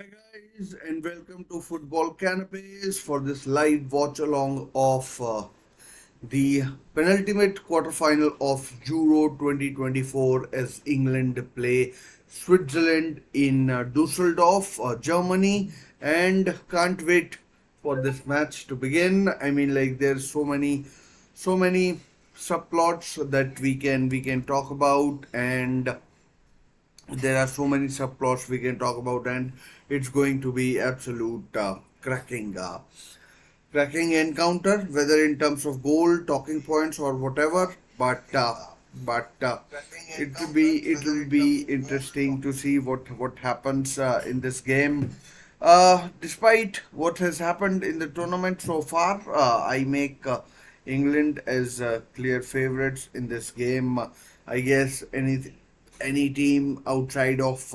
Hi guys, and welcome to Football Canapes for this live watch along of the penultimate quarterfinal of Euro 2024 as England play Switzerland in Dusseldorf, Germany, and can't wait for this match to begin. I mean, like there's so many subplots that we can talk about, and there are so many subplots we can talk about, and it's going to be absolute cracking encounter, whether in terms of goal, talking points, or whatever. But it will be interesting to see what happens in this game. Despite what has happened in the tournament so far, I make England as clear favorites in this game. I guess any team outside of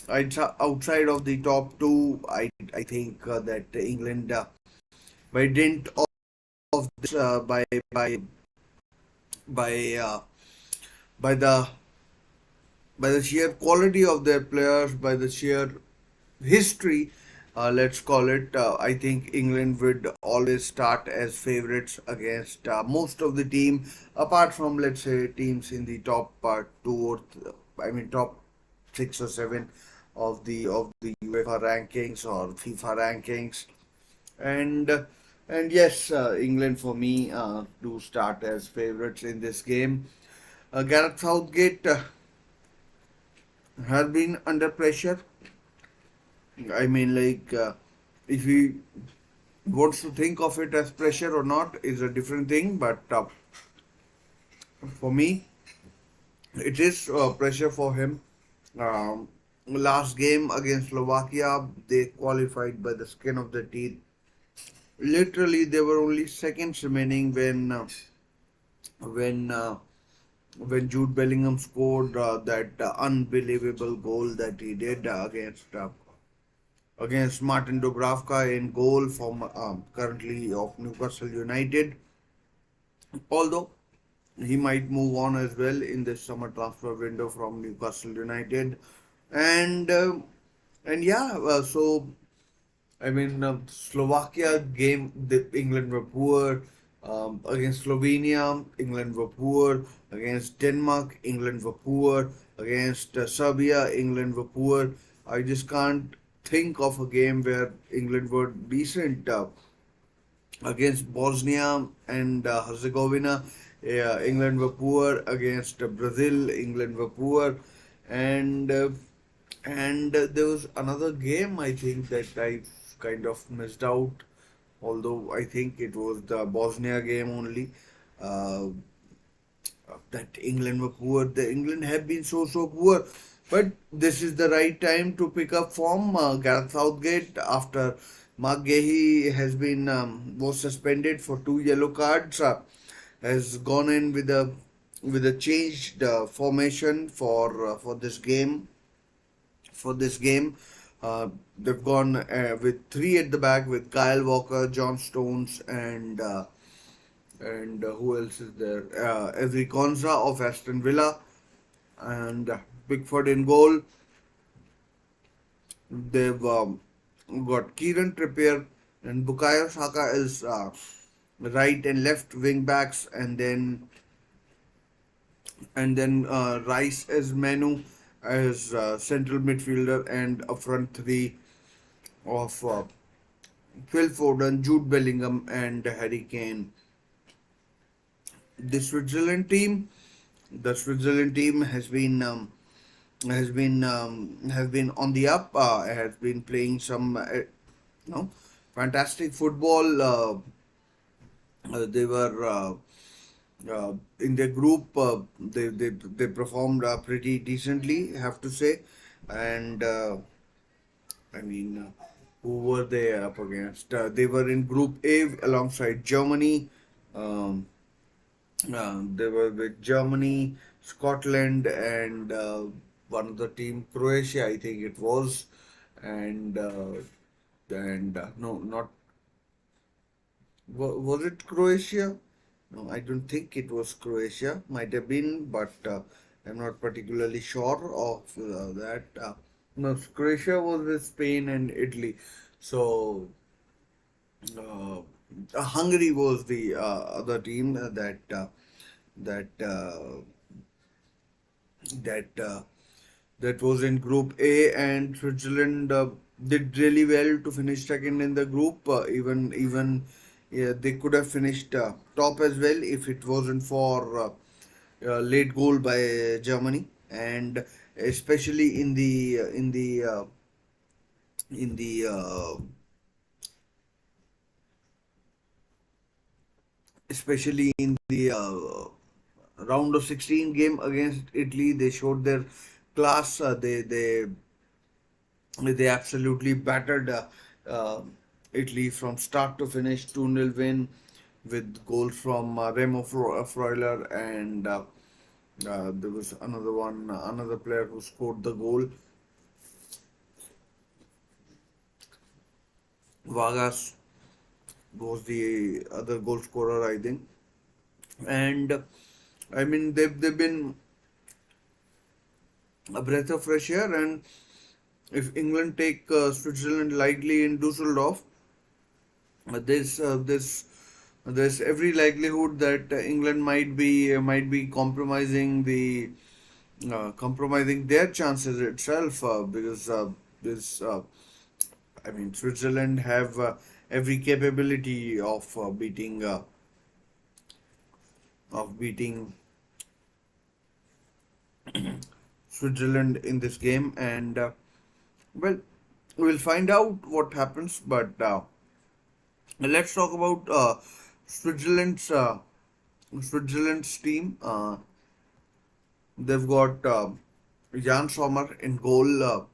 the top two, I think that England, by dint of this, by by the by the sheer quality of their players, by the sheer history, let's call it, I think England would always start as favorites against most of the team, apart from, let's say, teams in the top I mean top 6 or 7 of the UEFA rankings or FIFA rankings, and yes, England for me do start as favorites in this game. Gareth Southgate has been under pressure. I mean, like, if he wants to think of it as pressure or not is a different thing. But for me, it is pressure for him. Last game against Slovakia, they qualified by the skin of their teeth. Literally, there were only seconds remaining when when Jude Bellingham scored that unbelievable goal that he did against Martin Dubravka in goal from currently of Newcastle United. Although he might move on as well in this summer transfer window from Newcastle United, and yeah, so I mean, Slovakia game, England were poor. Against Slovenia, England were poor. Against Denmark, England were poor. Against Serbia, England were poor. I just can't think of a game where England were decent. Against Bosnia and Herzegovina, England were poor. Against Brazil, England were poor. And there was another game I think that I kind of missed out, although I think it was the Bosnia game only. Uh, that England were poor. The England have been so poor, but this is the right time to pick up form. Gareth Southgate, after Mark Gahey has been was suspended for 2 yellow cards, has gone in with a changed formation for this game. For this game, they've gone with three at the back with Kyle Walker, John Stones, and who else is there? Ezri Konsa of Aston Villa, and Pickford in goal. They've got Kieran Trippier and Bukayo Saka as right and left wing backs, and then Rice as Menu as central midfielder, and a front three of Phil Foden, Jude Bellingham, and Harry Kane. The Switzerland team, the Switzerland team has been on the up. Has been playing some fantastic football. They were in their group. They performed pretty decently, I have to say. And I mean, who were they up against? They were in Group A alongside Germany. Um, they were with Germany, Scotland, and one of the team, Croatia, I think it was, and no, not was it Croatia? No, I don't think it was Croatia. Might have been, but I'm not particularly sure of that. No, Croatia was with Spain and Italy. So uh, Hungary was the other team that that that was in Group A, and Switzerland did really well to finish second in the group. Even yeah, they could have finished top as well if it wasn't for late goal by Germany, and especially in the especially in the round of 16 game against Italy, they showed their class. They absolutely battered Italy from start to finish, 2-0 win with goals from Remo Freuler, and there was another player who scored the goal. Vargas was the other goal scorer, I think. And I mean, they've been a breath of fresh air. And if England take Switzerland lightly in Dusseldorf, there's there's every likelihood that England might be compromising their chances itself, because this I mean, Switzerland have every capability of beating Switzerland in this game. And well, we'll find out what happens. But let's talk about Switzerland's uh, Switzerland's team. They've got Jan Sommer in goal,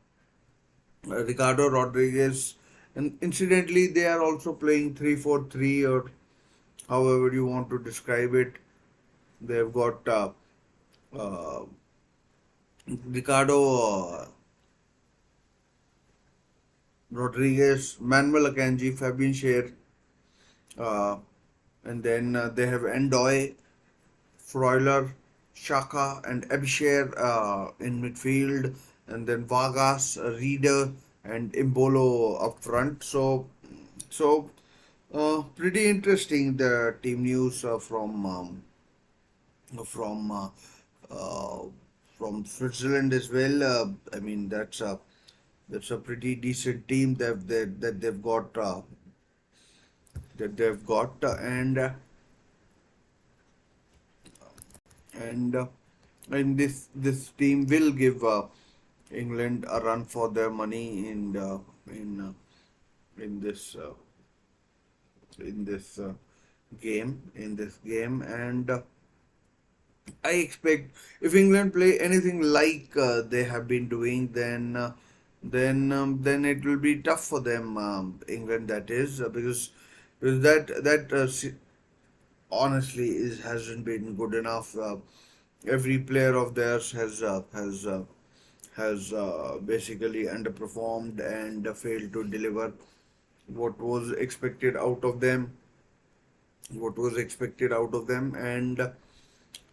Ricardo Rodriguez, and incidentally, they are also playing 3-4-3, or however you want to describe it. They've got uh, Ricardo Rodriguez, Manuel Akanji, Fabian Scher, uh, and then they have Endoy, Freuler, Shaka, and Abisher in midfield, and then Vargas, Reeder, and Imbolo up front. So pretty interesting the team news from uh, from Switzerland as well. I mean, that's a pretty decent team that they've got, and and this team will give England a run for their money in this game. And I expect if England play anything like they have been doing, then it will be tough for them, England, that is, because that honestly hasn't been good enough. Every player of theirs has basically underperformed and failed to deliver what was expected out of them. And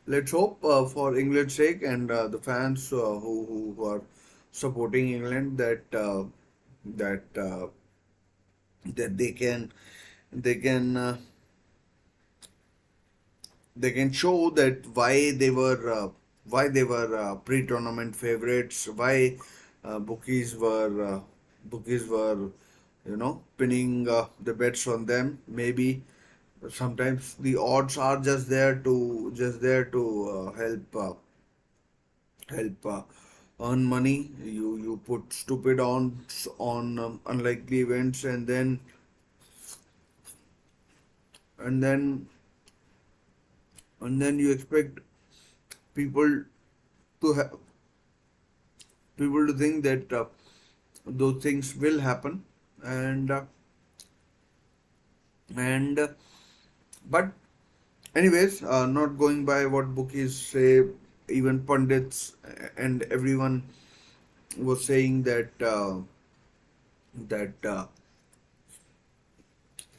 let's hope, for England's sake, and the fans who are supporting England, that that they can show that why they were pre-tournament favorites, why bookies were pinning the bets on them. Maybe sometimes the odds are just there to help earn money. You put stupid odds on unlikely events, and then and then you expect people to have people to think that those things will happen. And uh, and uh, but anyways, not going by what bookies say, even pundits and everyone was saying that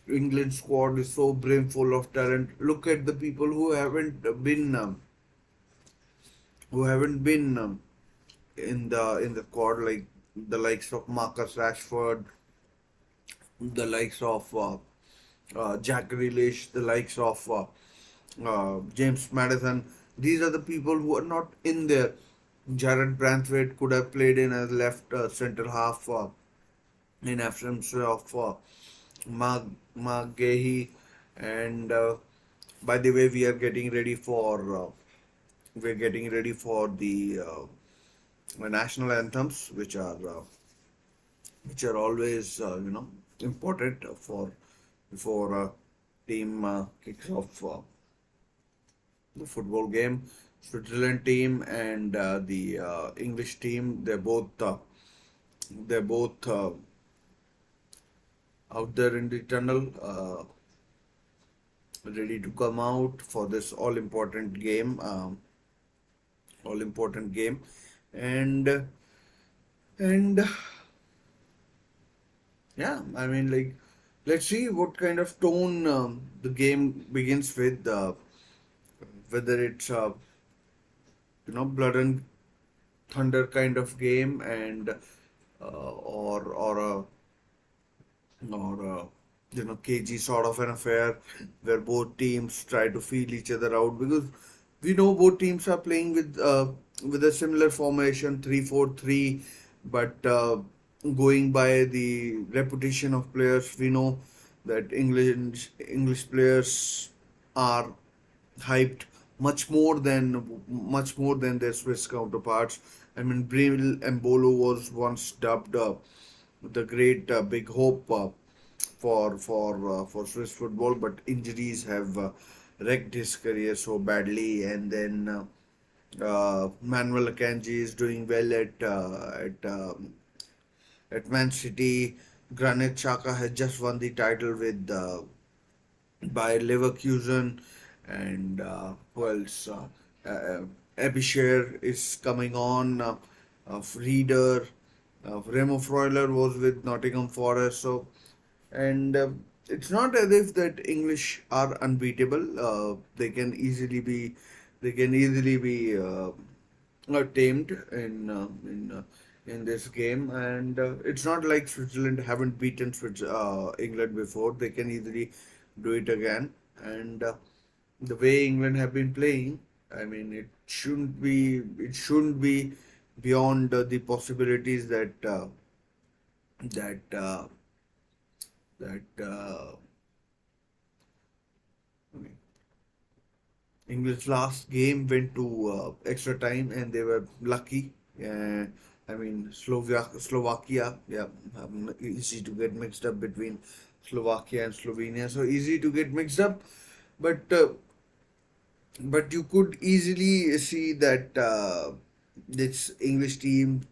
England squad is so brimful of talent. Look at the people who haven't been in the squad, like the likes of Marcus Rashford, the likes of Jack Grealish, the likes of James Madison. These are the people who are not in there. Jared Branthwaite could have played in as left centre half in absence of Mark Gahey. And by the way, we're getting ready for the national anthems, which are always important for before team kicks off the football game. Switzerland team and the English team, they're both out there in the tunnel, ready to come out for this all important game, and and yeah, I mean, like, let's see what kind of tone the game begins with. Whether it's blood and thunder kind of game, and or cagey sort of an affair where both teams try to feel each other out, because we know both teams are playing with a similar formation 3-4-3, but going by the reputation of players, we know that English players are hyped much more than their Swiss counterparts. I mean, Bril Embolo was once dubbed the great big hope for Swiss football, but injuries have wrecked his career so badly. And then Manuel Akanji is doing well at Man City. Granit Xhaka has just won the title with by Leverkusen, and who else? Abishir is coming on. Reader, Remo Freuler was with Nottingham Forest. So, and it's not as if that English are unbeatable. They can easily be tamed in this game, and it's not like Switzerland haven't beaten England before. They can easily do it again, and the way England have been playing, I mean, it shouldn't be beyond the possibilities that that I mean, England's last game went to extra time, and they were lucky. I mean, Slovakia, yeah, easy to get mixed up between Slovakia and Slovenia. So easy to get mixed up, but you could easily see that this English team,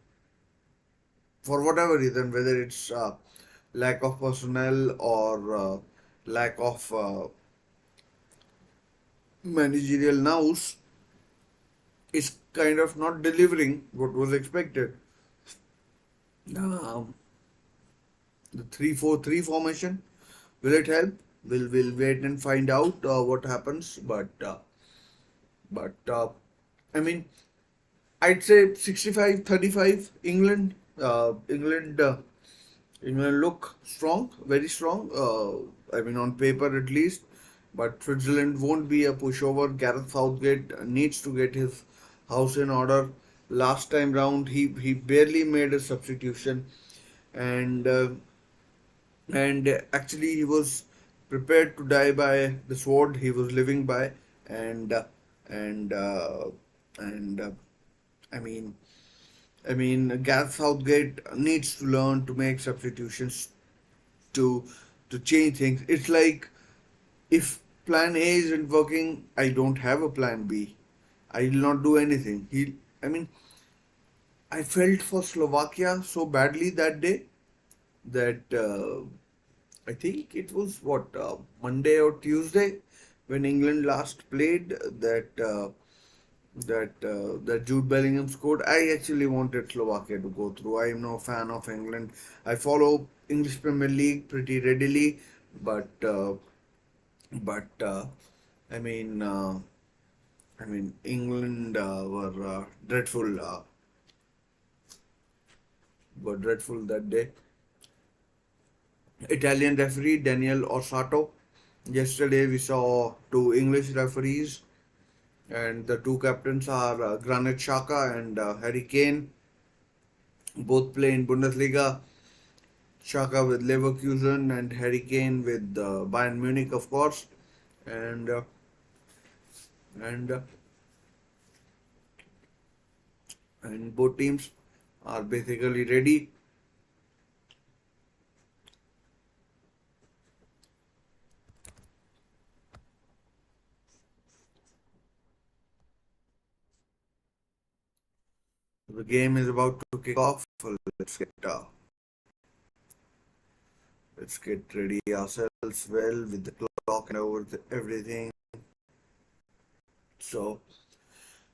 for whatever reason, whether it's lack of personnel or lack of managerial nous, is kind of not delivering what was expected. Um, the 3-4-3 formation, will it help? We'll wait and find out what happens. But I mean, I'd say 65-35 England. England look strong, very strong. I mean, on paper at least. But Switzerland won't be a pushover. Gareth Southgate needs to get his house in order. Last time round, he barely made a substitution, and actually he was prepared to die by the sword he was living by, and and uh, and I mean. I mean, Gareth Southgate needs to learn to make substitutions to change things. It's like, if plan A isn't working, I don't have a plan B. I will not do anything. I mean, I felt for Slovakia so badly that day that I think it was Monday or Tuesday when England last played, that Jude Bellingham scored. I actually wanted Slovakia to go through. I am no fan of England. I follow English Premier League pretty readily, but but I mean England were dreadful were dreadful that day. Italian referee Daniel Orsato. Yesterday we saw two English referees, and the two captains are Granit Xhaka and Harry Kane. Both play in Bundesliga. Xhaka with Leverkusen and Harry Kane with Bayern Munich, of course. And uh, and uh, and both teams are basically ready. The game is about to kick off. Let's get uh, let's get ready ourselves well with the clock and everything. So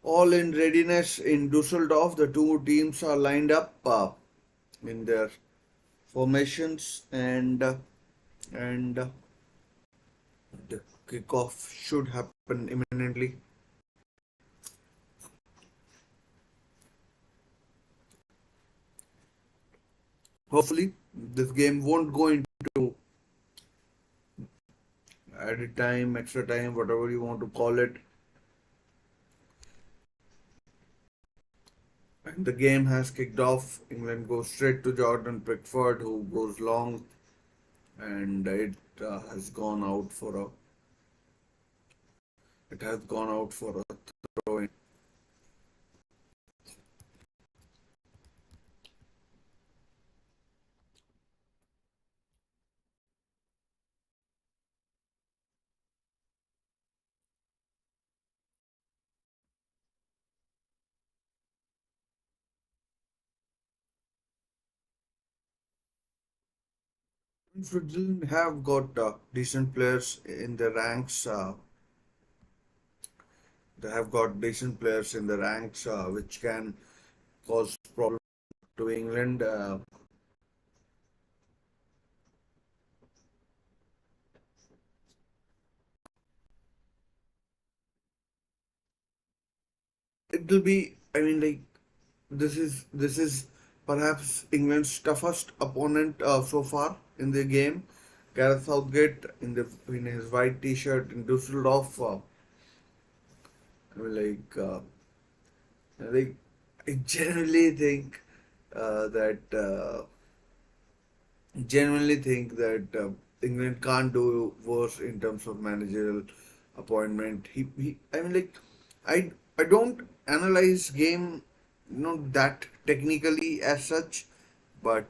all in readiness in Dusseldorf. The two teams are lined up in their formations, and the kickoff should happen imminently. Hopefully, this game won't go into added time, extra time, whatever you want to call it. And the game has kicked off. England goes straight to Jordan Pickford, who goes long, and it has gone out for a throw in. Switzerland have got decent players in the ranks. They have got decent players in the ranks, which can cause problems to England. It will be. I mean, like this is perhaps England's toughest opponent so far in the game. Gareth Southgate in his white T-shirt in Dusseldorf. I mean, like I that. Genuinely think that England can't do worse in terms of managerial appointment. I mean, like, I don't analyze game, that technically as such, but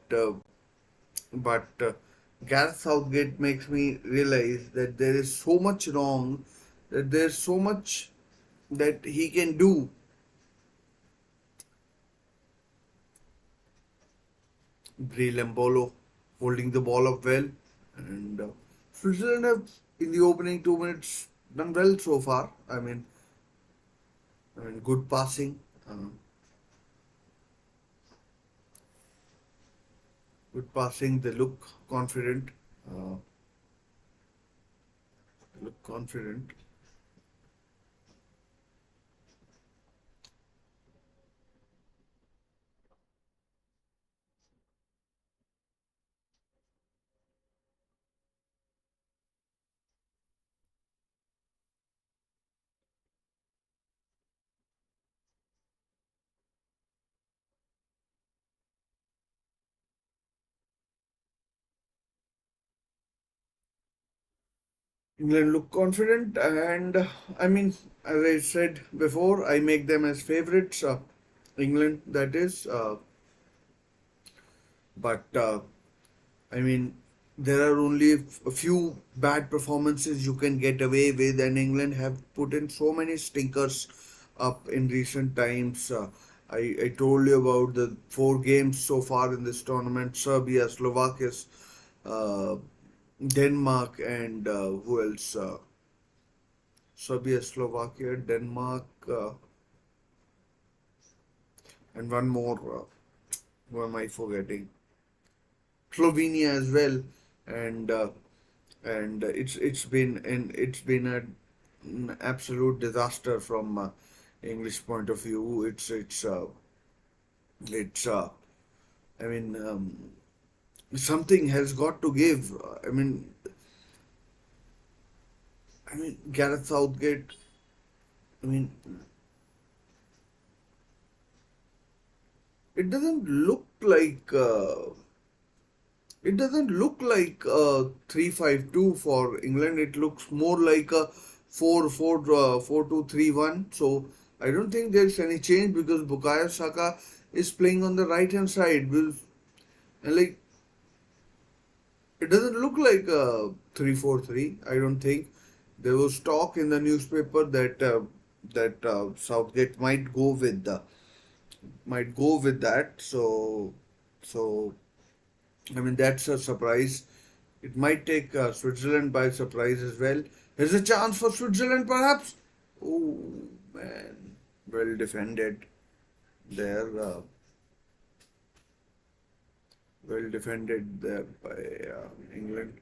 Gareth Southgate makes me realize that there is so much wrong, that there's so much that he can do. Brillembolo holding the ball up well, and Switzerland have in the opening 2 minutes done well so far. I mean, good passing, uh, good passing. They look confident. Uh, they look confident. England look confident, and I mean, as I said before, I make them as favorites. England, that is, but I mean, there are only a few bad performances you can get away with, and England have put in so many stinkers up in recent times. I told you about the 4 games so far in this tournament: Serbia, Slovakia, uh, Denmark, and who else? Serbia, Slovakia, Denmark, and one more. Who am I forgetting? Slovenia as well, and it's been an absolute disaster from English point of view. It's I mean, something has got to give. Gareth Southgate. I mean, it doesn't look like it doesn't look like a 3-5-2 for England. It looks more like a 4-4-2-3-1. So I don't think there's any change because Bukayo Saka is playing on the right hand side. And like it doesn't look like a 3-4-3. I don't think there was talk in the newspaper that Southgate might go with that. So I mean that's a surprise. It might take Switzerland by surprise as well. There's a chance for Switzerland, perhaps. Oh man, well defended there. Well defended there by England.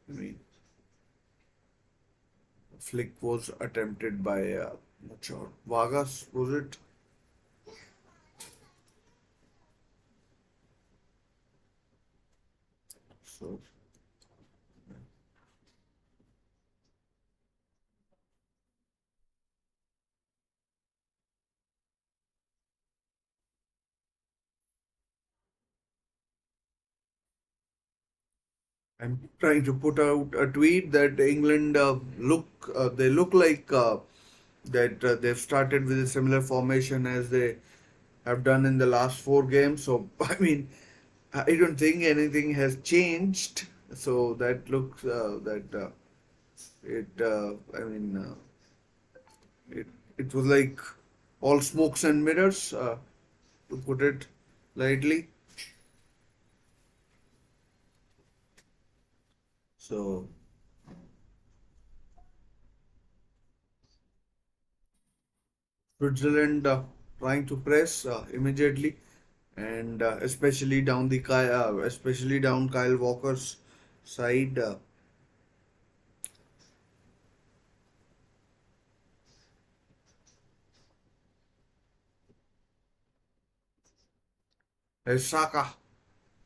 I mean, flick was attempted by not sure Vargas, was it? So I'm trying to put out a tweet that England they look like that they've started with a similar formation as they have done in the last four games. So I mean, I don't think anything has changed. So that looks that it. It it was like all smokes and mirrors, to put it lightly. So Switzerland trying to press immediately, and especially down Kyle Walker's side. Saka.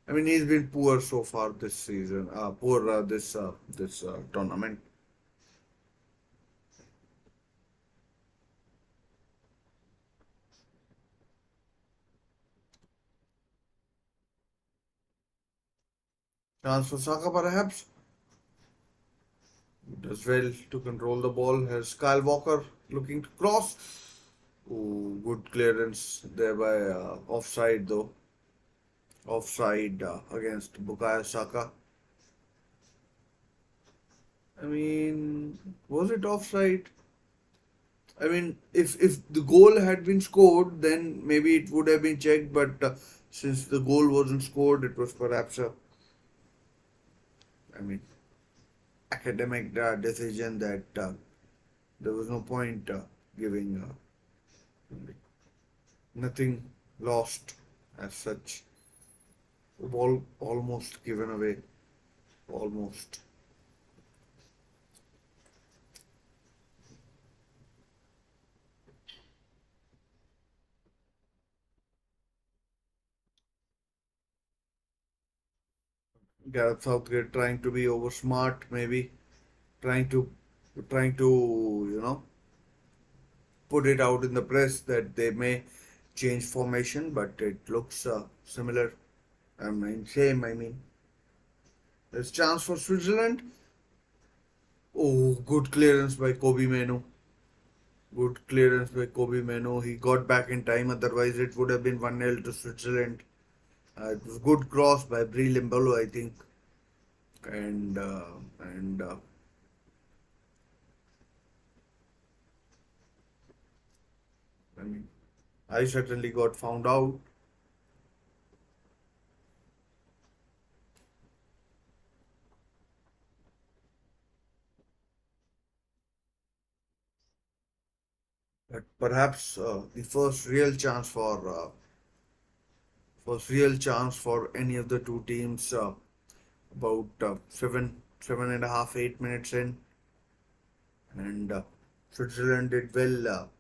I mean, he's been poor so far this season. Poor this tournament. Chance for Saka perhaps does well to control the ball. Has Kyle Walker looking to cross. Oh, good clearance there by offside though. Offside against Bukayo Saka. I mean, was it offside? I mean, if the goal had been scored, then maybe it would have been checked. But since the goal wasn't scored, it was perhaps a, I mean, academic decision that there was no point giving nothing lost as such. The ball almost given away, almost. Gareth Southgate trying to be over smart, maybe trying to trying to put it out in the press that they may change formation, but it looks similar. I mean, same. I mean, there's chance for Switzerland. Oh, good clearance by Kobe Menu. Good clearance by Kobe Menu. He got back in time. Otherwise, it would have been 1-0 to Switzerland. It was good cross by Brie Limbolo, I think, and I mean, I certainly got found out. But perhaps the first real chance for any of the two teams about 7.5, 8 minutes in, and Switzerland did well.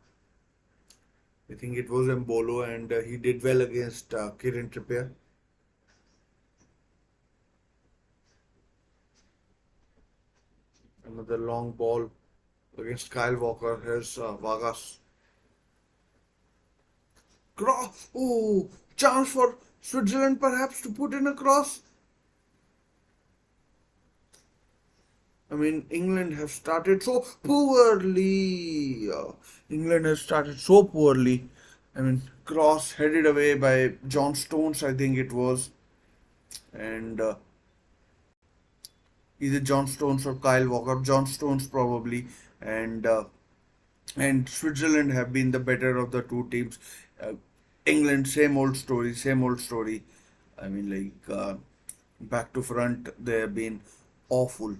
I think it was Mbolo, and he did well against Kieran Trippier. Another long ball against Kyle Walker. Here's Vargas. Cross. Oh, chance for Switzerland perhaps to put in a cross. I mean, England have started so poorly. England has started so poorly. I mean, cross headed away by John Stones, I think it was, and either John Stones or Kyle Walker. John Stones probably, and and Switzerland have been the better of the two teams. Uh, England, same old story, same old story. I mean, back to front, they have been awful.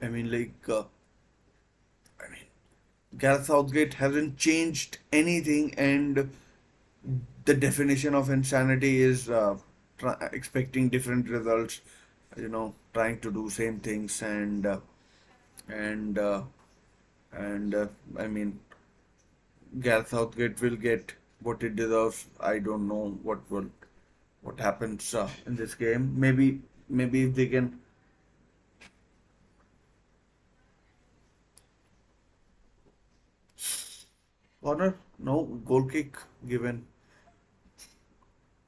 I mean, I mean, Gareth Southgate hasn't changed anything, and the definition of insanity is expecting different results. Trying to do same things, and and I mean, Gareth Southgate will get what it deserves. I don't know what happens in this game. Maybe if they can corner, no given,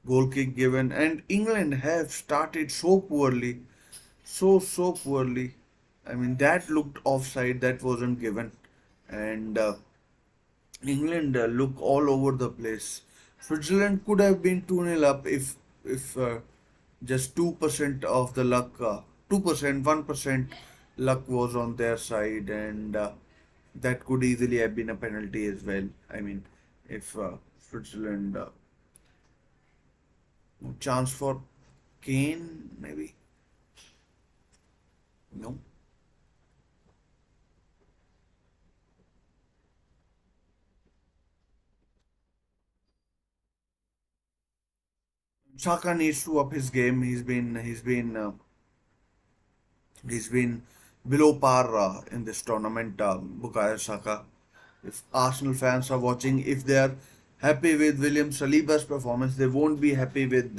goal kick given, and England have started so poorly, so poorly. I mean, that looked offside. That wasn't given, and England look all over the place. Switzerland could have been 2-0 up if just 2% of the luck, 2%, 1% luck was on their side, and that could easily have been a penalty as well. I mean, if Switzerland chance for Kane, maybe no. Saka needs to up his game. He's been below par in this tournament, Bukayo Saka. If Arsenal fans are watching, if they are happy with William Saliba's performance, they won't be happy with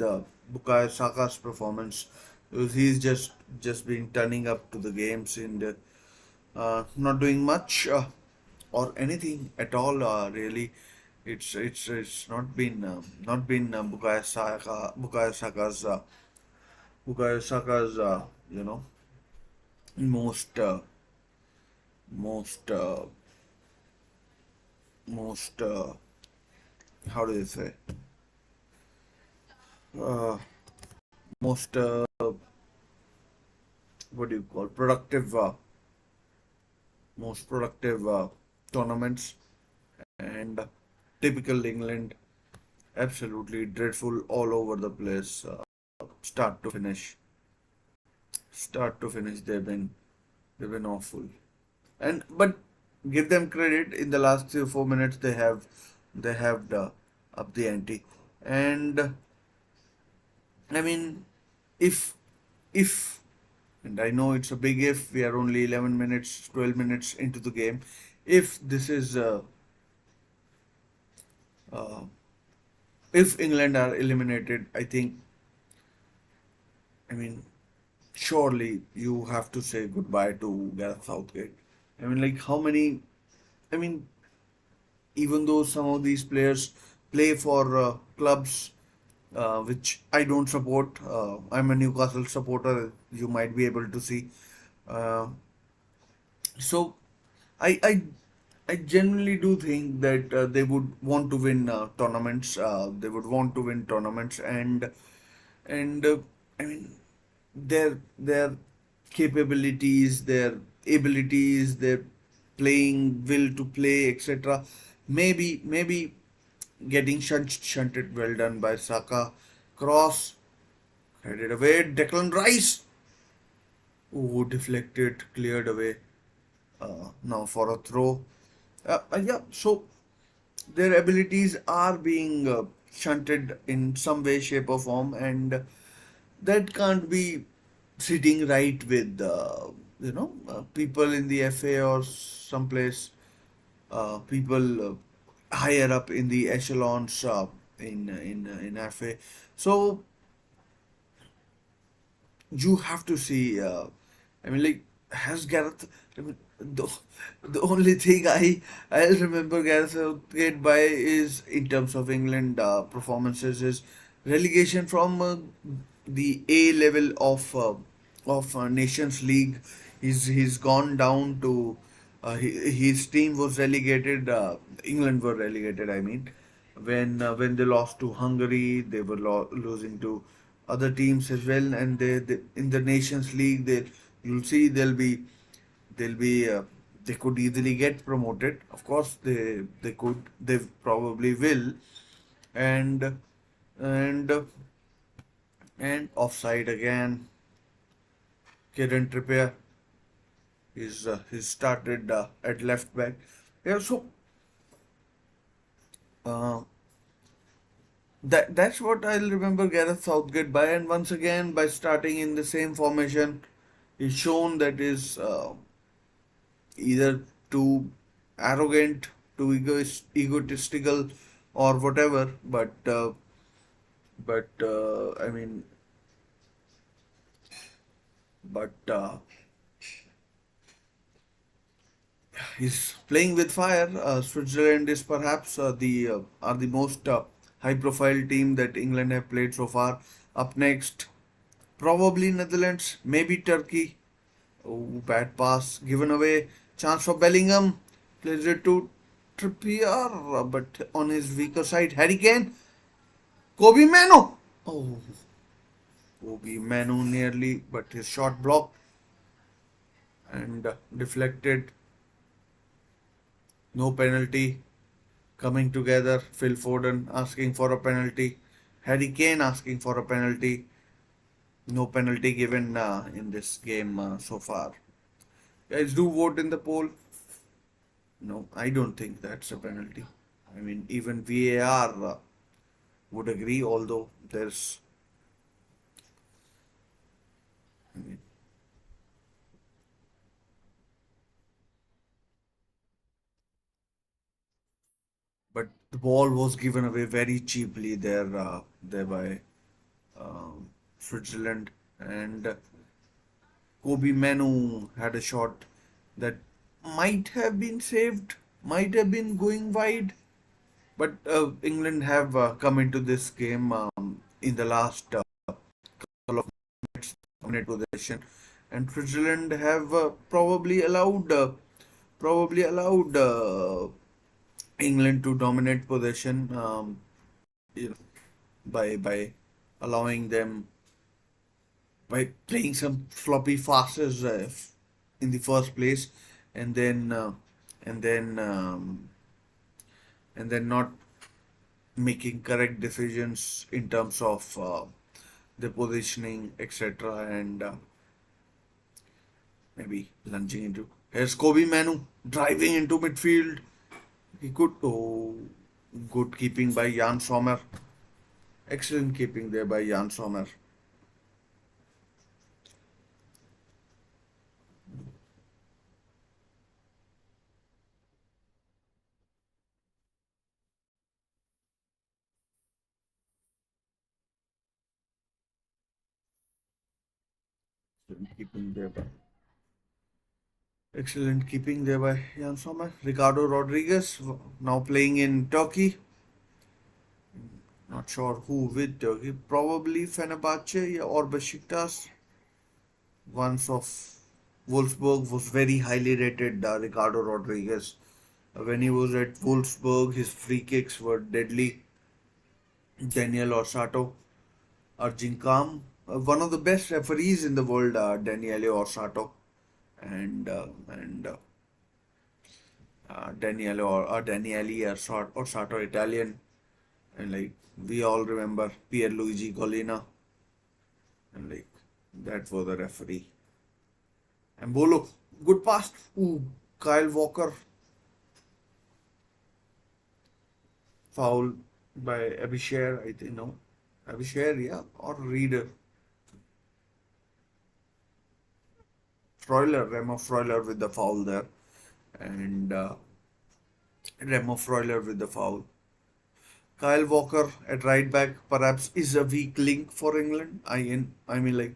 Bukayo Saka's performance because he's just been turning up to the games and not doing much or anything at all. Really, it's not been Bukayo Saka's you know most most most how do you say uh, most what do you call productive most productive tournaments, and typical England, absolutely dreadful all over the place, start to finish. They've been awful. And but give them credit, in the last 3 or 4 minutes they have up the ante. And I mean, if if and I know it's a big if, we are only 11 minutes, 12 minutes into the game. If this is uh, if England are eliminated, I mean, surely you have to say goodbye to Gareth Southgate. I mean, like how many? I mean, even though some of these players play for clubs which I don't support, I'm a Newcastle supporter. You might be able to see. Uh, so, I I I genuinely do think that they would want to win tournaments. They would want to win tournaments, and I mean their capabilities, their abilities, their playing will to play, etc. Maybe getting shunted. Well done by Saka. Cross headed away. Declan Rice. Oh, deflected, cleared away. Now for a throw. Yeah, so their abilities are being shunted in some way, shape, or form, and that can't be sitting right with people in the FA or someplace, people higher up in the echelons in FA. So you have to see. I mean, like has Gareth. I mean, the only thing I'll remember Gareth Southgate by is in terms of England performances is relegation from the A level of Nations League. He's gone down to his team was relegated. England were relegated. I mean, when they lost to Hungary, they were losing to other teams as well, and they in the Nations League they you'll see they'll be they could easily get promoted. Of course, they probably will, and and and offside again. Kieran Trippier is started at left back. Yeah, so uh, that's what I'll remember Gareth Southgate by, and once again by starting in the same formation, he's shown that is either too arrogant, too egotistical, or whatever. But I mean, but he's playing with fire. Switzerland is perhaps the most high-profile team that England have played so far. Up next, probably Netherlands, maybe Turkey. Oh, bad pass given away. Chance for Bellingham. Plays it to Trippier, but on his weaker side, Harry Kane. Kobe Mano. Oh, Kobe Mano nearly, but his shot blocked and deflected. No penalty. Coming together. Phil Foden asking for a penalty. Harry Kane asking for a penalty. No penalty given in this game so far. Guys, do vote in the poll. No, I don't think that's a penalty. I mean, even VAR would agree, although I mean, but the ball was given away very cheaply there by Switzerland, and Kobe Manu had a shot that might have been saved, might have been going wide, but England have come into this game in the last couple of minutes, dominate possession, and Switzerland have probably allowed England to dominate possession, you know, by allowing them by playing some floppy passes in the first place, and then and then and then not making correct decisions in terms of the positioning, etc., and maybe lunging into. Here's Kobe Manu driving into midfield. He could. Oh, good keeping by Jan Sommer. Excellent keeping there by Jan Sommer. Keeping there by Excellent keeping there by Jan Sommer. Ricardo Rodriguez now playing in Turkey. Not sure who with Turkey. Probably Fenerbahce or Besiktas. Once of Wolfsburg was very highly rated. Ricardo Rodriguez. When he was at Wolfsburg, his free kicks were deadly. Daniel Orsato, Arjun Kam, one of the best referees in the world, Daniele Orsato, and Daniele Orsato, Italian, and like we all remember Pierluigi Collina, and like that was the referee. And Bolo, good pass. Ooh, Kyle Walker, foul by Abhishek, I think, no, Abhishek, yeah, or Reader. Remo Freuler with the foul there, and Remo Freuler with the foul. Kyle Walker at right back perhaps is a weak link for England. I mean like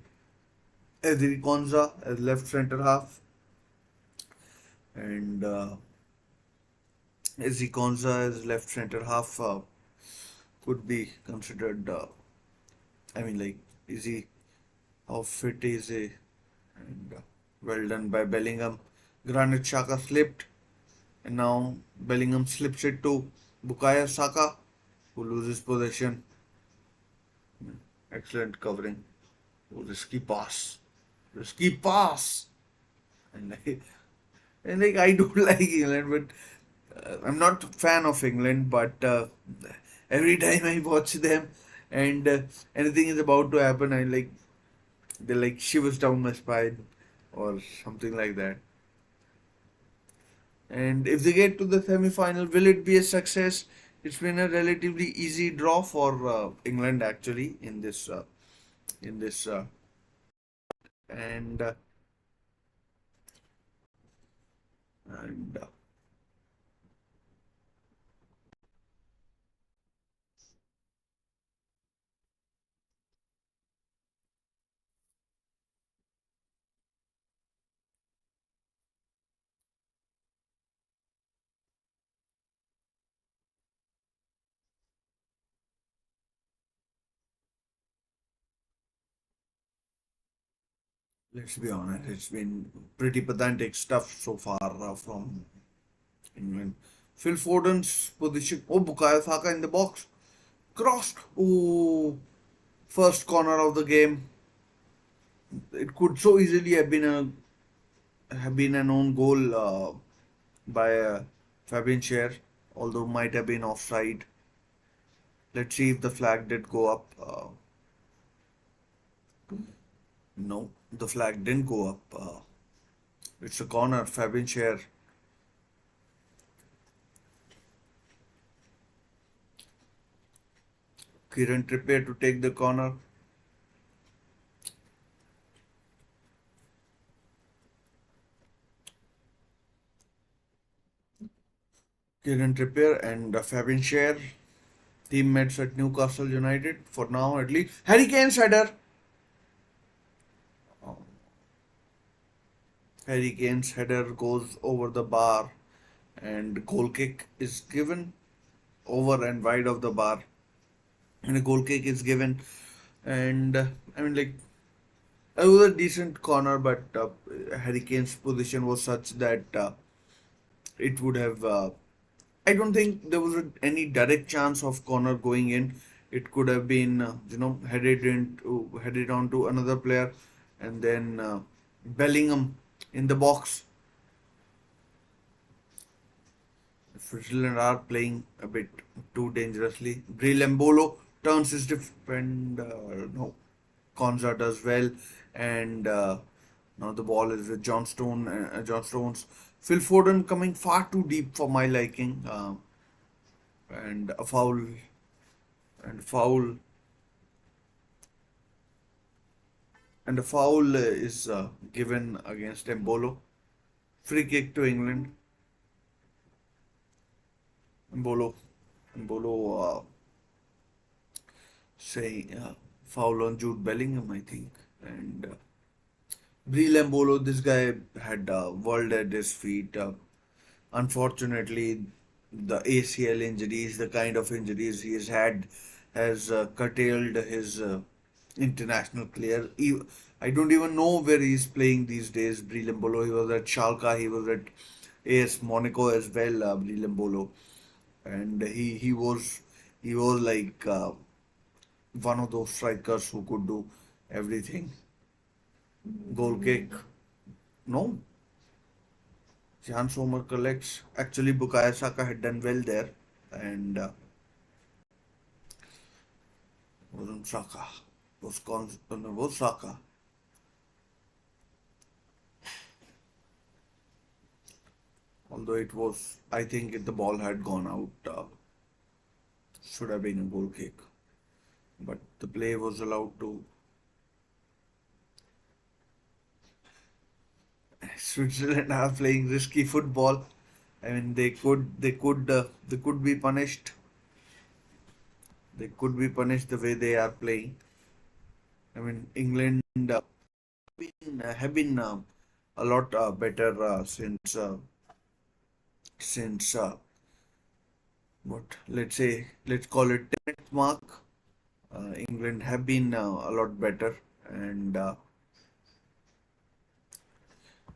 Edri Konza as left centre half, and Izzy Konza as left center half could be considered. I mean, like, Izzy, how fit is he? And well done by Bellingham. Granit Xhaka slipped, and now Bellingham slips it to Bukayo Saka, who loses possession. Excellent covering. Oh, risky pass. Risky pass. And like, and like I do like England, but I'm not a fan of England. But every time I watch them, and anything is about to happen, I like they like shivers down my spine or something like that. And if they get to the semi-final, will it be a success? It's been a relatively easy draw for England actually in this and and let's be honest, it's been pretty pedantic stuff so far from England. Phil Foden's position. Oh, Bukayo Saka in the box. Crossed. Oh, first corner of the game. It could so easily have been an own goal by Fabian Scher, although might have been offside. Let's see if the flag did go up. No, the flag didn't go up. It's a corner. Fabian Scher. Kieran Trippier to take the corner. Kieran Trippier and Fabian Scher, teammates at Newcastle United for now at least. Harry Kane's header. Harry Kane's header goes over the bar, and goal kick is given over and wide of the bar, and a goal kick is given. And I mean, like, it was a decent corner, but Harry Kane's position was such that it would have. I don't think there was any direct chance of corner going in. It could have been, headed on to another player, and then Bellingham in the box. Switzerland are playing a bit too dangerously. Brillembolo turns his defender. No, Konza does well, and now the ball is with John Stones. Phil Foden coming far too deep for my liking, and a foul, and foul, and a foul is given against Embolo. Free kick to England. Embolo, Embolo saying foul on Jude Bellingham, I think, and Brillembolo, this guy had world at his feet. Unfortunately, the ACL injuries, the kind of injuries he has had, has curtailed his international career. I don't even know where he's playing these days. Brillembolo, he was at Schalke, he was at AS Monaco as well. Brillembolo, and he was like one of those strikers who could do everything. Goal kick, no. Jan Sommer collects. Actually, Bukayo Saka had done well there, and wasn't Saka. Was Saka. Although it was, I think if the ball had gone out, should have been a goal kick. But the play was allowed to. Switzerland are playing risky football. I mean, they could be punished. They could be punished the way they are playing. I mean, England have been a lot better since since what let's call it 10th mark. England have been a lot better, and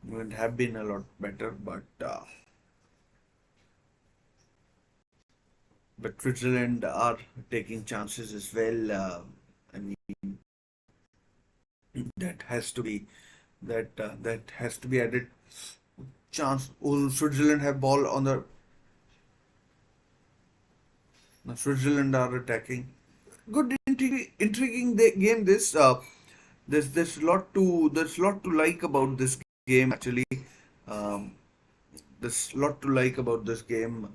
England have been a lot better, but Switzerland are taking chances as well. I mean, that has to be that has to be added. Chance. Will Switzerland have ball on the? No, Switzerland are attacking. Good, intriguing game. There's lot to like about this game actually. Um, there's lot to like about this game.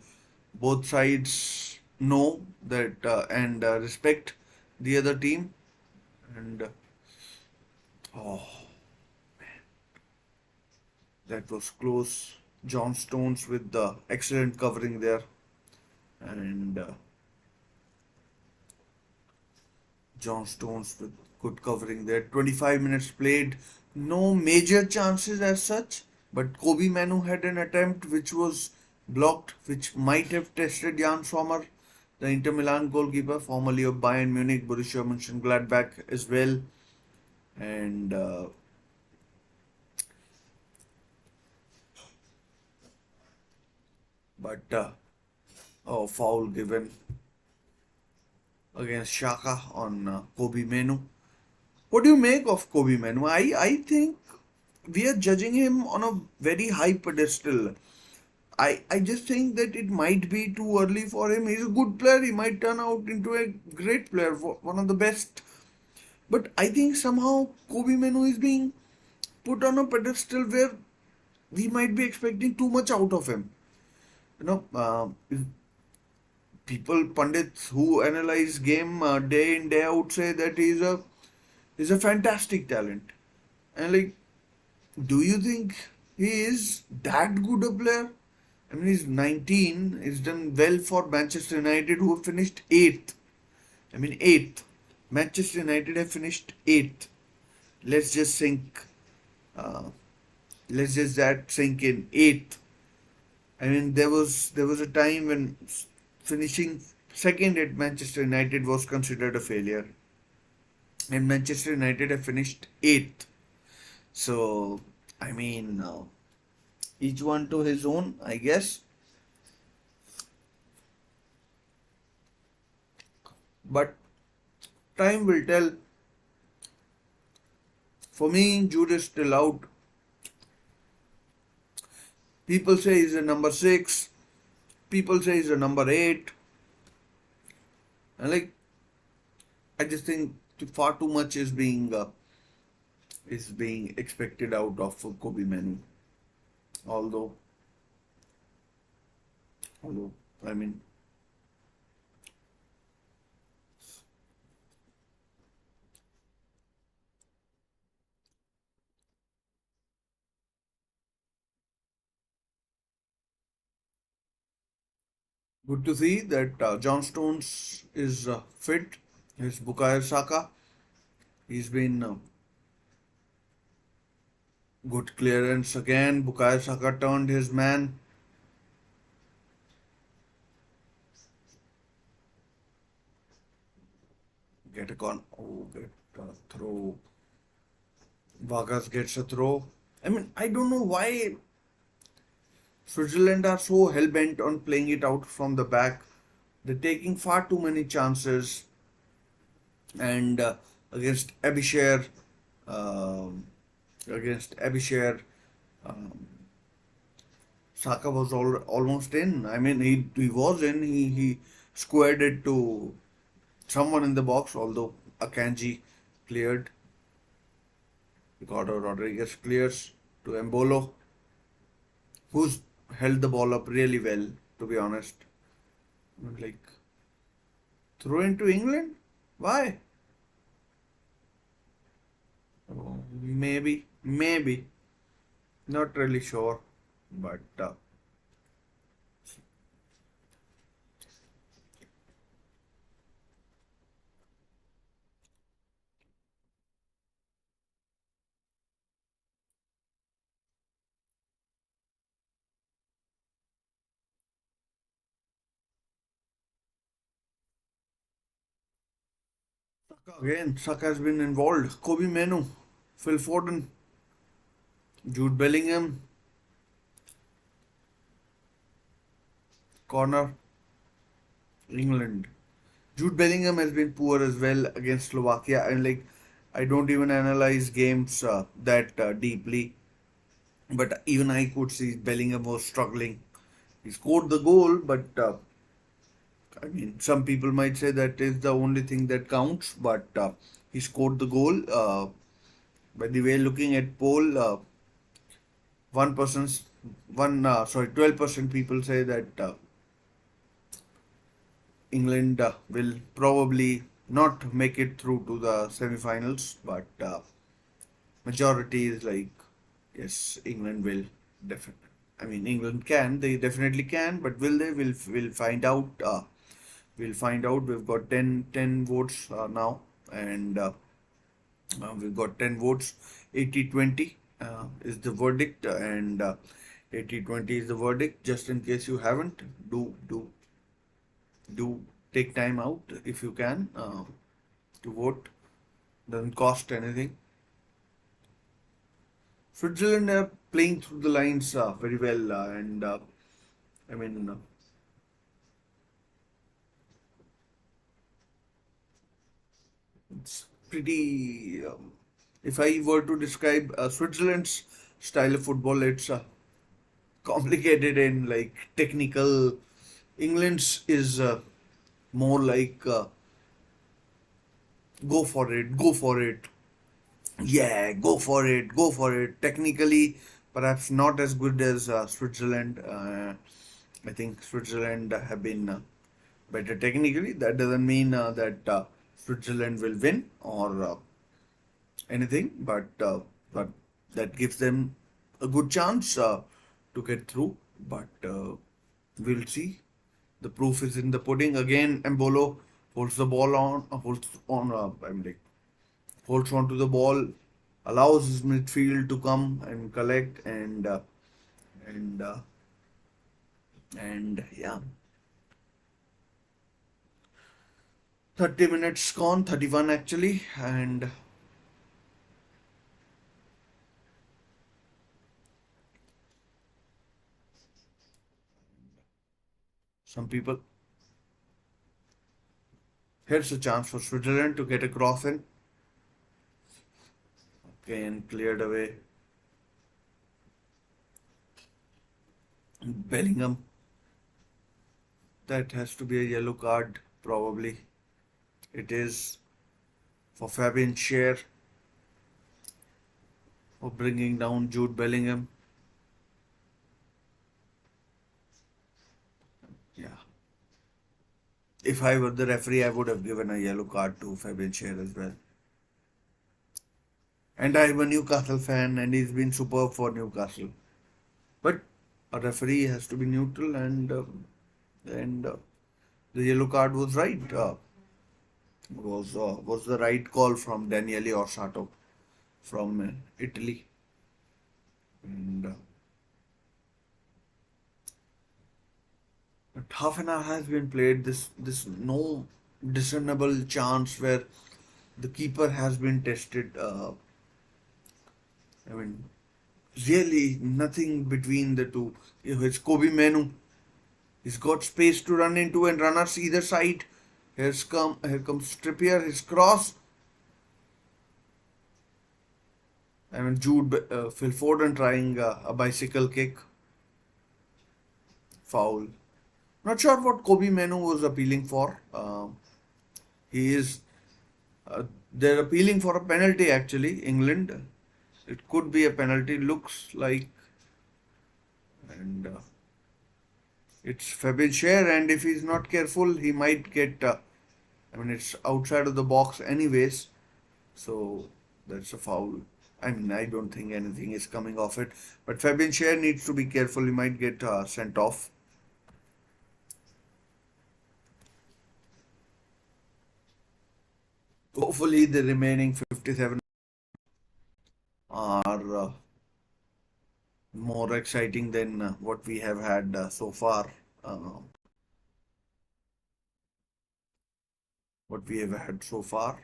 Both sides know that and respect the other team. And oh, that was close. John Stones with the excellent covering there, and John Stones with good covering there. 25 minutes played, no major chances as such, but Kobe Manu had an attempt which was blocked, which might have tested Jan Sommer, the Inter Milan goalkeeper, formerly of Bayern Munich, Borussia Mönchengladbach as well. And but oh, foul given against Shaka on Kobe Manu. What do you make of Kobe Manu? I think we are judging him on a very high pedestal. I just think that it might be too early for him. He's a good player. He might turn out into a great player, one of the best. But I think somehow Kobe Manu is being put on a pedestal where we might be expecting too much out of him. You know, people, pundits who analyze game day in day out say that he's a fantastic talent. And like, do you think he is that good a player? I mean, he's 19. He's done well for Manchester United, who finished eighth. I mean, eighth. Manchester United have finished eighth. Let's just sink. Uh, let's just that sink in eighth. I mean, there was a time when finishing second at Manchester United was considered a failure, and Manchester United have finished eighth. So, I mean, each one to his own, I guess. But time will tell. For me, Jude is still out. People say he's a number six. People say he's a number eight. And like, I just think far too much is being expected out of Kobe Manu. Although, although, I mean, good to see that John Stones is fit. His Bukayo Saka. He's been good clearance again. Bukayo Saka turned his man. Get a con. Oh, get a throw. Vargas gets a throw. I mean, I don't know why Switzerland are so hell bent on playing it out from the back. They're taking far too many chances, and against Abishare, um, against Abishare, um, Saka was almost in. I mean, he was in. He squared it to someone in the box, although Akanji cleared. Ricardo Rodriguez clears to Embolo, who's held the ball up really well, to be honest. Like, throw into England? Why? Oh, maybe. Not really sure, but Again, Saka has been involved. Kobe Menu, Phil Foden, Jude Bellingham, corner, England. Jude Bellingham has been poor as well against Slovakia, and like I don't even analyze games that deeply, but even I could see Bellingham was struggling. He scored the goal, but I mean, some people might say that is the only thing that counts, but he scored the goal. By the way, looking at poll, one person's one sorry 12% people say that England will probably not make it through to the semi-finals, but majority is like yes, England will definitely. I mean, England can, they definitely can, but will they? We'll find out. We'll find out. We've got 10 votes now, and we've got 10 votes. 80-20 is the verdict, and 80-20 is the verdict. Just in case you haven't, do take time out if you can to vote. Doesn't cost anything. Switzerland are playing through the lines very well, and I mean, it's pretty. If I were to describe Switzerland's style of football, it's complicated and like technical. England's is more like go for it, go for it. Yeah, go for it, go for it. Technically, perhaps not as good as Switzerland. I think Switzerland have been better technically. That doesn't mean that Switzerland will win or anything, but that gives them a good chance to get through. But we'll see. The proof is in the pudding. Again, Embolo holds the ball on, holds on. I'm like holds on to the ball, allows his midfield to come and collect, and and yeah, 30 minutes gone, 31 actually, and some people. Here's a chance for Switzerland to get a cross in. Okay, and cleared away. Bellingham. That has to be a yellow card, probably. It is for Fabian Schär for bringing down Jude Bellingham. Yeah. If I were the referee, I would have given a yellow card to Fabian Schär as well. And I'm a Newcastle fan, and he's been superb for Newcastle. But a referee has to be neutral, and the yellow card was right. Was the right call from Daniele Orsato from Italy, and but half an hour has been played. This no discernible chance where the keeper has been tested. I mean, really nothing between the two. It's Kobe Menu. He's got space to run into and runners either side. Here comes Trippier. His cross. I mean, Phil Foden trying a bicycle kick. Foul. Not sure what Kobe Menu was appealing for. He is. They're appealing for a penalty actually. England. It could be a penalty. Looks like, and it's Fabian Schär, and if he's not careful, he might get. I mean, it's outside of the box, anyways. So that's a foul. I mean, I don't think anything is coming off it. But Fabian Schär needs to be careful. He might get sent off. Hopefully, the remaining 57 are more exciting than what we have had so far. Uh, what we have had so far.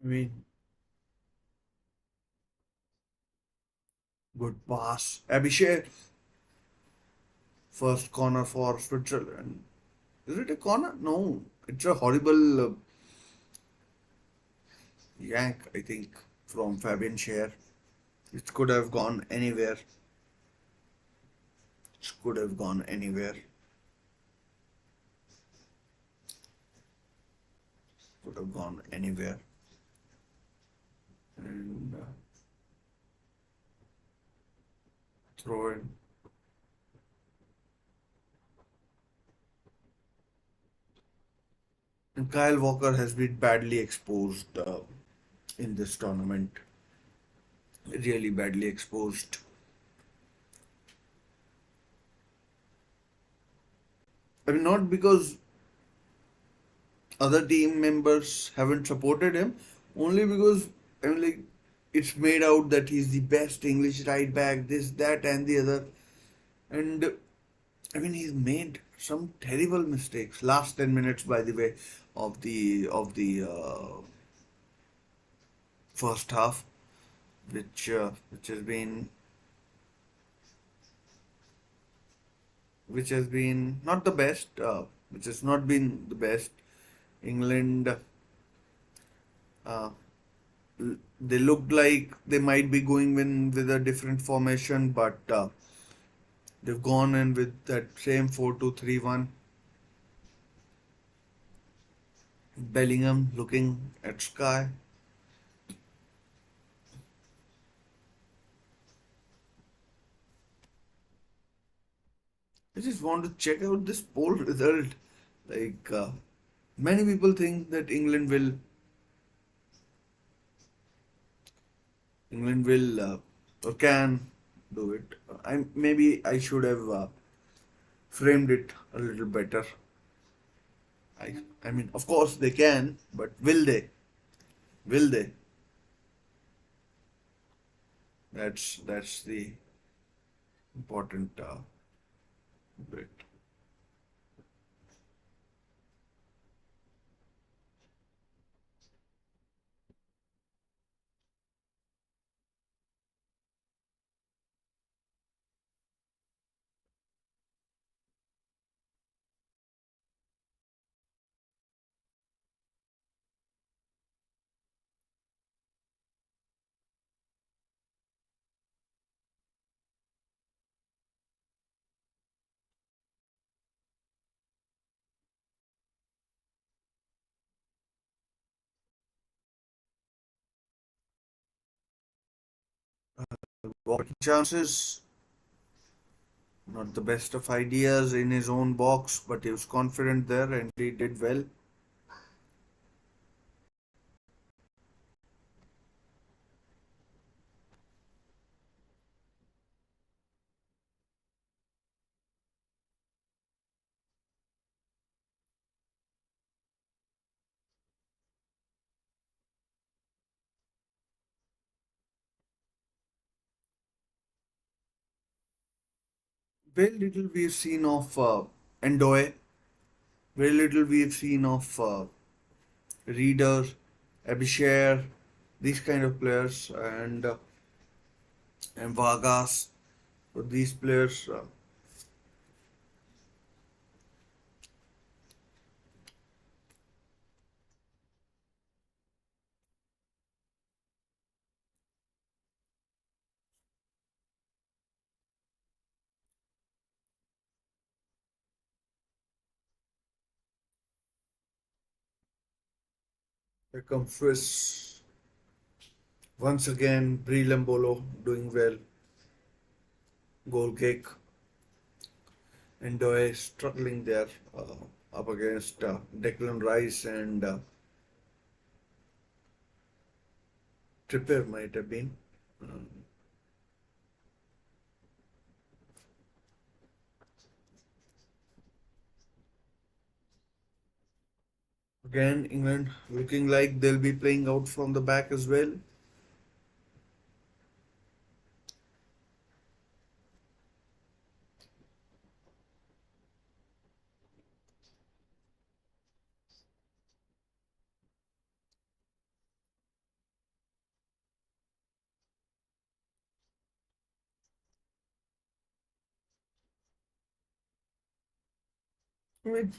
I mean, good pass. Abhishek, first corner for Switzerland. Is it a corner? No, it's a horrible yank, I think, from Fabian Schär. It could have gone anywhere. It could have gone anywhere. Could have gone anywhere. And throw in. And Kyle Walker has been badly exposed in this tournament. Really badly exposed. I mean, not because other team members haven't supported him, only because I mean, like, it's made out that he's the best English right back, this, that, and the other. And I mean, he's made some terrible mistakes. Last 10 minutes, by the way, of the first half, which has been not the best, which has not been the best. England, uh, they looked like they might be going in with a different formation, but they've gone in with that same 4-2-3-1. Bellingham looking at sky. I just want to check out this poll result. Like, many people think that England will or can do it. Maybe I should have framed it a little better. I mean, of course they can, but will they? Will they? That's the important bit. What chances? Not the best of ideas in his own box, but he was confident there and he did well. Very little we've seen of Endoy. Very little we've seen of Reader, Abhishek, these kind of players, and Vargas. So these players, here comes Swiss. Once again, Brie Lembolo doing well. Goal kick. Endoy struggling there up against Declan Rice and Trippier might have been. Um, Again, England looking like they'll be playing out from the back as well. I mean,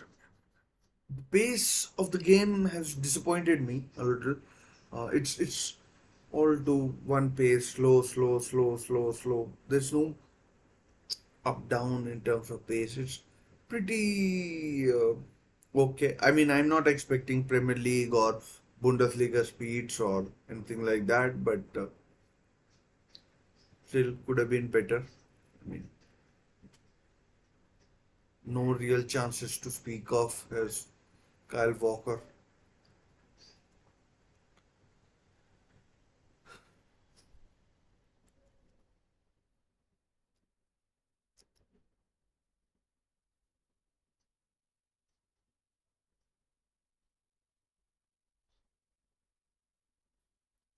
the pace of the game has disappointed me a little. It's all to one pace, slow, slow, slow, slow, slow. There's no up down in terms of pace. It's pretty okay. I mean, I'm not expecting Premier League or Bundesliga speeds or anything like that, but still could have been better. I mean, no real chances to speak of as Kyle Walker.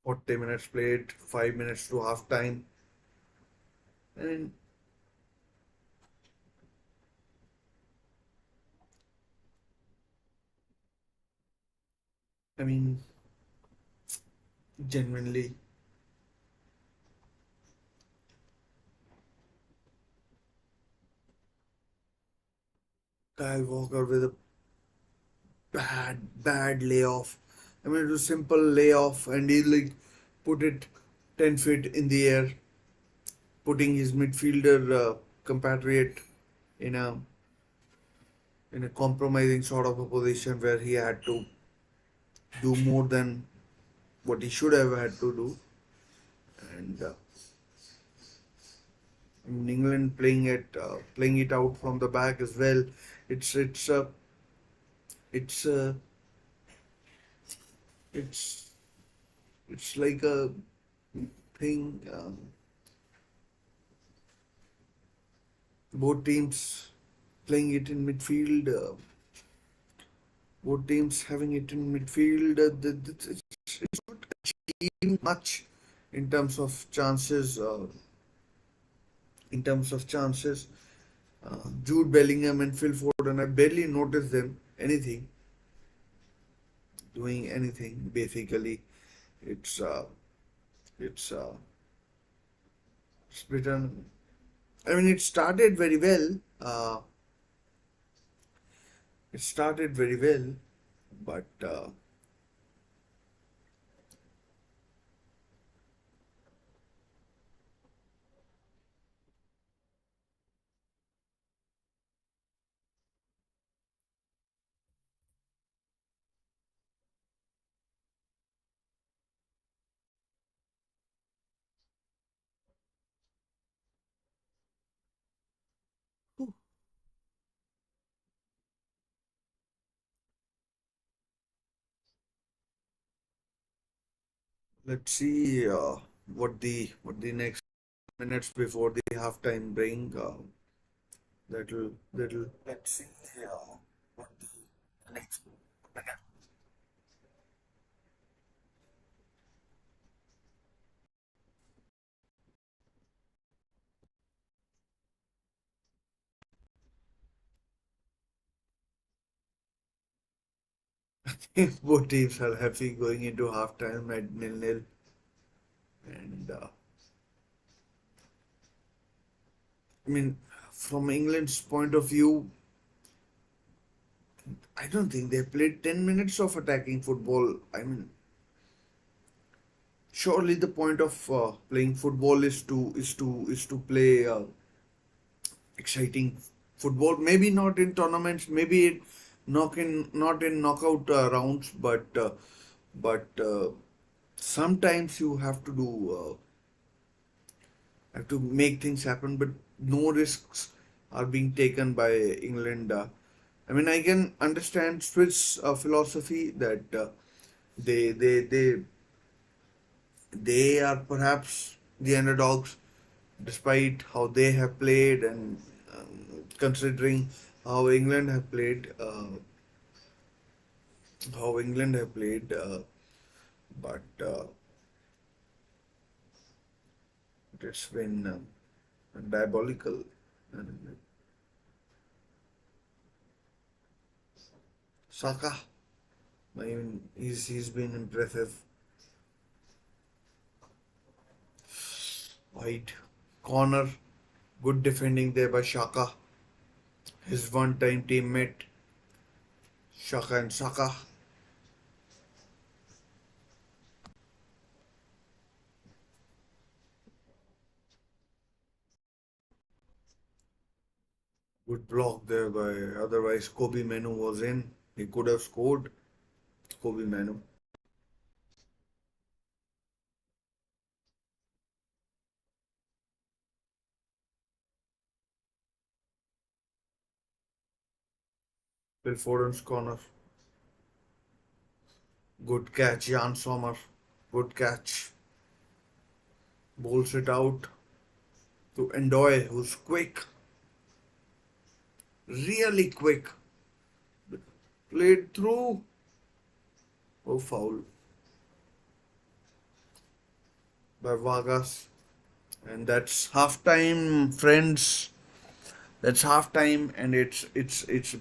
40 minutes played, 5 minutes to half time. And I mean, genuinely, Kyle Walker with a bad layoff. I mean, it was a simple layoff, and he like put it 10 feet in the air, putting his midfielder compatriot in a compromising sort of a position where he had to do more than what he should have had to do. And in England playing it out from the back as well. It's it's uh, it's uh, it's it's like a thing. Both teams playing it in midfield. Both teams having it in midfield. It's not achieving much in terms of chances. In terms of chances, Jude Bellingham and Phil Foden, I barely noticed them doing anything. Basically, it's uh, it's uh, it's written. I mean, it started very well. It started very well, but let's see what the next minutes before the halftime bring. That'll let's see what the next minute. Both teams are happy going into halftime at nil-nil, and I mean, from England's point of view, I don't think they played 10 minutes of attacking football. I mean, surely the point of playing football is to play exciting football. Maybe not in tournaments, maybe not in knockout rounds, but sometimes you have to make things happen. But no risks are being taken by England. I mean, I can understand Swiss philosophy that they they they they are perhaps the underdogs, despite how they have played and considering how England have played. how England have played, but it's been diabolical. And Saka, I mean, he's been impressive. White corner, good defending there by Shaka, his one-time teammate Shaka and Saka. Good block there by. Otherwise, Kobe Manu was in. He could have scored. Kobe Manu. Phil Foden's corner. Good catch, Jan Sommer. Good catch. Bowls it out to Endoy, who's quick, really quick. Played through. Oh, foul by Vargas. And that's half time, friends. That's half time, and it's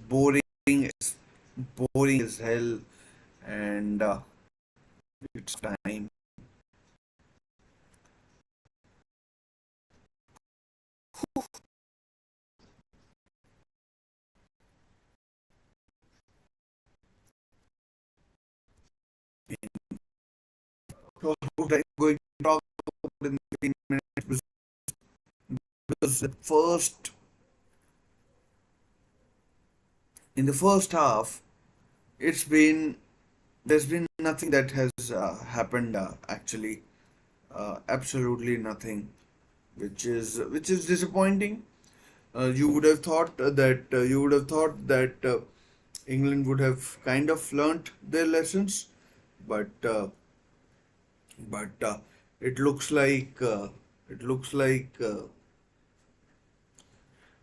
boring. It's boring as hell, and it's time. So what I'm going to talk about in 15 minutes because in the first half, it's been there's been nothing that has happened actually, absolutely nothing, which is disappointing. You would have thought that England would have kind of learnt their lessons, but but it looks like it looks like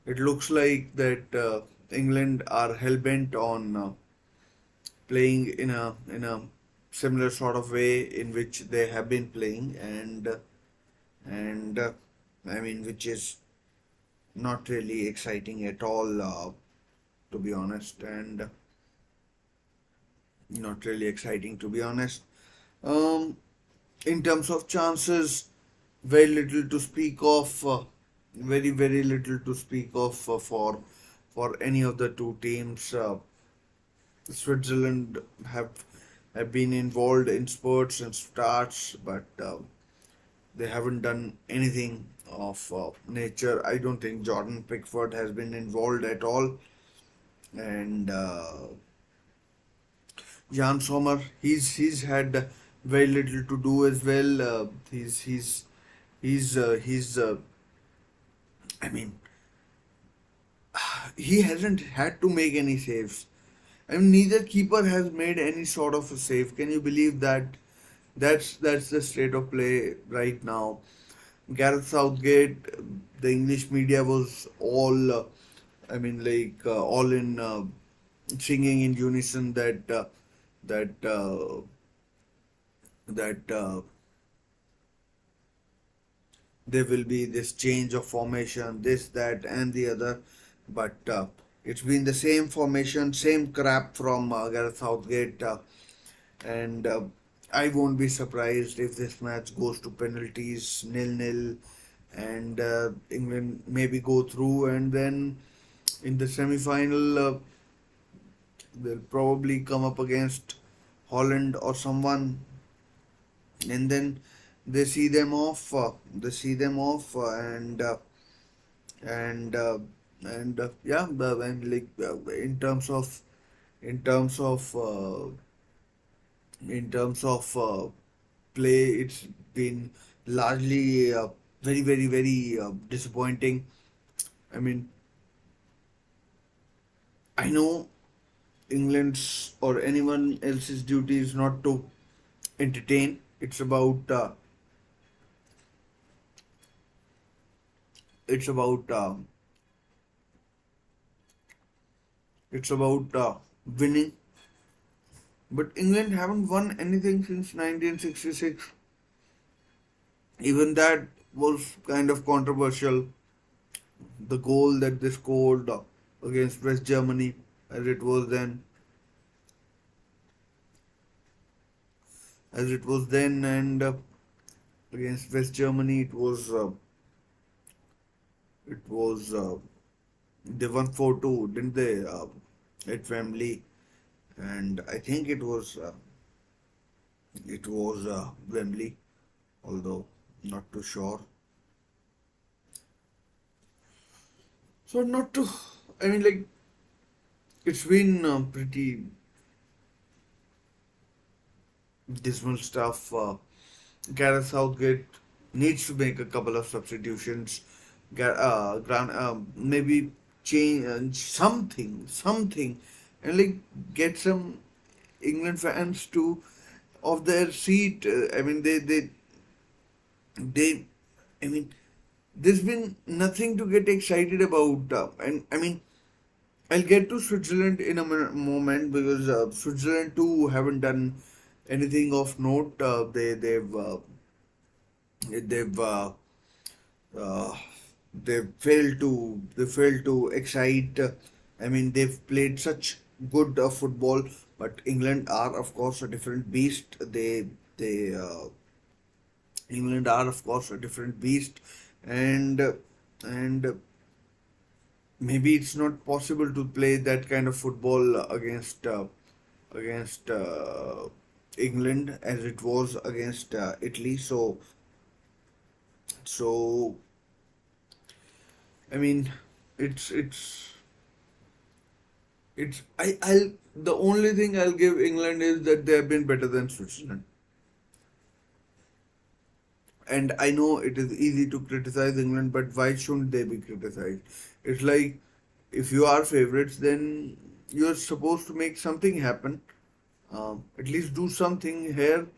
it looks like that England are hell bent on playing in a similar sort of way in which they have been playing, and I mean, which is not really exciting at all, to be honest, and not really exciting to be honest. Um, in terms of chances, very little to speak of. Very little to speak of for any of the two teams. Switzerland have been involved in spurts and starts, but they haven't done anything of nature. I don't think Jordan Pickford has been involved at all, and Jan Sommer, he's had very little to do as well. He's I mean, he hasn't had to make any saves. I mean, neither keeper has made any sort of a save. Can you believe that? That's the state of play right now. Gareth Southgate, the English media was all, I mean, like all in singing in unison that that there will be this change of formation, this, that, and the other. But it's been the same formation, same crap from Gareth Southgate, and I won't be surprised if this match goes to penalties, nil-nil, and England maybe go through, and then in the semi-final they'll probably come up against Holland or someone, and then they see them off. They see them off, and yeah, and like in terms of in terms of play, it's been largely very disappointing. I mean, I know England's or anyone else's duty is not to entertain. It's about it's about winning, But England haven't won anything since 1966. Even that was kind of controversial. The goal that they scored against West Germany, as it was then, and against West Germany, it was they won 4-2, didn't they? At Wembley, and I think it was Wembley, although not too sure. So not to, I mean, like it's been pretty dismal stuff. Gareth Southgate needs to make a couple of substitutions. Maybe change something, and like get some England fans to off their seat. I mean, they. I mean, there's been nothing to get excited about. And I mean, I'll get to Switzerland in a moment because Switzerland too haven't done anything of note. They've uh, they failed to excite. I mean, they've played such good football, but England are of course a different beast. They England are of course a different beast, and maybe it's not possible to play that kind of football against England as it was against Italy. So I mean, it's it's I'll the only thing I'll give England is that they have been better than Switzerland. And I know it is easy to criticize England, but why shouldn't they be criticized? It's like if you are favorites, then you're supposed to make something happen. At least do something here.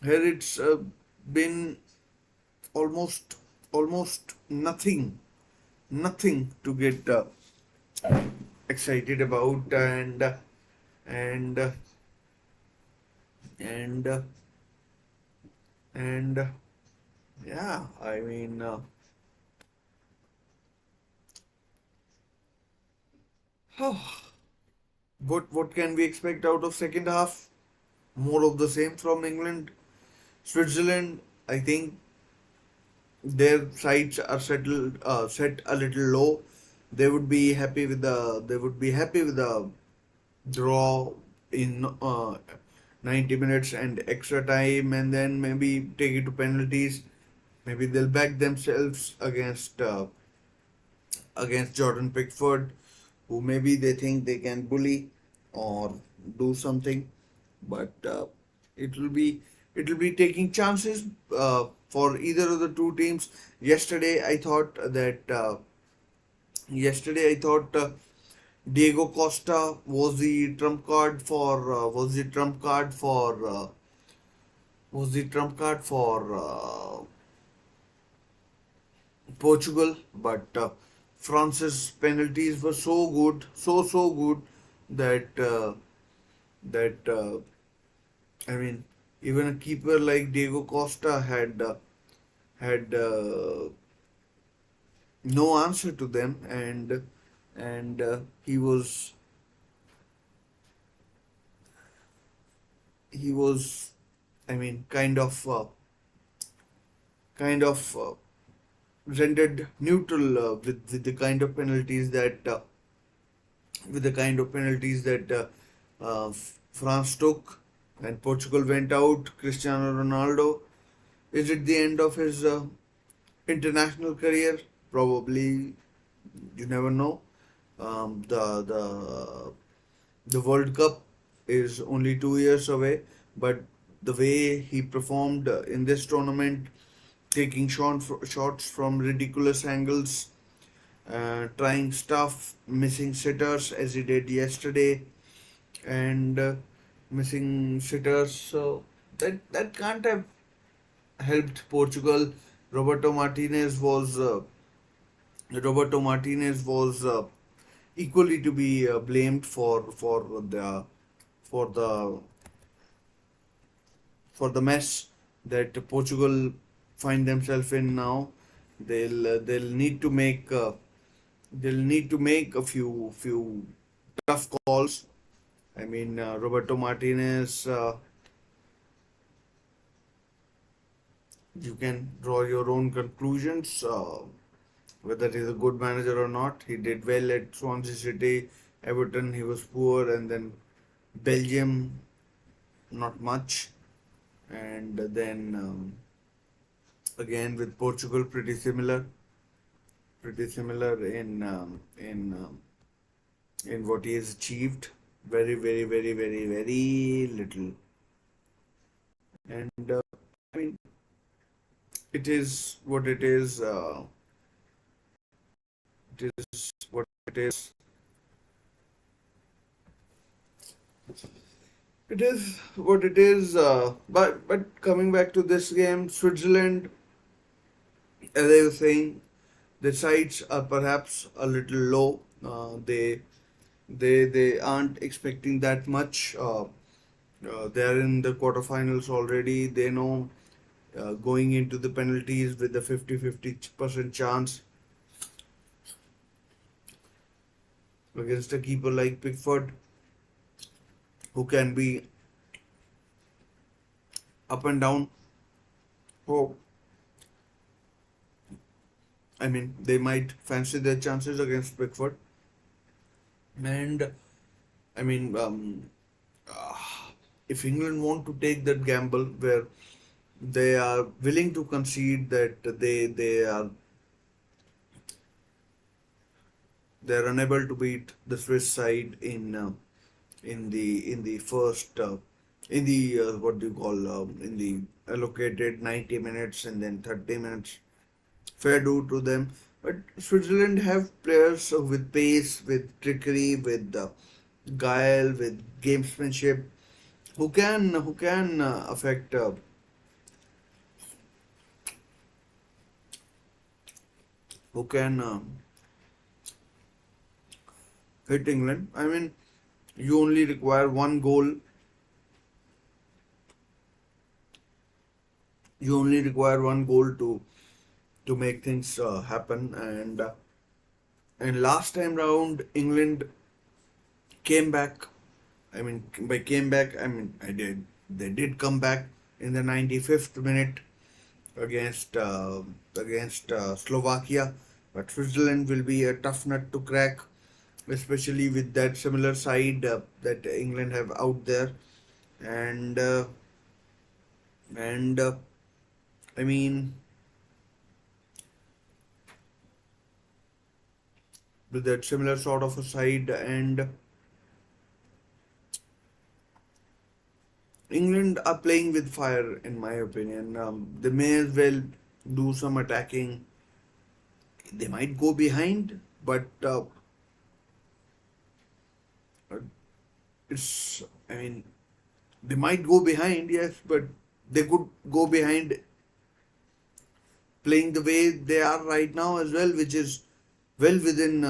Here it's been almost almost nothing to get excited about, and and and yeah, I mean, what can we expect out of second half? More of the same from England. Switzerland, I think their sights are set a little low. They would be happy with the draw in 90 minutes and extra time, and then maybe take it to penalties. Maybe they'll back themselves against Jordan Pickford, who maybe they think they can bully or do something, but it will be it will be taking chances for either of the two teams. Yesterday I thought Diego Costa was the trump card for Portugal, but France's penalties were so good, so good that that I mean, even a keeper like Diego Costa had no answer to them, and he was I mean kind of rendered neutral with the kind of penalties that France took, and Portugal went out. Cristiano Ronaldo, is it the end of his international career? Probably, you never know. The World Cup is only 2 years away, but the way he performed in this tournament, taking shots from ridiculous angles, trying stuff, missing sitters as he did yesterday, and missing sitters. So that can't have helped Portugal. Roberto Martinez was Roberto Martinez was equally to be blamed for the mess that Portugal find themselves in now. They'll need to make a few tough calls. I mean, Roberto Martinez. You can draw your own conclusions. Whether he's a good manager or not, he did well at Swansea City. Everton, he was poor, and then Belgium, not much, and then again with Portugal, pretty similar in what he has achieved. Very, very, very, very, very little, and I mean, it is what it is. It is what it is. It is what it is. But coming back to this game, Switzerland, as I was saying, the sides are perhaps a little low. They aren't expecting that much. They are in the quarterfinals already. They know going into the penalties with the 50-50% chance against a keeper like Pickford, who can be up and down. Oh, I mean, they might fancy their chances against Pickford. And I mean, uh, if England want to take that gamble where they are willing to concede that they're unable to beat the Swiss side in the first in the what do you call in the allocated 90 minutes and then 30 minutes, fair due to them. But Switzerland have players with pace, with trickery, with guile, with gamesmanship, who can affect who can hit England. I mean, you only require one goal. You only require one goal to make things happen. And last time round, England came back. I mean, by came back, I mean they did come back in the 95th minute against Slovakia. But Switzerland will be a tough nut to crack, especially with that similar side that England have out there. And and I mean, with that similar sort of a side, and England are playing with fire, in my opinion. They may as well do some attacking. They might go behind, but it's, I mean, they might go behind, yes, but they could go behind playing the way they are right now as well, which is well within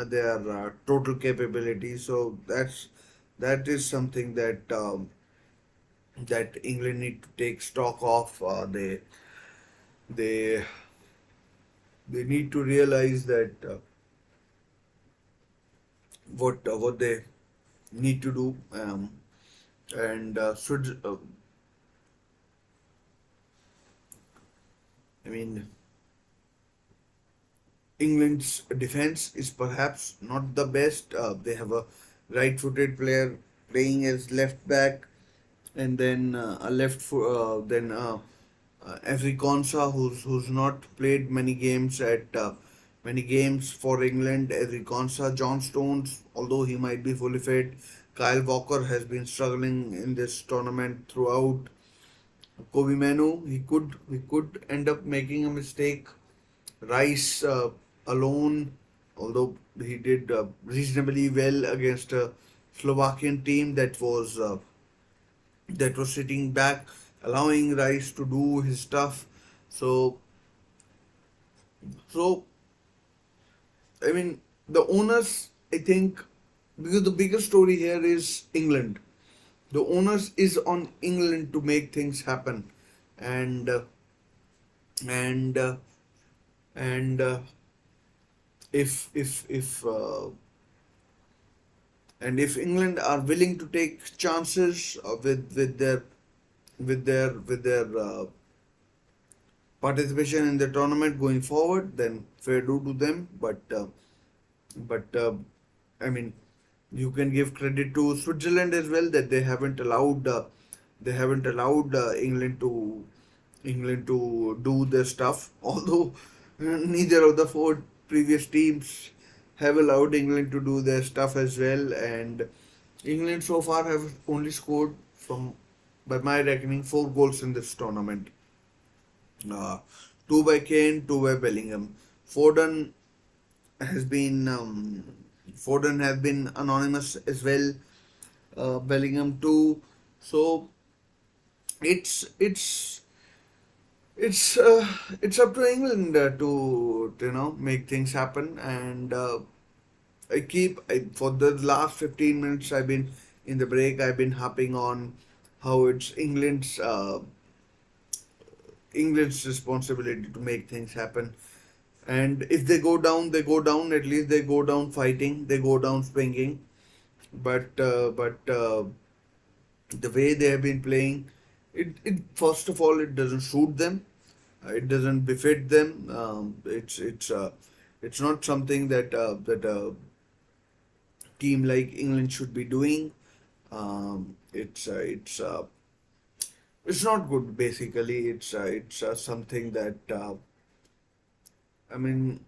their total capability. So that is something that England need to take stock of. They they need to realize that what they need to do, and should I mean, England's defense is perhaps not the best. They have a right-footed player playing as left back, and then a then Every Konsa, who's not played many games for England. Every Konsa, John Stones, although he might be fully fit. Kyle Walker has been struggling in this tournament throughout. Kobe Manu, he could end up making a mistake. Rice alone, although he did reasonably well against a Slovakian team that was sitting back, allowing Rice to do his stuff. So, so I mean, the owners, I think because the bigger story here is England. The onus is on England to make things happen, and and and if and if England are willing to take chances with their participation in the tournament going forward, then fair do to them. But I mean, you can give credit to Switzerland as well that they haven't allowed England to do their stuff. Although neither of the four previous teams have allowed England to do their stuff as well, and England so far have only scored from, by my reckoning, 4 goals in this tournament. Uh, Two by Kane, two by Bellingham. Foden has been um, Foden has been anonymous as well. Bellingham too. So it's it's uh, it's up to England to make things happen. And for the last 15 minutes I've been in the break. I've been harping on how it's England's responsibility to make things happen. And if they go down, they go down. At least they go down fighting. They go down swinging. But the way they have been playing, it first of all it doesn't suit them. It doesn't befit them. It's not something that a team like England should be doing. It's not good. Basically, it's something that I mean,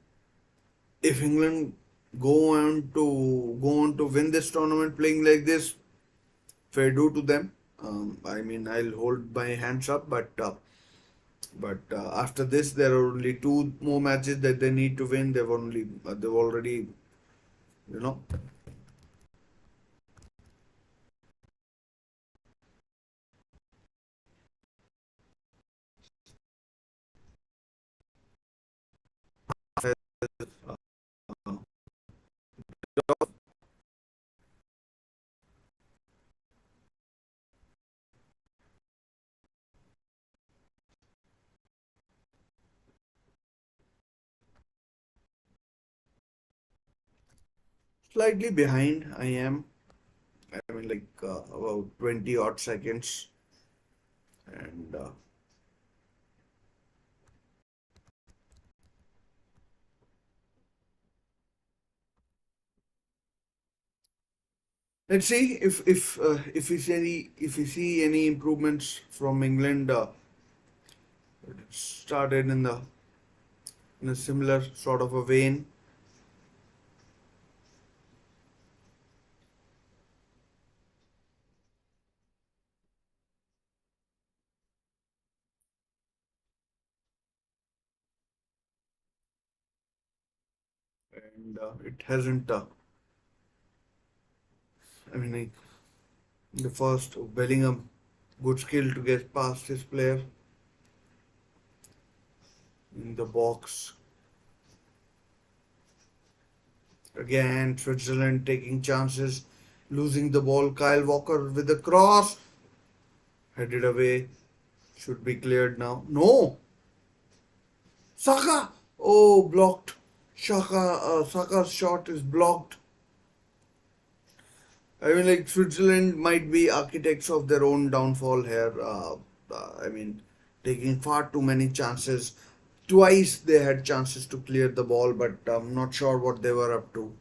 if England go on to win this tournament playing like this, fair do to them. I mean, I'll hold my hands up, but after this, there are only 2 more matches that they need to win. They've already, you know, slightly behind. I am. I mean, like about 20 odd seconds, and let's see if we see any improvements from England. Started in a similar sort of a vein, and it hasn't. I mean, like, the first Bellingham, good skill to get past his player in the box. Again, Switzerland taking chances, losing the ball. Kyle Walker with the cross, headed away. Should be cleared now. No, Saka. Oh, blocked. Saka's shot is blocked. I mean, like, Switzerland might be architects of their own downfall here. I mean, taking far too many chances. Twice they had chances to clear the ball, but I'm not sure what they were up to.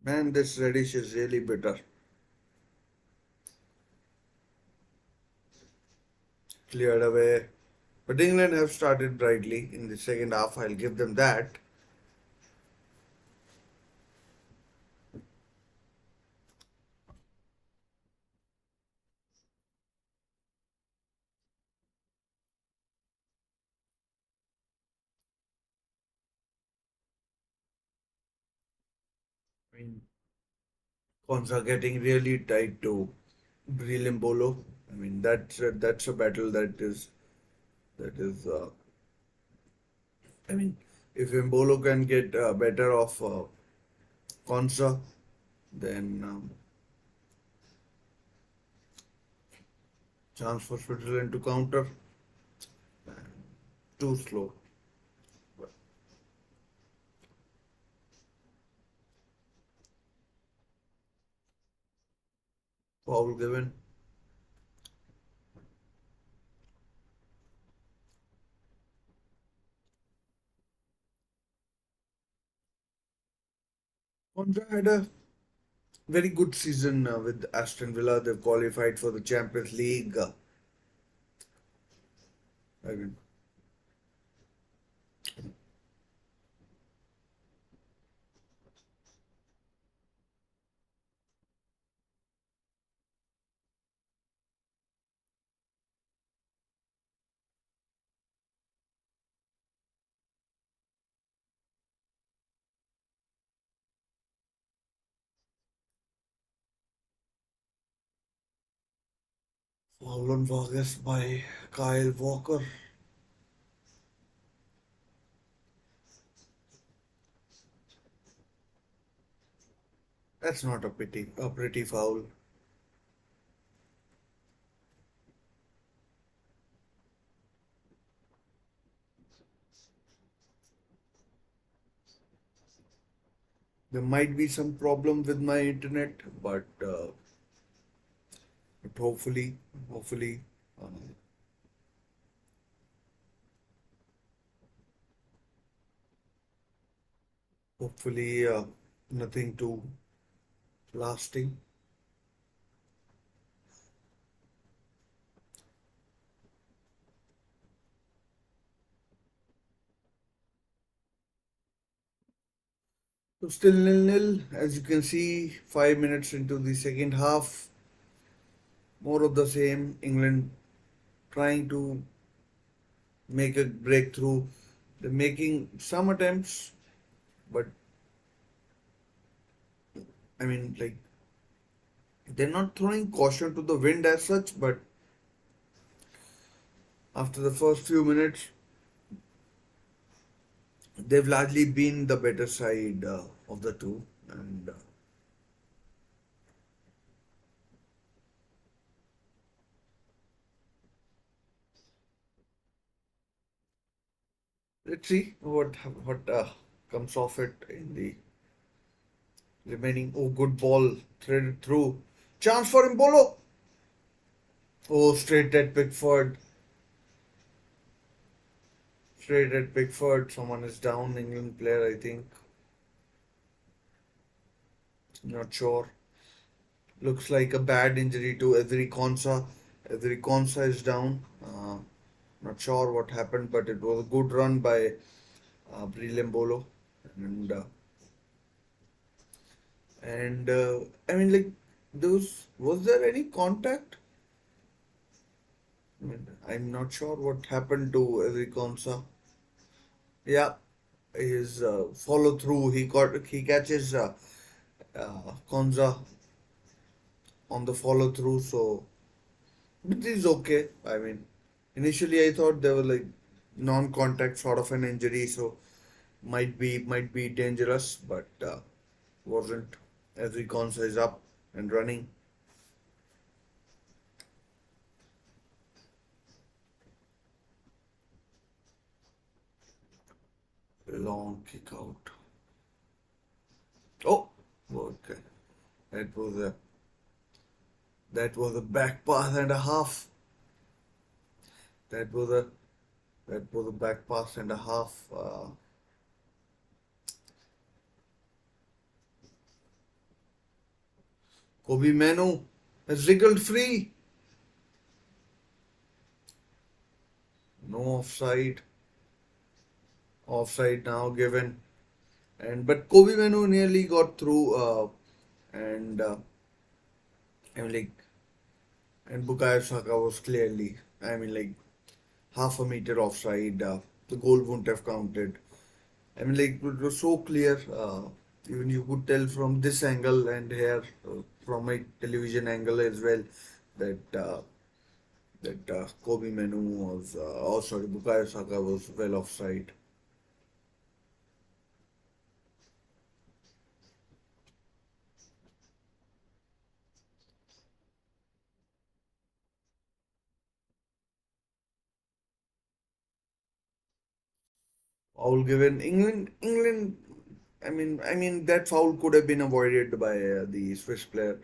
Man, this radish is really bitter. Cleared away. But England have started brightly in the second half. I'll give them that. I mean, Konsa getting really tight to Brilimbolo. I mean, that's a battle that is. I mean, if Mbolo can get better of Konsa, then chance for Switzerland to counter. Too slow. Foul given. Konsa had a very good season with Aston Villa. They've qualified for the Champions League. I mean, foul on Vargas by Kyle Walker. That's not a pretty foul. There might be some problem with my internet, but hopefully, uh, hopefully, nothing too lasting. So still nil-nil, as you can see, 5 minutes into the second half. More of the same. England trying to make a breakthrough. They're making some attempts, but I mean, like, they're not throwing caution to the wind as such. But after the first few minutes, they've largely been the better side of the two. And let's see what comes of it in the remaining. Oh, good ball threaded through. Chance for Mbolo. Oh, straight at Pickford. Straight at Pickford. Someone is down. England player, I think. Not sure. Looks like a bad injury to Ezri Konsa. Ezri Konsa is down. Not sure what happened, but it was a good run by Brilimbolo. And I mean, like, those was there any contact? I mean, I'm not sure what happened to Ezri Konsa. Yeah, his follow through. He catches Konza on the follow through. So it is okay. I mean, initially I thought they were like non-contact sort of an injury, so might be dangerous, but wasn't. Every Konza is up and running. Long kick out. Oh, okay. That was a that was a back pass and a half. That was a that was a back pass and a half. Kobe Manu has wriggled free. No offside. Offside now given. And but Kobe Manu nearly got through. And I mean, like, and Bukayo Saka was clearly, I mean, like, half a meter offside. The goal wouldn't have counted. I mean, like, it was so clear. Even you could tell from this angle and here from my television angle as well that Kobe Manu was, oh sorry, Bukayo Saka was well offside. Foul given England. I mean that foul could have been avoided by the Swiss player.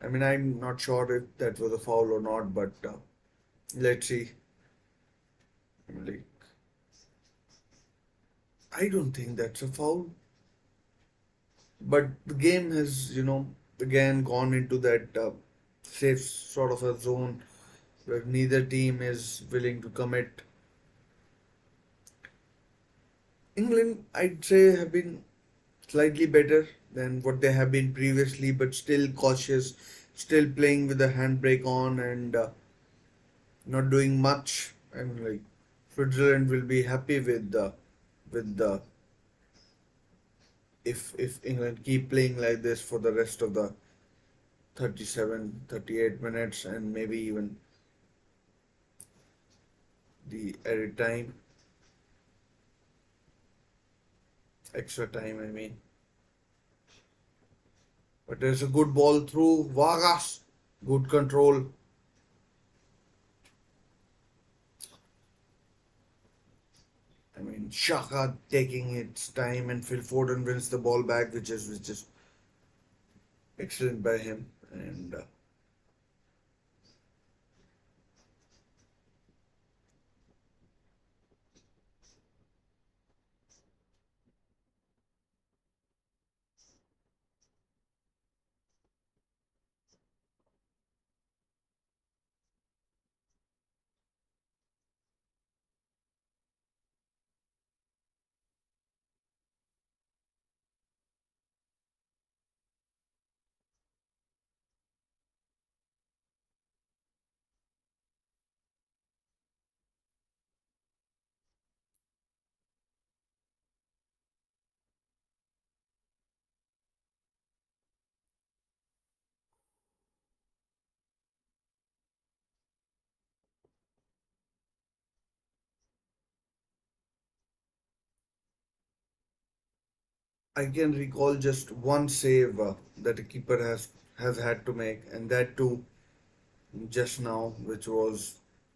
I mean, I'm not sure if that was a foul or not, but let's see. I mean, like, I don't think that's a foul. But the game has, again gone into that safe sort of a zone where neither team is willing to commit. England, I'd say, have been slightly better than what they have been previously, but still cautious, still playing with the handbrake on and not doing much. And like Switzerland will be happy with the if England keep playing like this for the rest of the 37, 38 minutes and maybe even the added time, extra time, I mean. But there's a good ball through Vargas, good control. I mean, Shaka taking its time and Phil Foden wins the ball back, which is excellent by him. And I can recall just one save that a keeper has had to make, and that too just now, which was,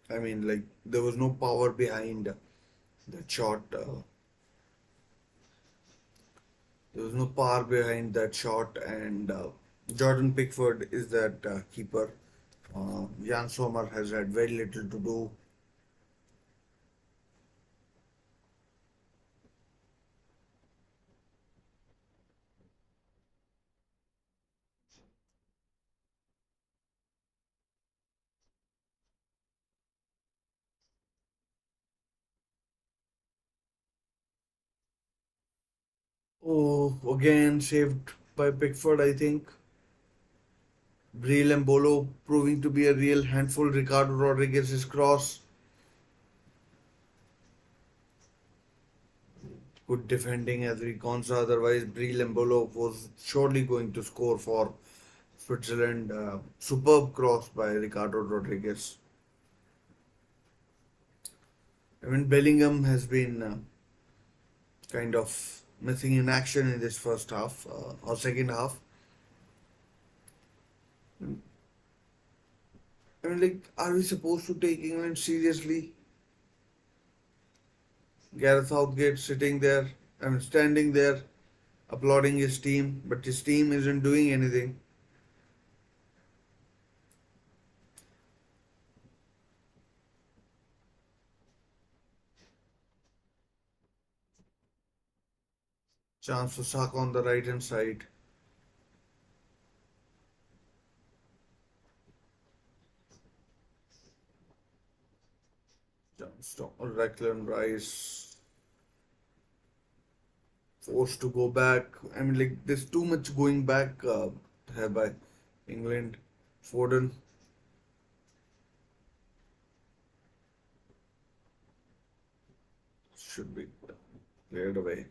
I mean, like there was no power behind that shot. There was no power behind that shot, and Jordan Pickford is that keeper. Jan Sommer has had very little to do. Oh, again saved by Pickford, I think. Breel and Bolo proving to be a real handful. Ricardo Rodriguez's cross. Good defending as Konsa. Otherwise, Breel and Bolo was surely going to score for Switzerland. Superb cross by Ricardo Rodriguez. I mean, Bellingham has been kind of missing in action in this first half or second half. I mean, like, are we supposed to take England seriously? Gareth Southgate sitting there, I mean, standing there, applauding his team, but his team isn't doing anything. Chance for Saka on the right hand side. Declan Rice forced to go back. I mean, like, there's too much going back here by England. Foden should be cleared away.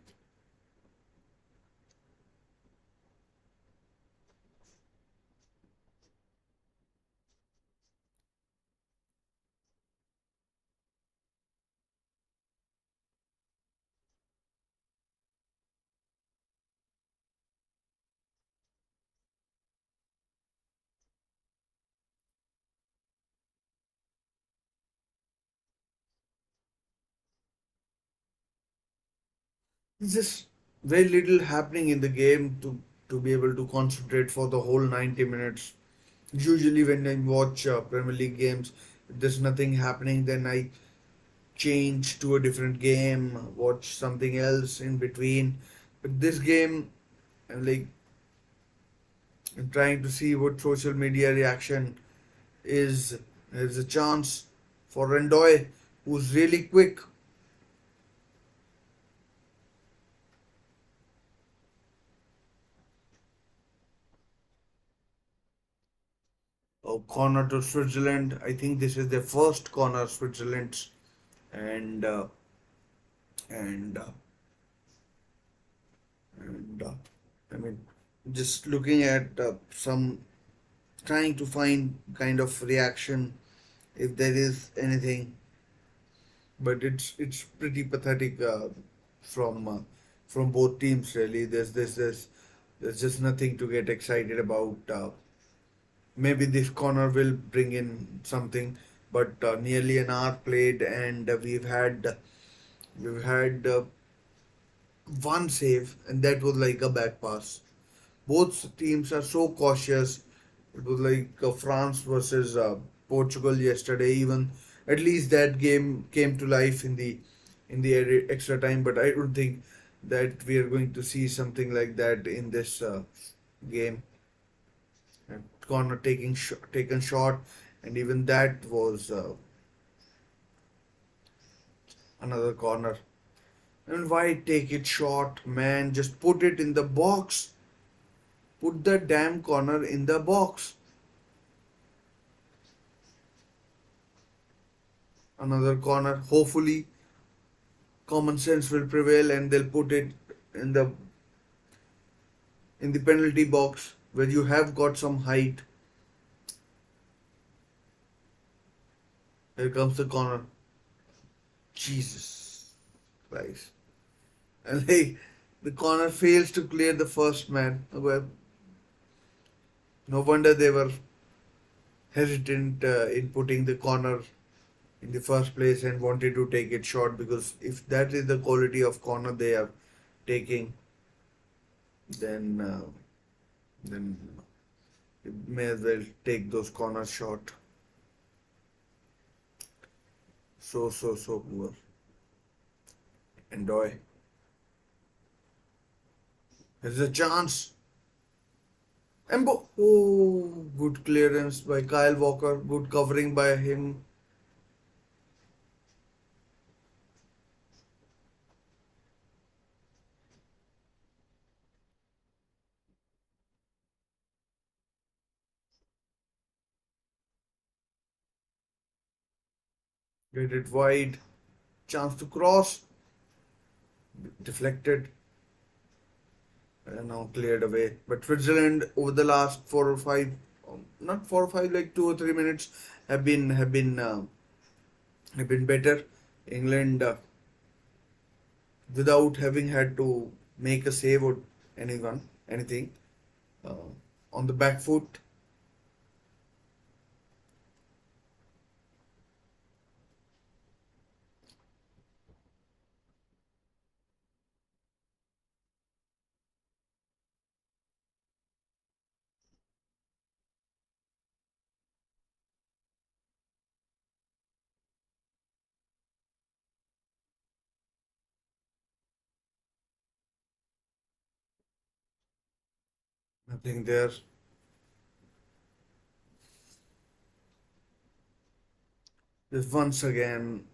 It's just very little happening in the game to be able to concentrate for the whole 90 minutes. Usually, when I watch Premier League games, if there's nothing happening, then I change to a different game, watch something else in between. But this game, I'm like, I'm trying to see what social media reaction is. There's a chance for Rendoy, who's really quick. Corner to Switzerland. I think this is their first corner, Switzerland's, and and uh, and I mean, just looking at some, trying to find kind of reaction if there is anything, but it's pretty pathetic from uh, from both teams really. There's just nothing to get excited about. Maybe this corner will bring in something, but nearly an hour played, and we've had one save, and that was like a back pass. Both teams are so cautious. It was like France versus Portugal yesterday. Even at least that game came to life in the extra time. But I don't think that we are going to see something like that in this game. And corner taken shot, and even that was another corner. And why take it short, man? Just put it in the box. Put the damn corner in the box. Another corner. Hopefully, common sense will prevail, and they'll put it in the penalty box where you have got some height. Here comes the corner. Jesus Christ! And like the corner fails to clear the first man. Well, no wonder they were hesitant in putting the corner in the first place and wanted to take it short, because if that is the quality of corner they are taking, then then you may as well take those corners short. So poor. Enjoy. There's a chance. Oh, good clearance by Kyle Walker. Good covering by him. Get it wide. Chance to cross. Deflected. And now cleared away. But Switzerland over the last 4 or 5, not 4 or 5, like 2 or 3 minutes, have been better. England, without having had to make a save or anything, uh, on the back foot. Nothing there. Just once again,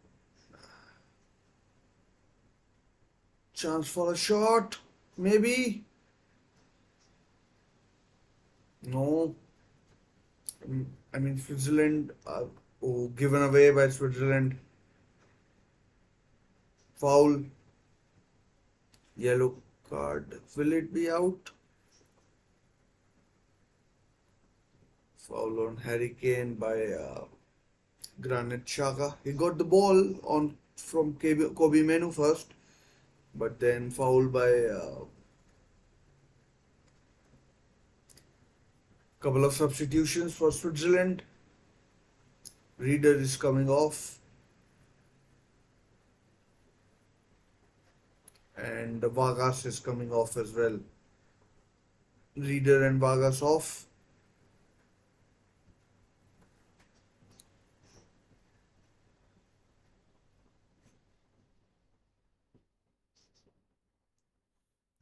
chance for a shot. Maybe. No. I mean, Switzerland, given away by Switzerland. Foul. Yellow card. Will it be out? Foul on Harry Kane by Granit Xhaka. He got the ball on from Kobe Menu first, but then foul by a couple of substitutions for Switzerland. Reader is coming off, and Vargas is coming off as well. Reader and Vargas off.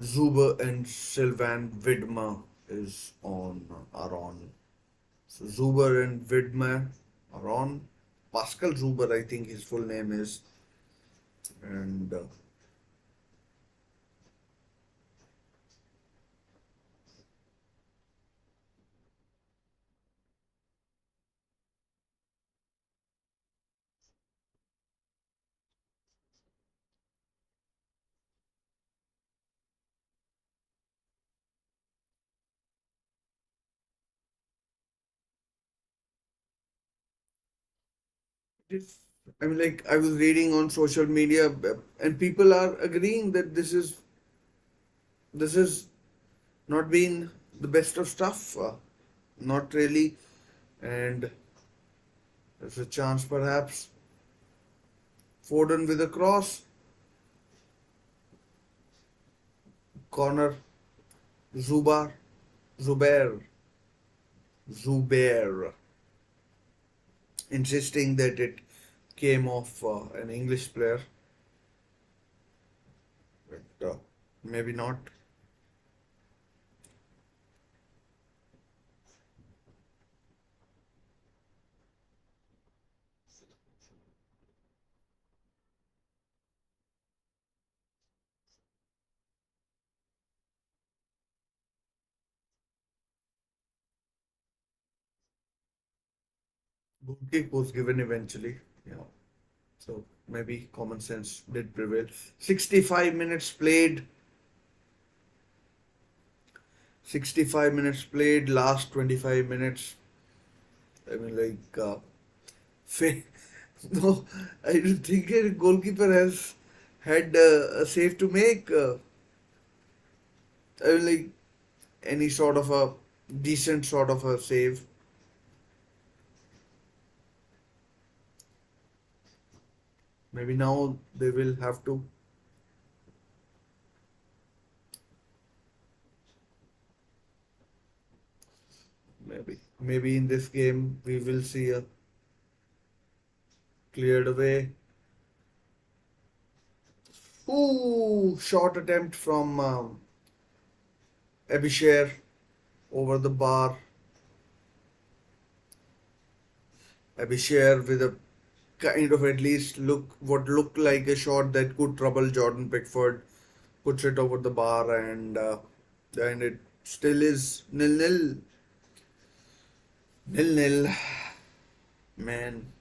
Zuber and Sylvan Widmer is on are on. So Zuber and Widmer are on. Pascal Zuber, I think his full name is, and it is. I mean, like I was reading on social media, and people are agreeing that this is not been the best of stuff. Not really, and there's a chance perhaps Foden with a cross, corner, Zubar, Zubair, Zubair, insisting that it came off an English player, but maybe not. Goal kick was given eventually. Yeah. So maybe common sense did prevail. 65 minutes played. 65 minutes played. Last 25 minutes. I mean, like, fa- no, I don't think a goalkeeper has had a save to make. I mean, like, any sort of a decent sort of a save. Maybe now they will have to. Maybe in this game we will see a cleared away. Ooh, short attempt from Abhishek over the bar. Abhishek with a kind of at least what looked like a shot that could trouble Jordan Pickford, puts it over the bar, and it still is nil. Man,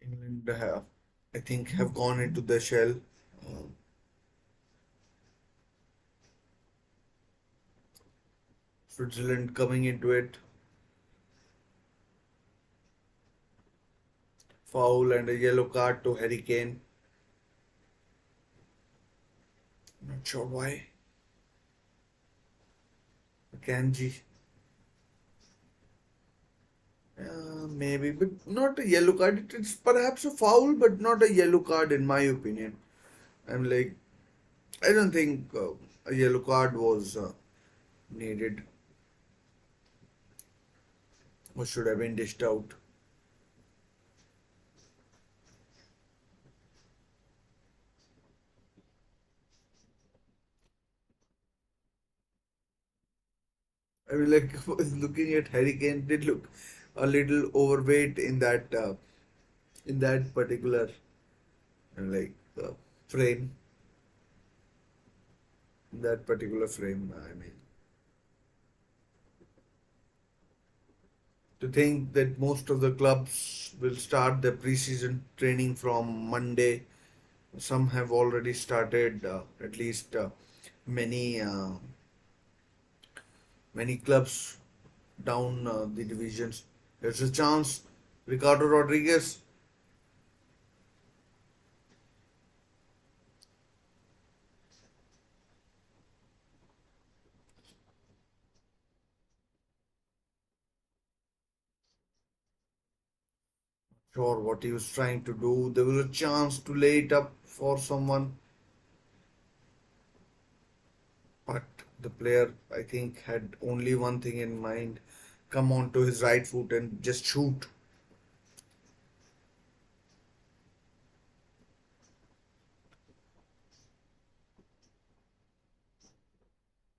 England have, I think, have gone into the shell. Uh, Switzerland coming into it, foul and a yellow card to Harry Kane. Not sure why. Kanji. Maybe, but not a yellow card. It's perhaps a foul, but not a yellow card in my opinion. I'm like, I don't think a yellow card was needed or should have been dished out. I mean, like, looking at Harry Kane did look a little overweight in that particular like frame. That particular frame. I mean, to think that most of the clubs will start their preseason training from Monday. Some have already started. At least many clubs down the divisions. There's a chance Ricardo Rodriguez. sure what he was trying to do. There was a chance to lay it up for someone, but the player, I think, had only one thing in mind: come on to his right foot and just shoot.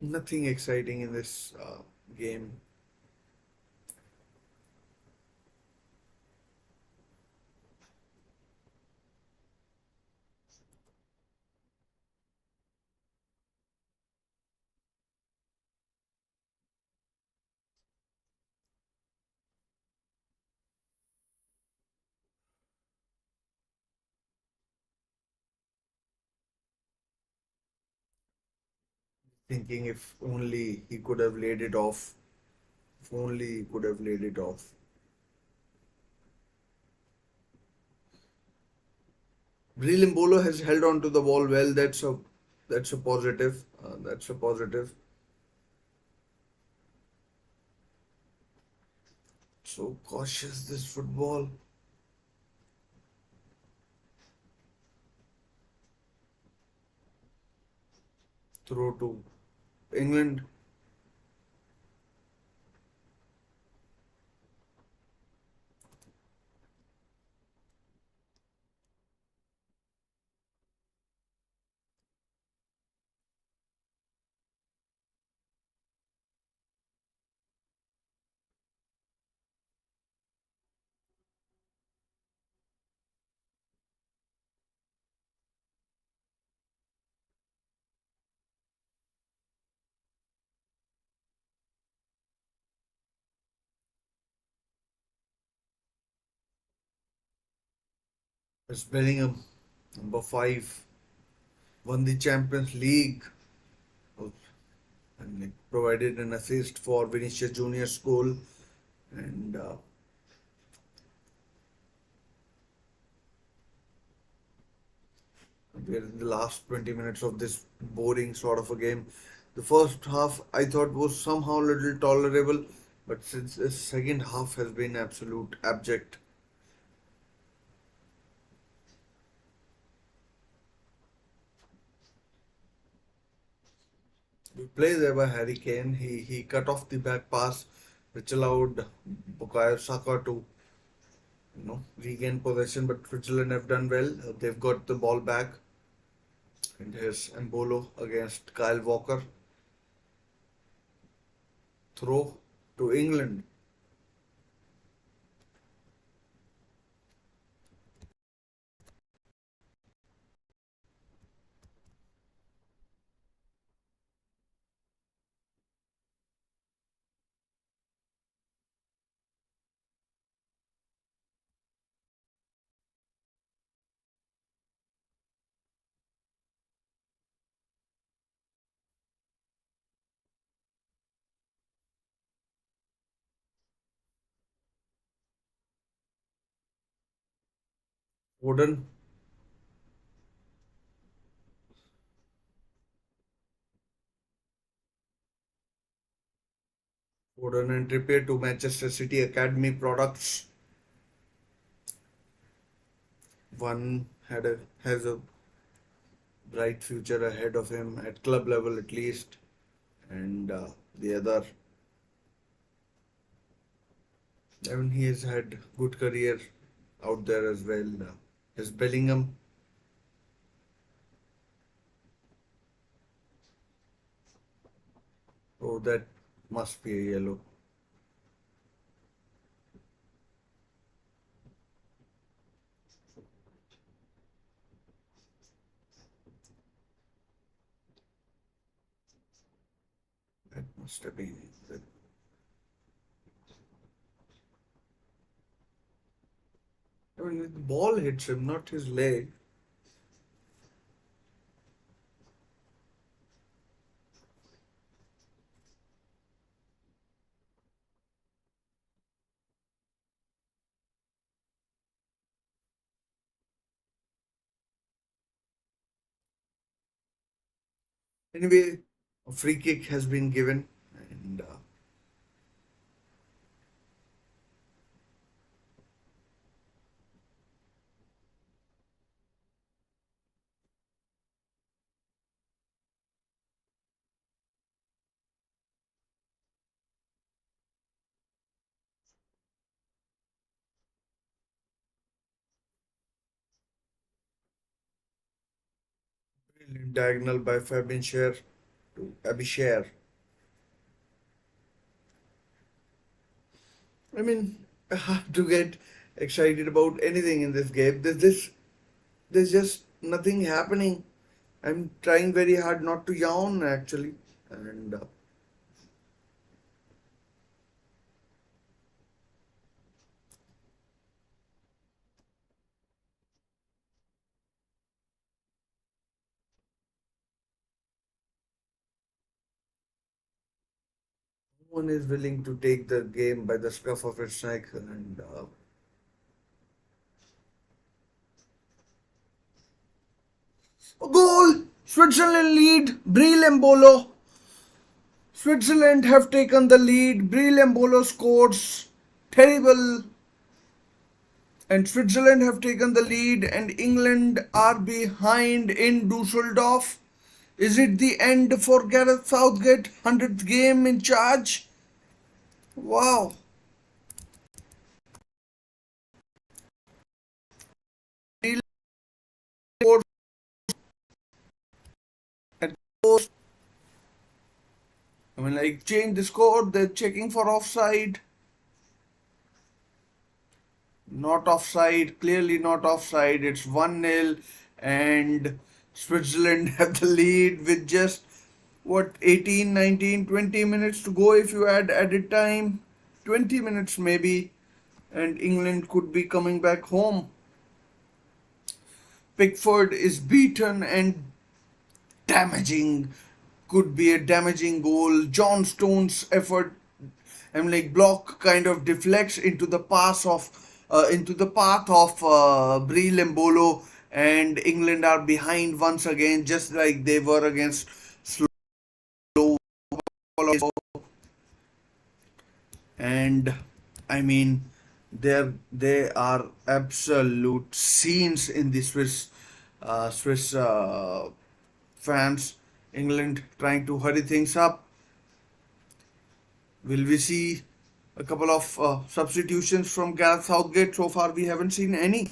Nothing exciting in this game. Thinking if only he could have laid it off. If only he could have laid it off. Brilimbolo has held on to the ball well. That's a positive. That's a positive. So cautious this football. Throw to England. It's Bellingham, number 5, won the Champions League and it provided an assist for Vinicius Junior's goal. And we're in the last 20 minutes of this boring sort of a game. The first half I thought was somehow a little tolerable, but since the second half has been absolute abject. Play there by Harry Kane. He cut off the back pass, which allowed Bukayo Saka to regain possession. But Switzerland have done well. They've got the ball back, and here's Mbolo against Kyle Walker. Throw to England. Foden, Foden and Trippier to Manchester City Academy products. One has a bright future ahead of him at club level at least, and the other, I mean, he has had good career out there as well. His Bellingham, oh, that must be a yellow. That must have been. I mean, the ball hits him, not his leg. Anyway, a free kick has been given, and Brilliant diagonal by Fabian Scher to Abisher. I mean, I have to get excited about anything in this game. There's just nothing happening. I'm trying very hard not to yawn actually, and no one is willing to take the game by the scruff of its neck. And a goal! Switzerland lead. Breel Embolo. Switzerland have taken the lead. Breel Embolo scores. Terrible. And Switzerland have taken the lead, and England are behind in Dusseldorf. Is it the end for Gareth Southgate? 100th game in charge? Wow. I mean, like, change the score. They're checking for offside. Not offside. Clearly not offside. It's 1-0, and Switzerland have the lead with just, what, 18, 19, 20 minutes to go if you add added time. 20 minutes maybe, and England could be coming back home. Pickford is beaten and damaging, could be a damaging goal. John Stones' effort, like, block kind of deflects into the path of Breel Embolo, and England are behind once again, just like they were against Slow. And I mean, they are absolute scenes in the Swiss fans. England trying to hurry things up. Will we see a couple of substitutions from Gareth Southgate? So far, we haven't seen any.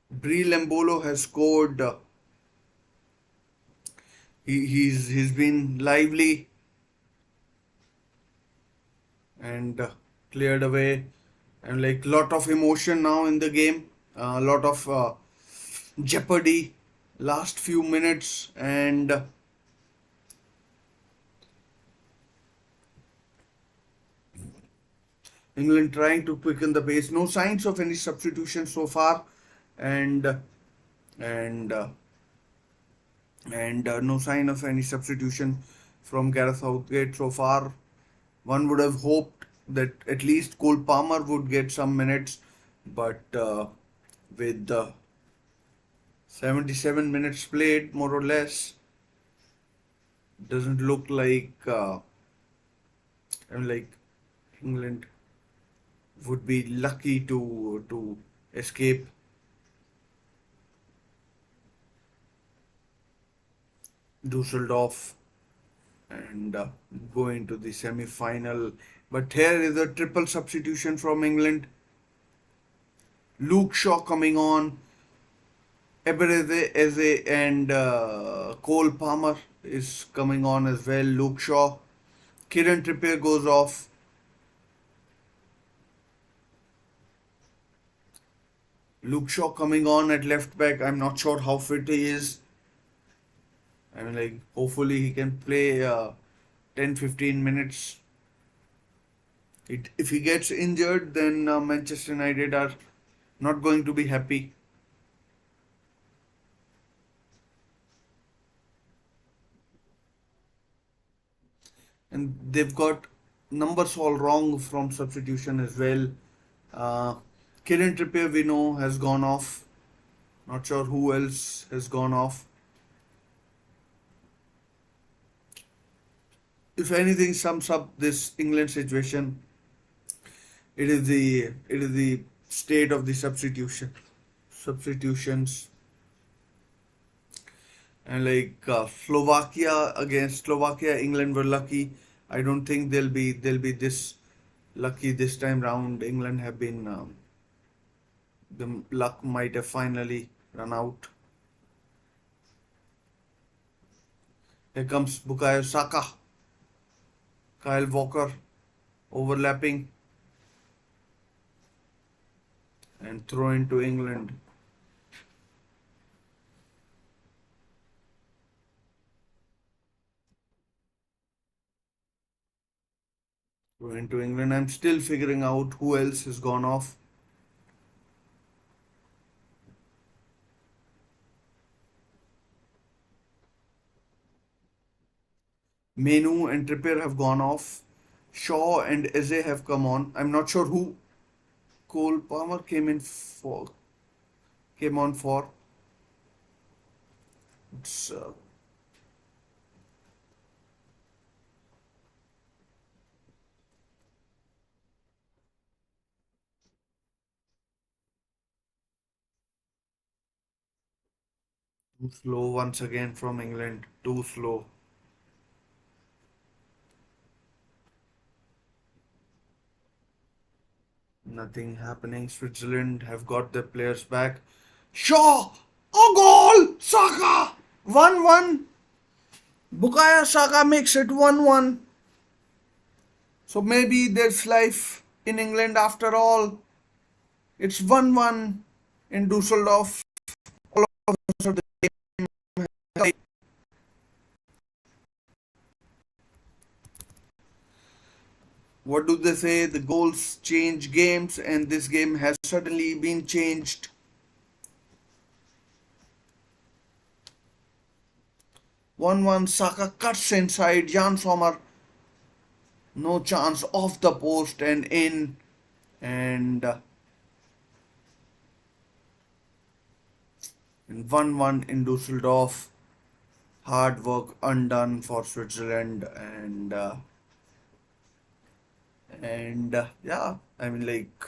Breel Embolo has scored. He's been lively and cleared away, and like lot of emotion now in the game. A lot of jeopardy last few minutes, and England trying to quicken the pace. No signs of any substitution so far, and and uh, and no sign of any substitution from Gareth Southgate so far. One would have hoped that at least Cole Palmer would get some minutes, but with 77 minutes played, more or less, doesn't look like like England would be lucky to escape Dusseldorf and go into the semi-final. But here is a triple substitution from England. Luke Shaw coming on, Ebereze Eze, and Cole Palmer is coming on as well. Luke Shaw. Kieran Trippier goes off. Luke Shaw coming on at left back. I'm not sure how fit he is. I mean, like, hopefully he can play 10-15 minutes. If he gets injured, then Manchester United are not going to be happy. And they've got numbers all wrong from substitution as well. Uh, Kieran Trippier, we know, has gone off. Not sure who else has gone off. If anything sums up this England situation, it is the state of the substitutions, and like Slovakia, against Slovakia, England were lucky. I don't think they'll be this lucky this time round. England have been The luck might have finally run out. Here comes Bukayo Saka, Kyle Walker overlapping and throw into England. Throw into England. I'm still figuring out who else has gone off. Menu and Trippier have gone off. Shaw and Eze have come on. I'm not sure who Cole Palmer came on for. It's too slow once again from England. Too slow. Nothing happening. Switzerland have got their players back. Shaw! A goal! Saka! 1-1. Bukayo Saka makes it 1-1. So maybe there's life in England after all. It's 1-1 in Dusseldorf. All of a sudden, what do they say? The goals change games, and this game has suddenly been changed. 1-1. Saka cuts inside. Jan Sommer, no chance, off the post and in. And 1-1 in Dusseldorf. Hard work undone for Switzerland, and yeah, I mean, like,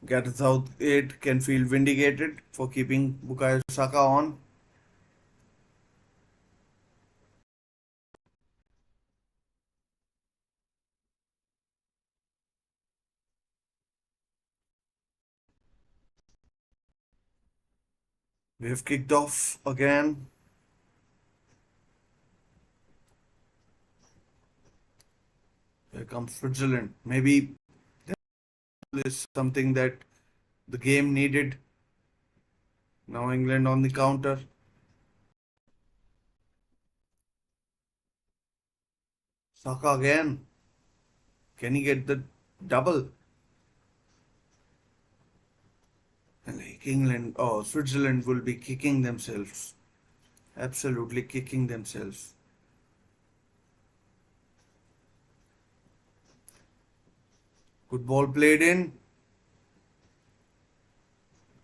Gareth Southgate can feel vindicated for keeping Bukayo Saka on. We have kicked off again. Here comes Switzerland. Maybe this is something that the game needed. Now England on the counter. Saka again. Can he get the double? And like England, oh, Switzerland will be kicking themselves. Absolutely kicking themselves. Good ball played in.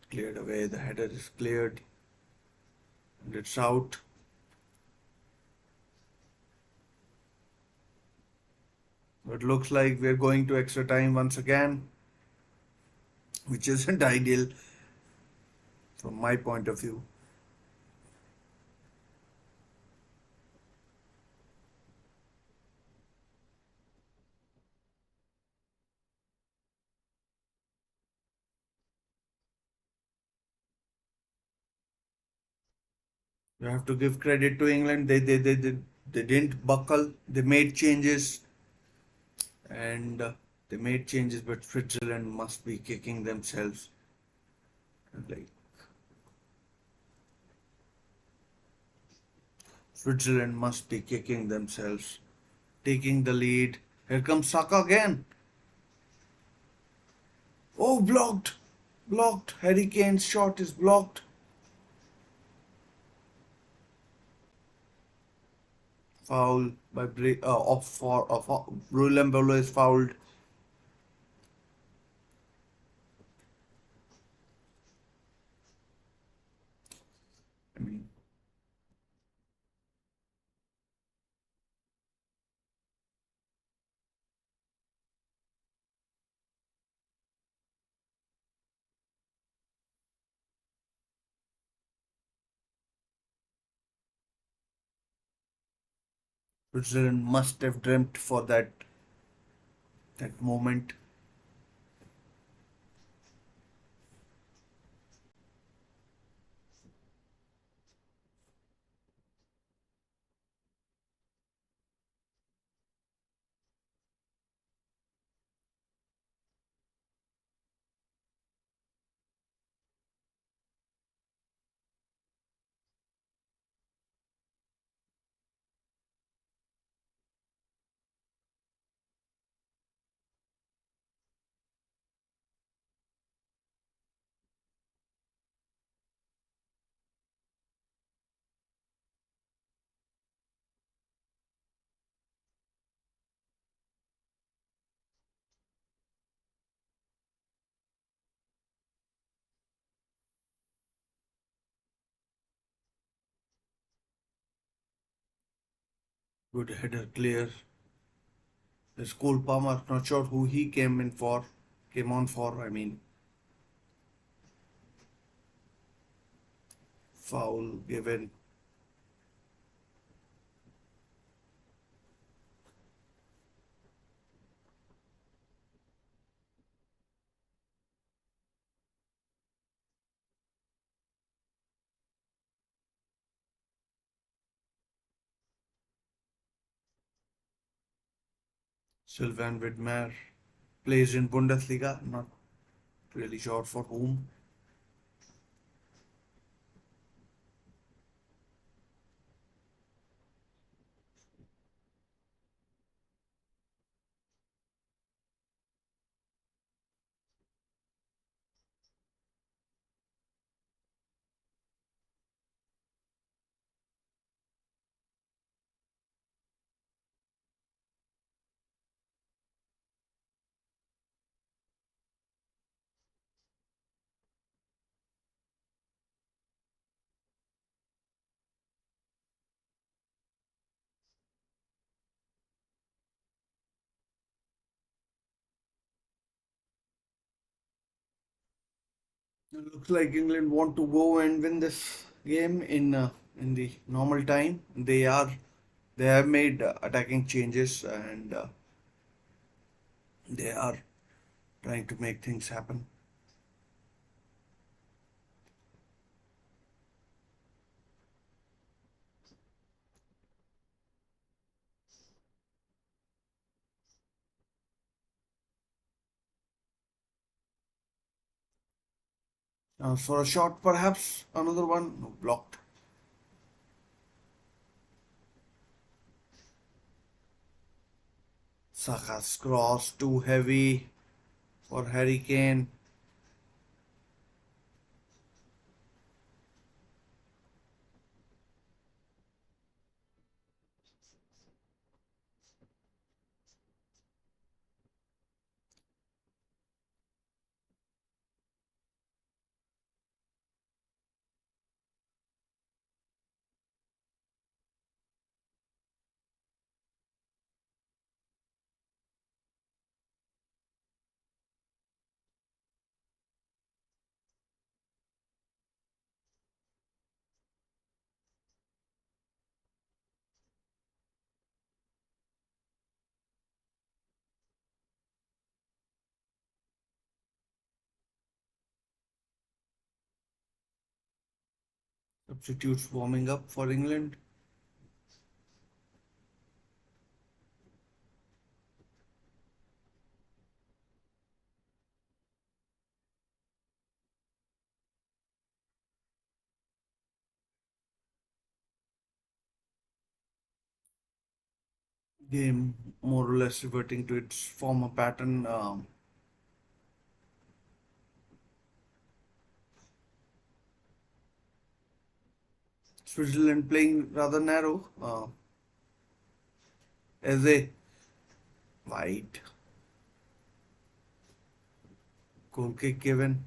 Cleared away. The header is cleared. And it's out. It looks like we're going to extra time once again, which isn't ideal from my point of view. You have to give credit to England. They didn't buckle. They made changes, and they made changes, but Switzerland must be kicking themselves. Like, Switzerland must be kicking themselves, taking the lead. Here comes Saka again. Oh, blocked, blocked. Harry Kane's shot is blocked. Foul by off for Rulen Bolo is fouled. I mean, Switzerland must have dreamt for that moment. Good header clear. His Cole Palmer, not sure who he came on for, I mean. Foul given. Sylvain Widmer plays in Bundesliga, not really sure for whom. It looks like England want to go and win this game in the normal time. They have made attacking changes and they are trying to make things happen. For a shot, perhaps another one. No, blocked. Saka's cross too heavy for Harry Kane. Substitutes warming up for England. Game more or less reverting to its former pattern. Switzerland playing rather narrow. As a wide goal kick given.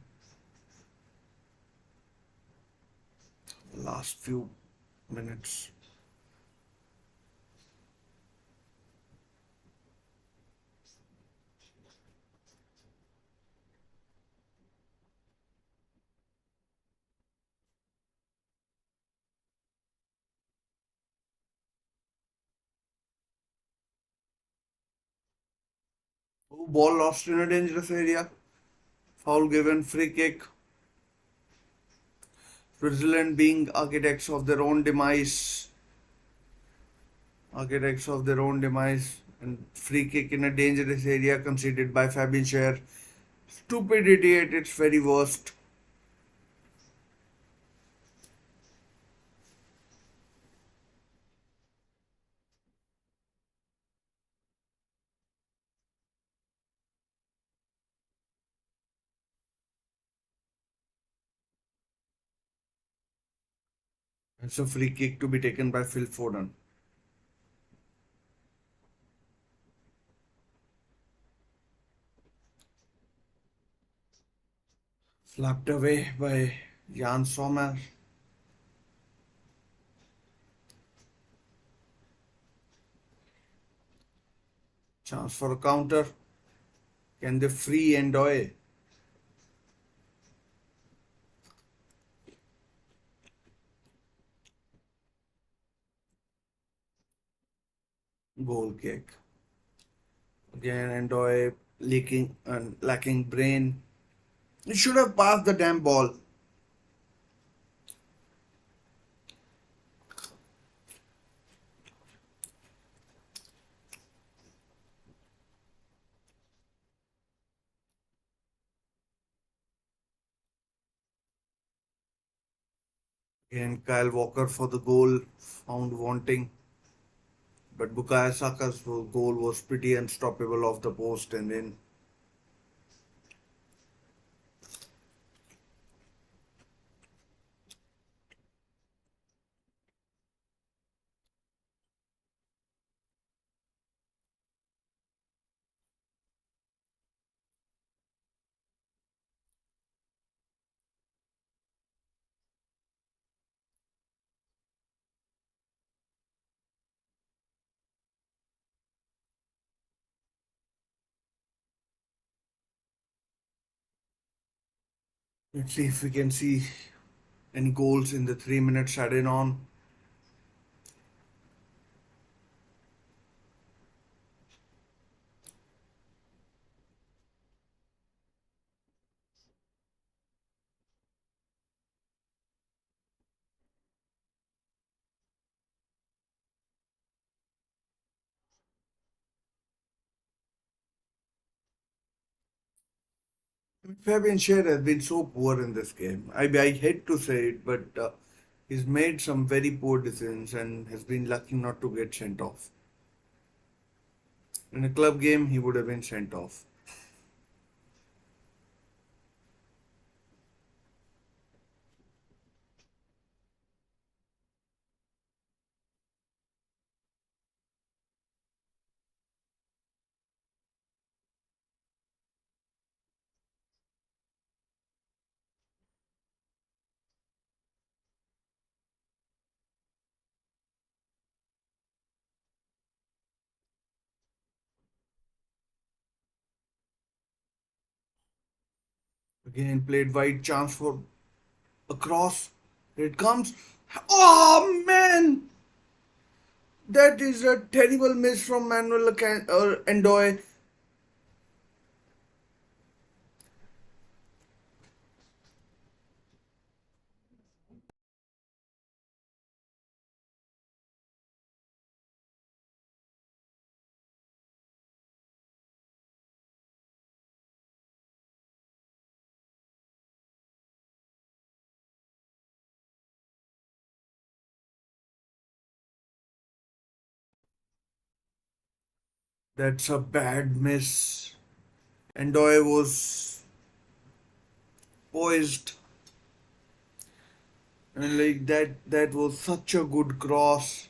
Last few minutes. Oh, ball lost in a dangerous area. Foul given, free kick. Switzerland being architects of their own demise, and free kick in a dangerous area conceded by Fabian Schär. Stupidity at its very worst. It's a free kick to be taken by Phil Foden. Slapped away by Jan Sommer. Chance for a counter. Can they free Endoy? Goal kick. Again, Endoy leaking and lacking brain. He should have passed the damn ball. Again, Kyle Walker for the goal, found wanting. But Bukayo Saka's goal was pretty unstoppable off the post and then let's see if we can see any goals in the 3 minutes added on. Fabian Schär has been so poor in this game. I hate to say it, but he's made some very poor decisions and has been lucky not to get sent off. In a club game, he would have been sent off. Again, played wide, chance for a cross. Here it comes. Oh man! That is a terrible miss from Manuel Endoy. That's a bad miss. Endoy was poised and like that was such a good cross.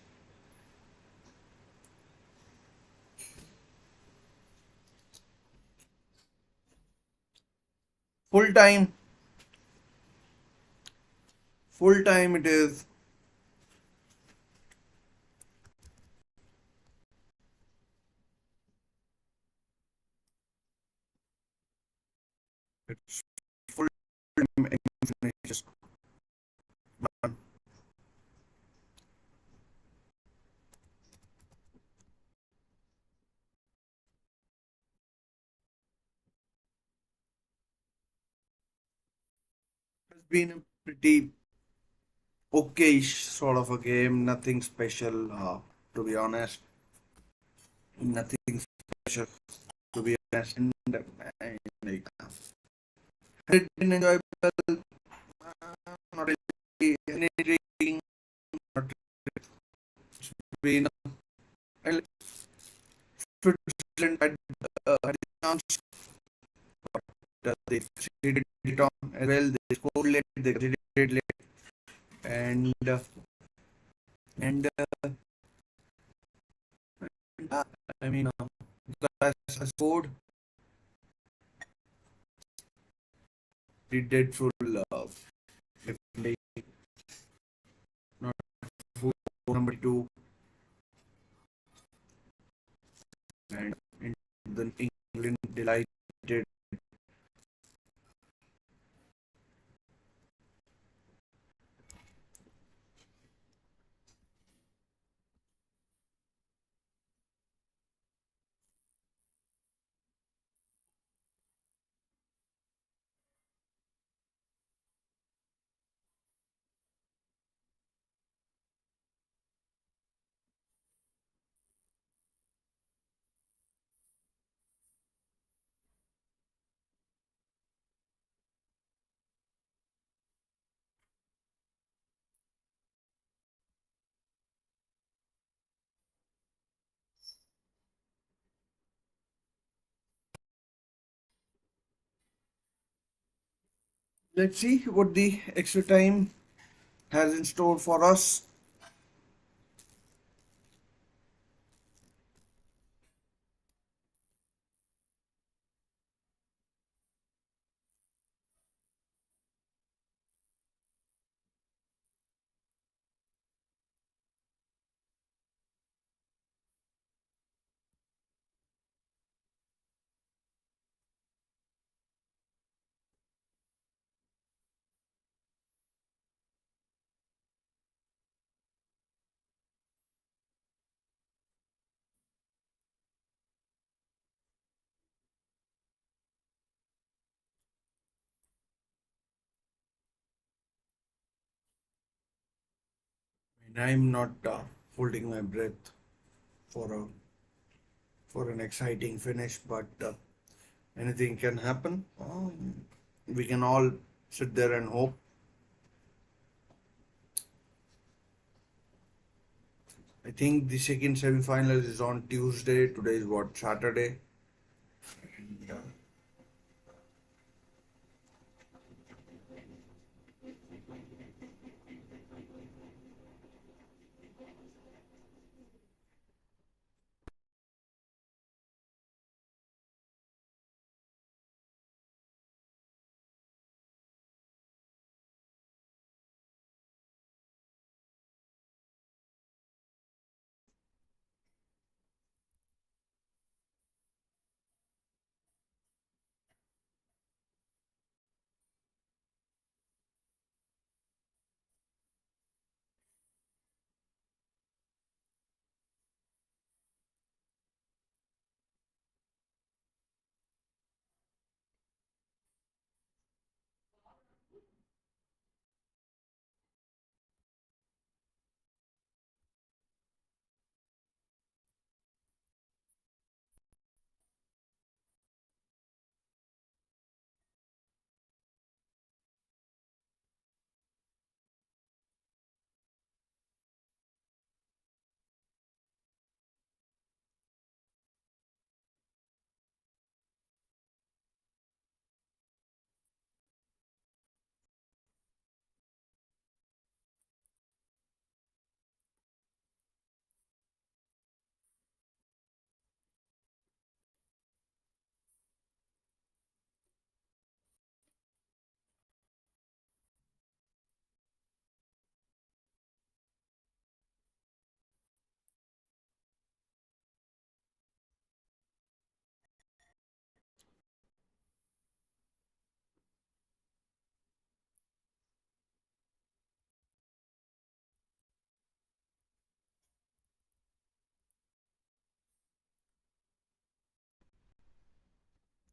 Full time. Full time it is. It's full time just has been a pretty okay sort of a game. Nothing special, to be honest. Nothing special, to be honest. And, like, it been enjoyable. Not really anything. Not been. And Switzerland had a chance. They succeeded it on as well. They scored late. They succeeded late, and I mean, guys scored. Did that full play, not full number two, and the England delighted. Let's see what the extra time has in store for us. And I'm not holding my breath for a for an exciting finish, but anything can happen. We can all sit there and hope. I think the second semi-final is on Tuesday. Today is what, Saturday? Yeah.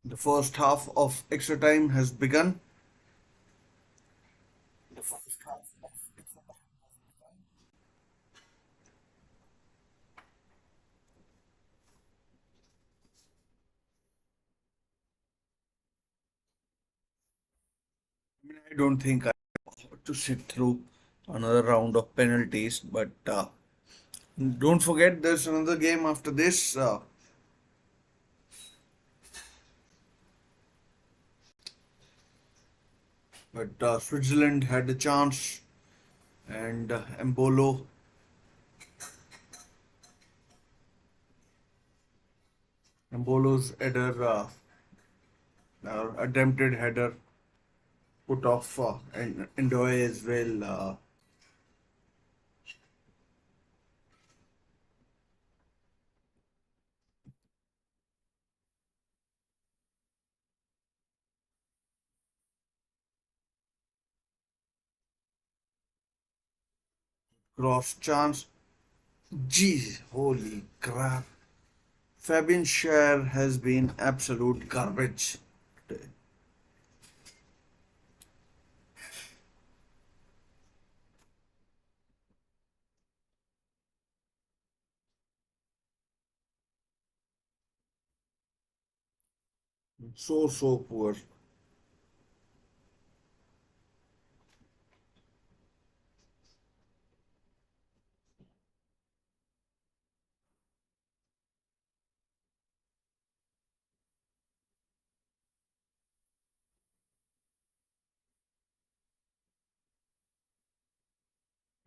The first half of extra time has begun. The first half of extra time has begun. I mean, I don't think I have to sit through another round of penalties, but don't forget there's another game after this. But Switzerland had a chance, and Embolo's header, attempted header, put off and Ndoye as well. Cross chance. Jeez, holy crap. Fabian Schär has been absolute garbage today. So poor.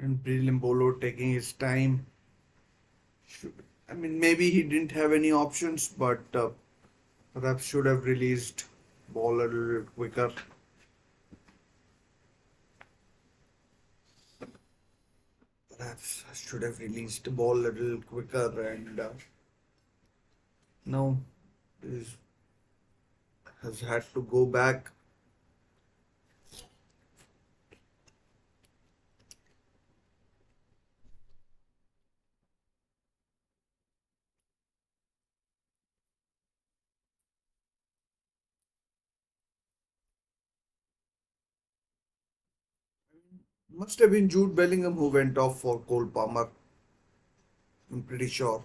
And Brilimbolo taking his time. Should, I mean, maybe he didn't have any options, but perhaps should have released ball a little quicker. Perhaps should have released the ball a little quicker, and now this has had to go back. Must have been Jude Bellingham who went off for Cole Palmer. I'm pretty sure.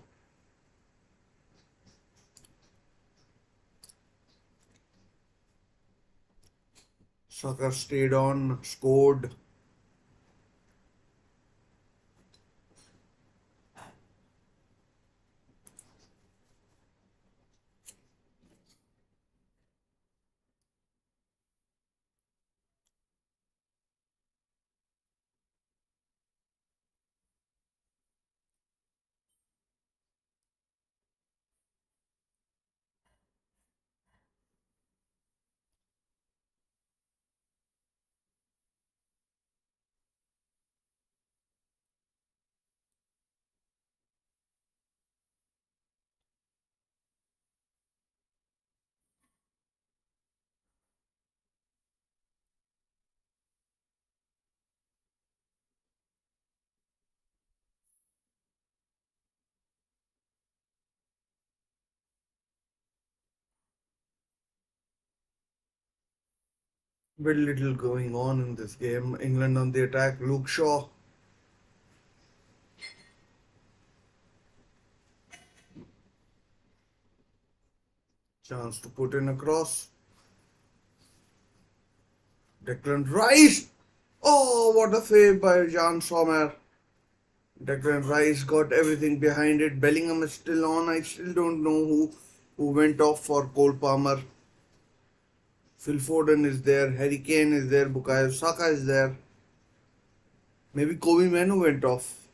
Saka stayed on, scored. Very little going on in this game. England on the attack. Luke Shaw. Chance to put in a cross. Declan Rice. Oh, what a save by Jan Sommer. Declan Rice got everything behind it. Bellingham is still on. I still don't know who went off for Cole Palmer. Phil Foden is there. Harry Kane is there. Bukayo Saka is there. Maybe Kobe Manu went off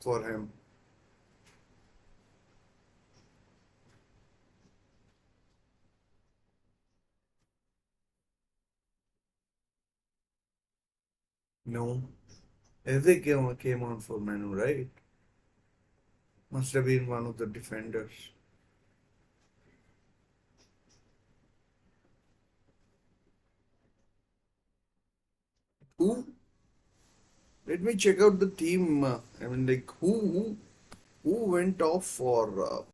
for him. No. Eze came on for Manu, right? Must have been one of the defenders. Who? Let me check out the team. I mean, like who went off for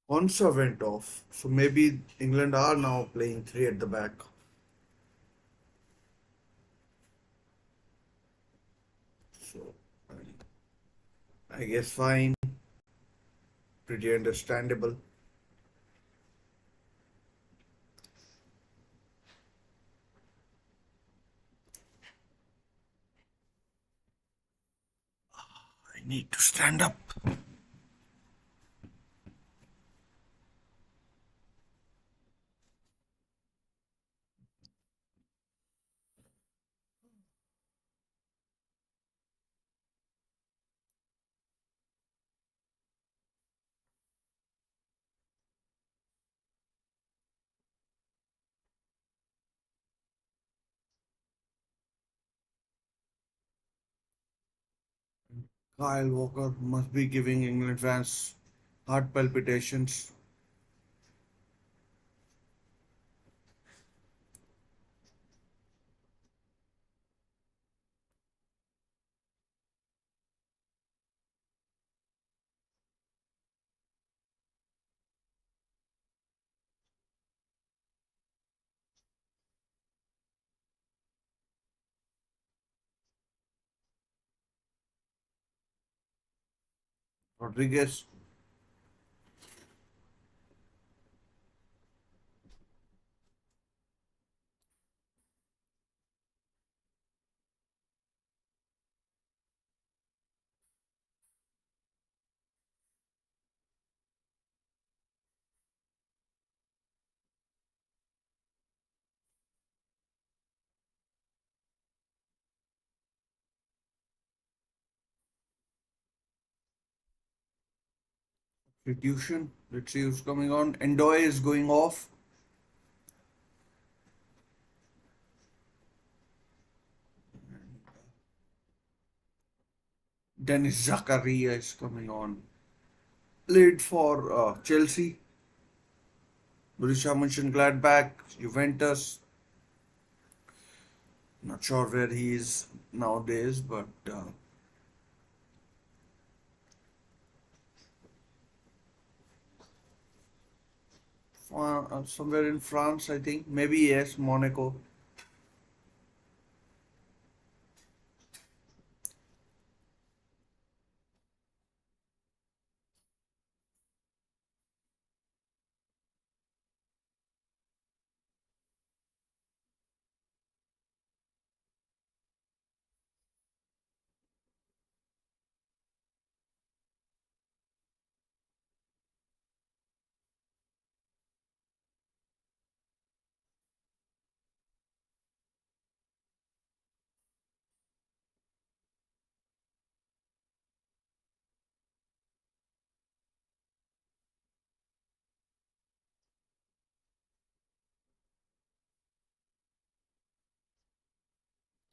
Konsa went off. So maybe England are now playing three at the back. So I guess fine, pretty understandable. I need to stand up. Kyle Walker must be giving England fans heart palpitations. Rodriguez, substitution. Let's see who's coming on. Endoy is going off. Dennis Zakaria is coming on. Played for Chelsea, Borussia Mönchengladbach, Juventus. Not sure where he is nowadays, but somewhere in France, I think. Maybe yes, Monaco.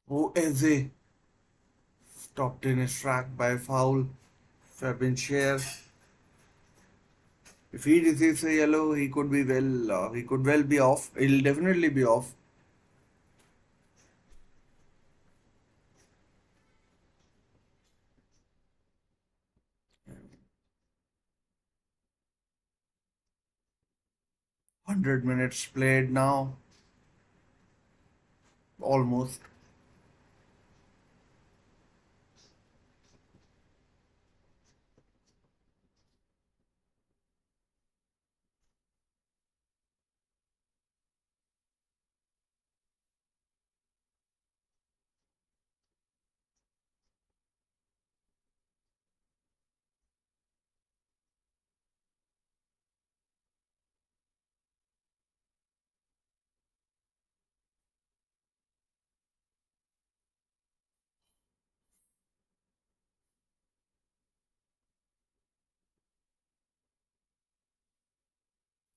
'Who is he? Stopped in his track by a foul. Fabian Scher. If he receives a yellow, he could be he could well be off. He'll definitely be off. 100 minutes played now, almost.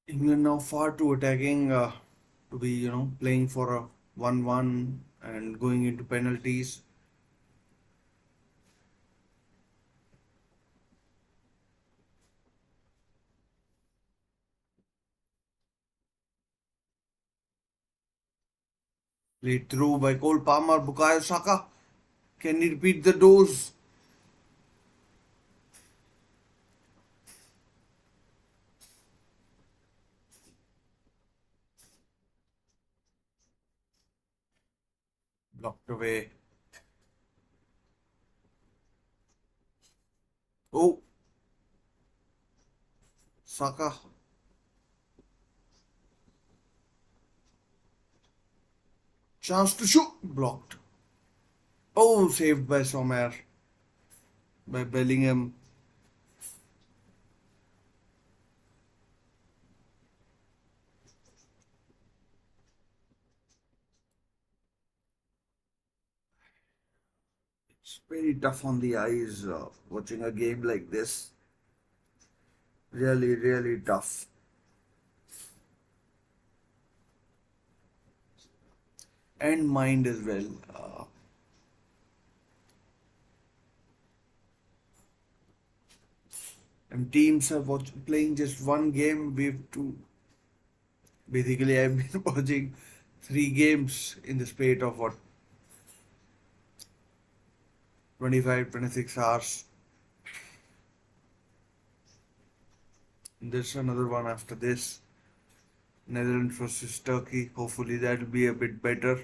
England now far too attacking to be, playing for a 1-1 and going into penalties. Played through by Cole Palmer, Bukayo Saka. Can he repeat the dose? Blocked away. Oh, Saka. Chance to shoot. Blocked. Oh, saved by Sommer. By Bellingham. It's very tough on the eyes watching a game like this. Really, really tough. And mind as well. and teams are playing just one game. We have to basically I've been watching 3 games in the spate of what 25 26 hours. And there's another one after this. Netherlands versus Turkey. Hopefully that'll be a bit better.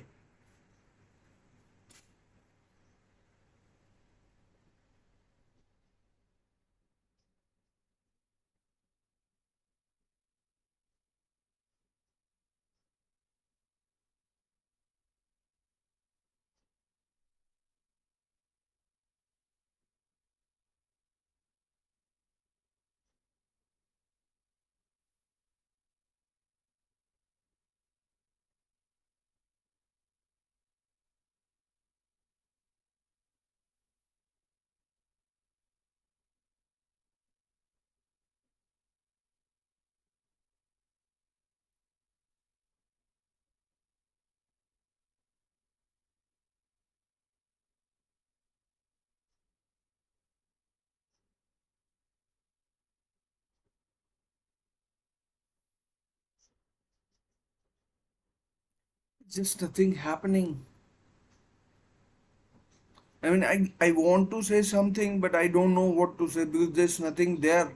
Just nothing happening. I mean, I want to say something, but I don't know what to say because there's nothing there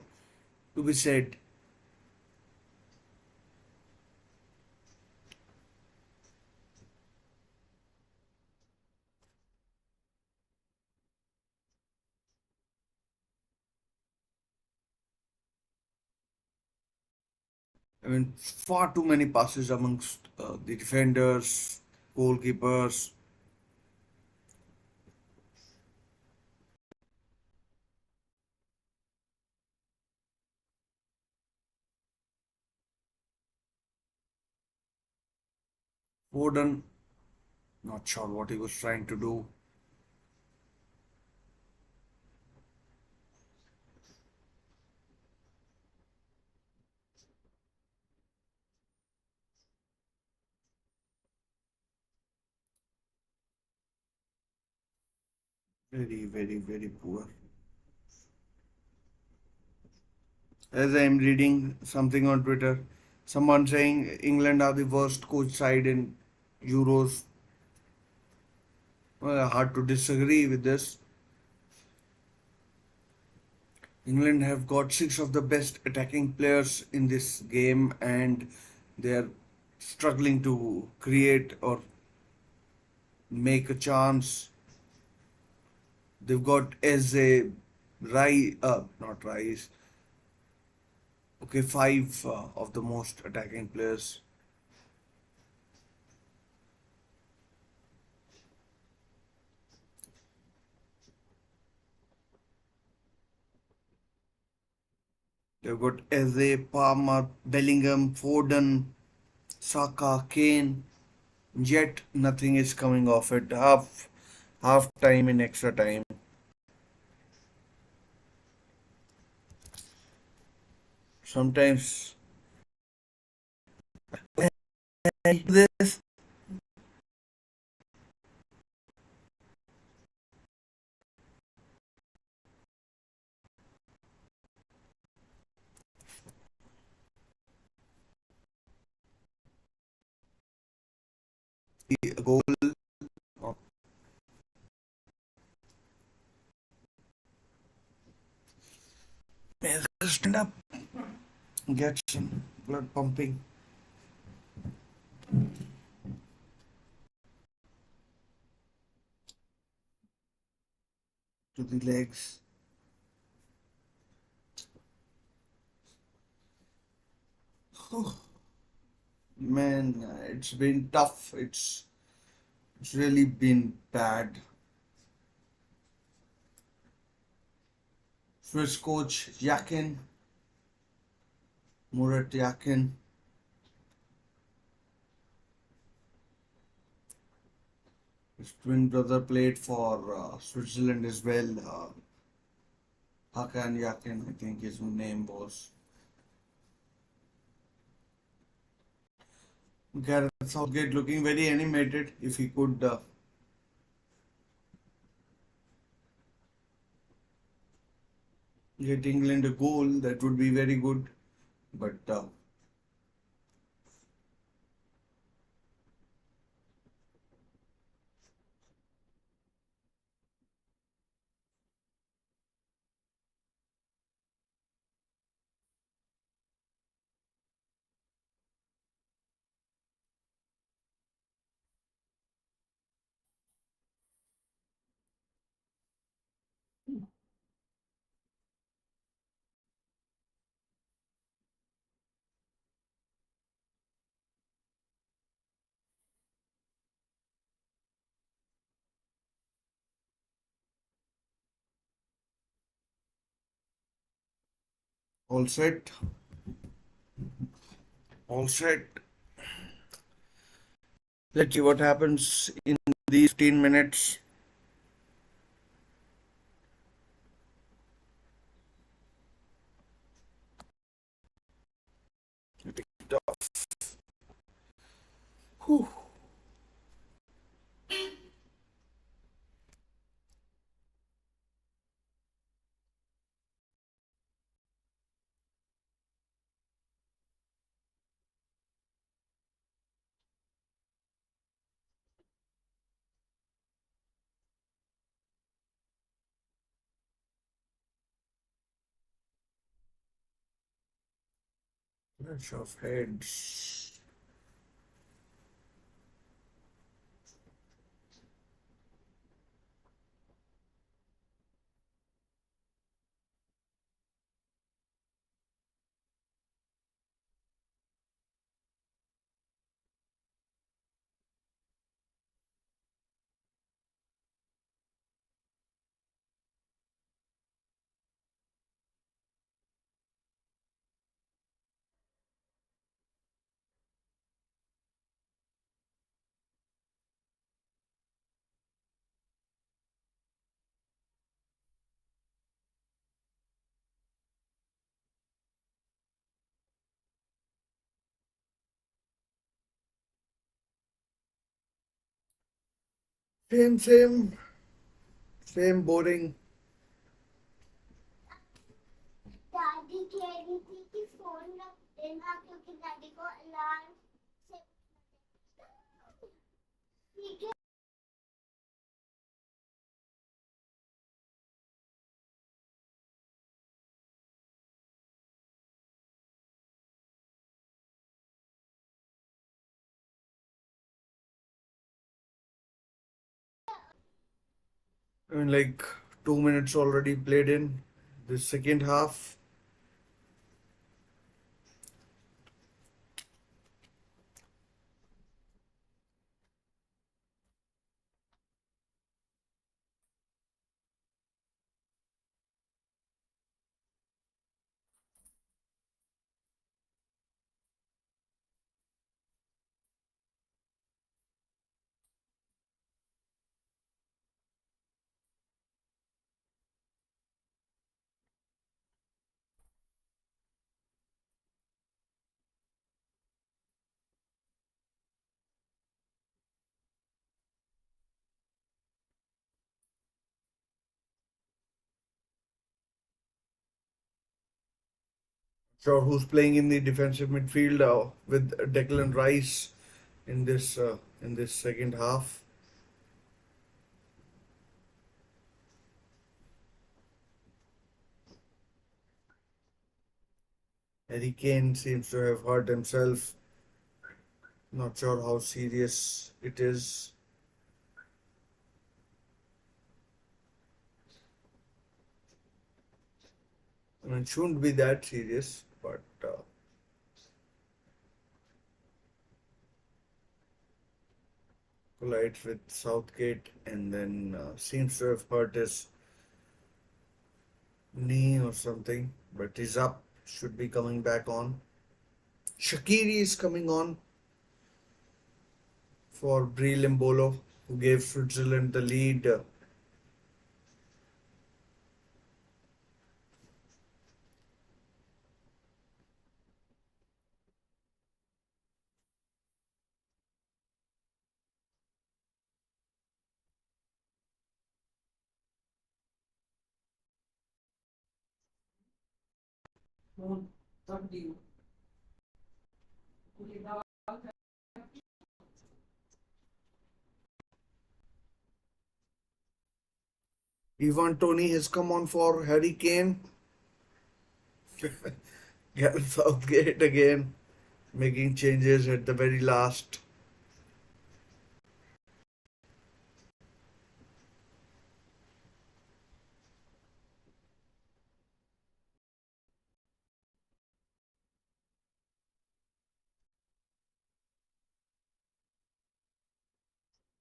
to be said. I mean, far too many passes amongst the defenders, goalkeepers. Foden, not sure what he was trying to do. Very, very, very poor. As I'm reading something on Twitter, someone saying England are the worst coach side in Euros. Well, hard to disagree with this. England have got 6 of the best attacking players in this game, and they're struggling to create or make a chance. They've got as a not Rice. Okay, 5 of the most attacking players. They've got Eze, Palmer, Bellingham, Foden, Saka, Kane. Yet nothing is coming off it. Half time in extra time. Sometimes this goal stand up, get some blood pumping to the legs. Man, it's been tough. It's really been bad. Swiss coach Yakin, Murat Yakin, his twin brother played for Switzerland as well. Hakan Yakin, I think his name was. Gareth Southgate looking very animated. If he could get England a goal, that would be very good. But all set, all set. Let's see what happens in these 15 minutes. Whew. Clash of heads. Same, same, same boring. दादी कह रही थी कि phone रख देना क्योंकि दादी को अलार्म से ठीक है. I mean, like 2 minutes already played in the second half. Sure, who's playing in the defensive midfield with Declan Rice in this second half? Harry Kane seems to have hurt himself. Not sure how serious it is. I mean, it shouldn't be that serious, but collides with Southgate and then seems to have hurt his knee or something. But he's up, should be coming back on. Shaqiri is coming on for Breel Mbolo, who gave Switzerland the lead. Ivan Tony has come on for Harry Kane. Gareth Southgate again making changes at the very last.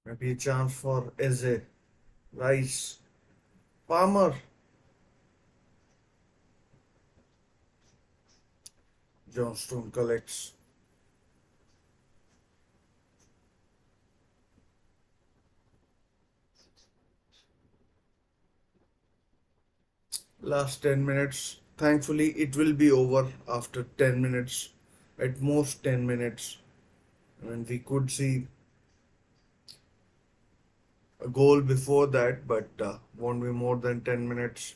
Maybe a chance for Eze, Rice, Palmer. Johnstone collects. Last 10 minutes. Thankfully, it will be over after 10 minutes, at most 10 minutes. I mean, we could see a goal before that, but won't be more than 10 minutes.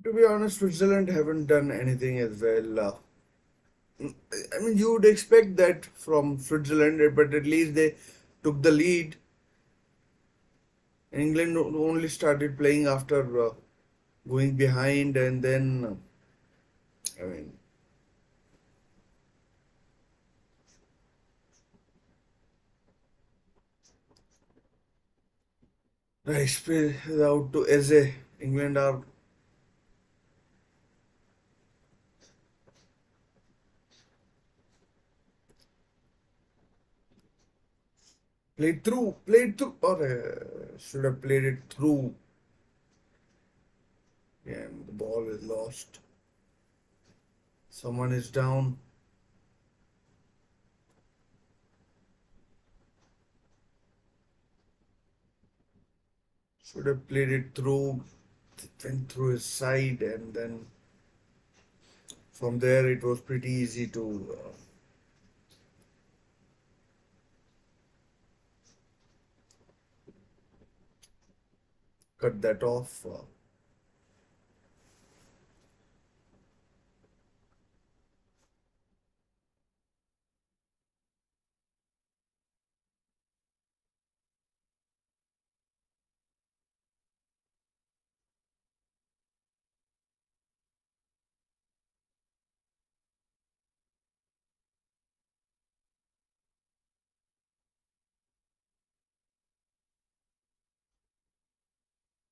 To be honest, Switzerland haven't done anything as well. I mean, you would expect that from Switzerland, but at least they took the lead. England only started playing after going behind, and then, I mean, Rice play out to Eze. England are played through, or should have played it through. Yeah, and the ball is lost. Someone is down. Should have played it through. It went through his side, and then from there it was pretty easy to cut that off.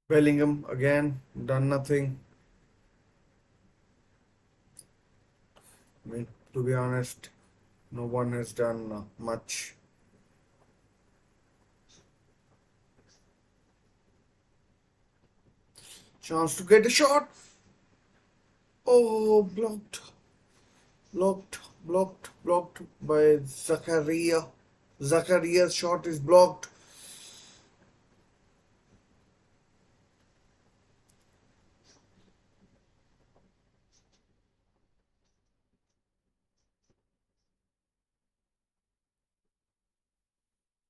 Bellingham again, done nothing. I mean, to be honest, no one has done much. Chance to get a shot. Oh, blocked by Zakaria. Zakaria's shot is blocked.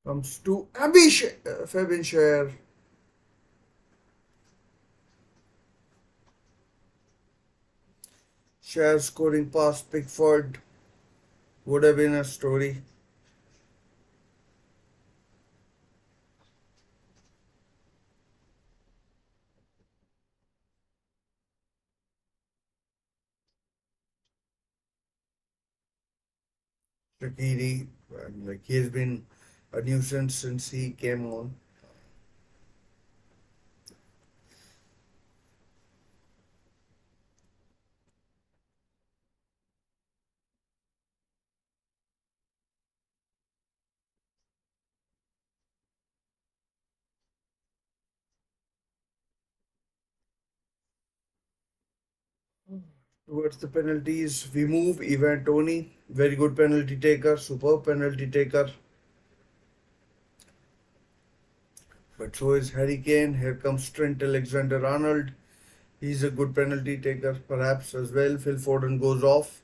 Comes to Fabian Scher. Scher scoring past Pickford would have been a story. Shaqiri, like he has been a nuisance since he came on. Towards the penalties, we move. Ivan Tony, very good penalty taker, superb penalty taker. But so is Harry Kane. Here comes Trent Alexander-Arnold. He's a good penalty taker, perhaps as well. Phil Foden goes off.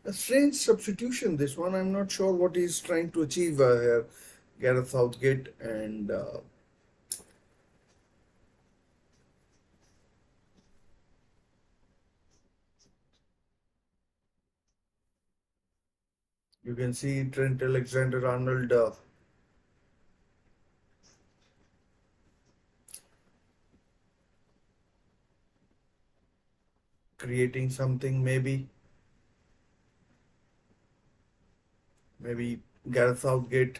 A strange substitution, this one. I'm not sure what he's trying to achieve here. Gareth Southgate, and you can see Trent Alexander Arnold creating something, maybe. Maybe Gareth Southgate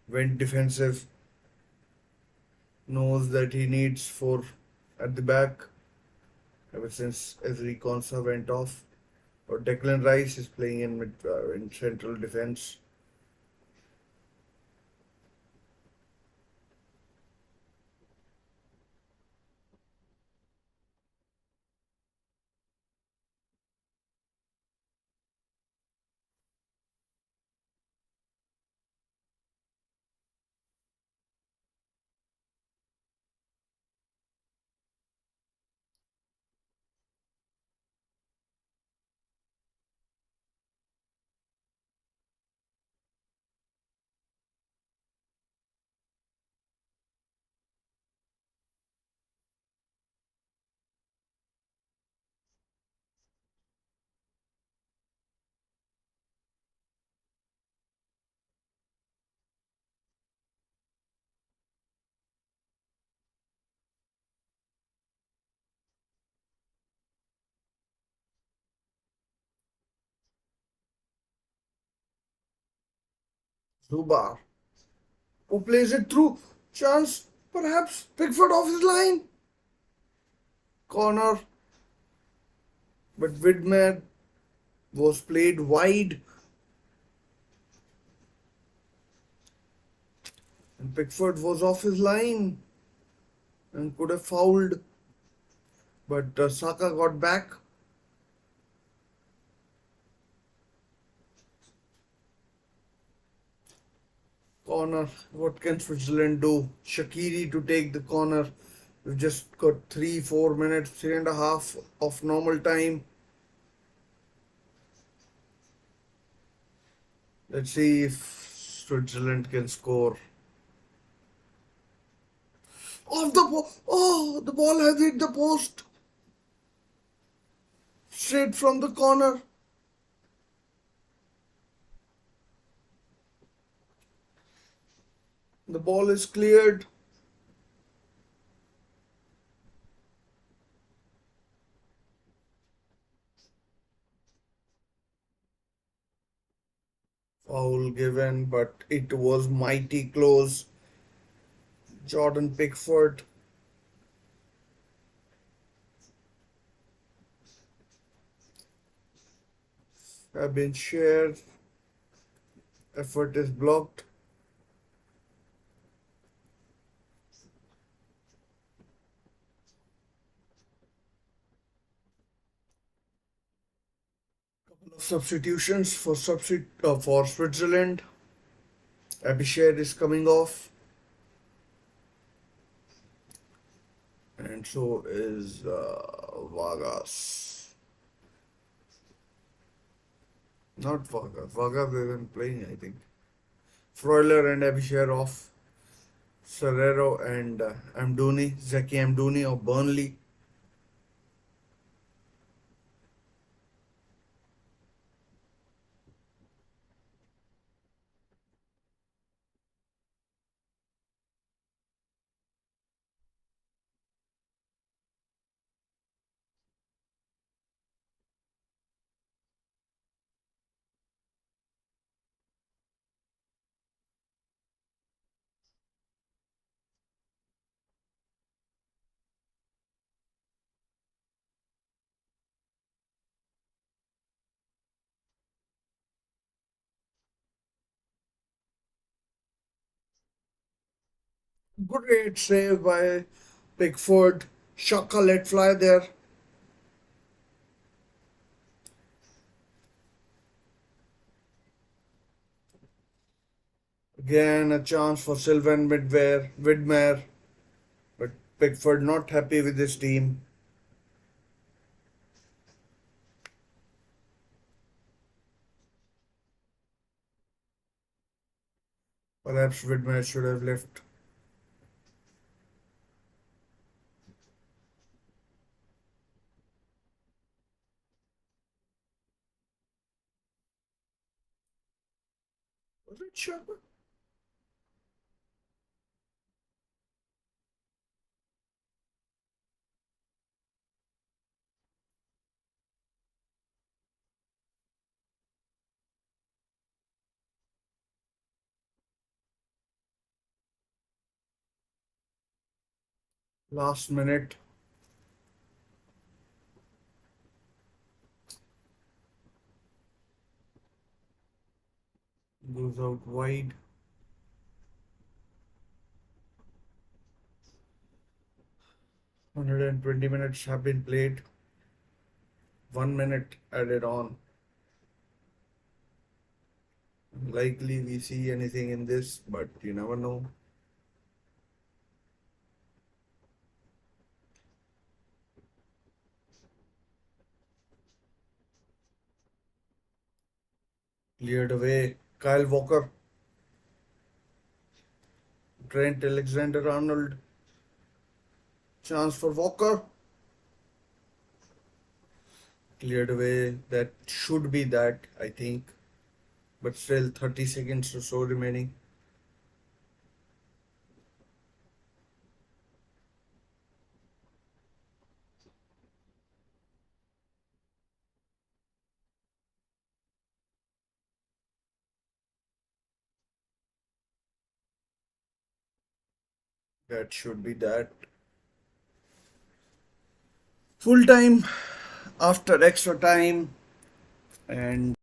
went defensive, knows that he needs four at the back ever since Ezri Konsa went off. Or Declan Rice is playing in central defense. Zubar, who plays it through. Chance, perhaps Pickford off his line. Corner, but Widmer was played wide. And Pickford was off his line and could have fouled. But Saka got back. Corner. What can Switzerland do? Shaqiri to take the corner. We've just got 3-4 minutes, 3.5 of normal time. Let's see if Switzerland can score. Off the ball. Oh, the ball has hit the post. Straight from the corner. The ball is cleared. Foul given, but it was mighty close. Jordan Pickford have been shared. Effort is blocked. Couple of substitutions for Switzerland. Abishir is coming off, and so is Vargas. Not Vargas. Vargas isn't playing, I think. Freuler and Abishir off. Serrero and Amdouni, Zeki Amdouni of Burnley. Great save by Pickford. Shaka let fly there. Again, a chance for Sylvain Widmer, but Pickford not happy with his team. Perhaps Widmer should have left. Was it Sharma? Last minute goes out wide. 120 minutes have been played. 1 minute added on. Likely we see anything in this, but you never know. Cleared away. Kyle Walker. Trent Alexander Arnold. Chance for Walker. Cleared away. That should be that, I think. But still 30 seconds or so remaining. That should be that. Full time after extra time, and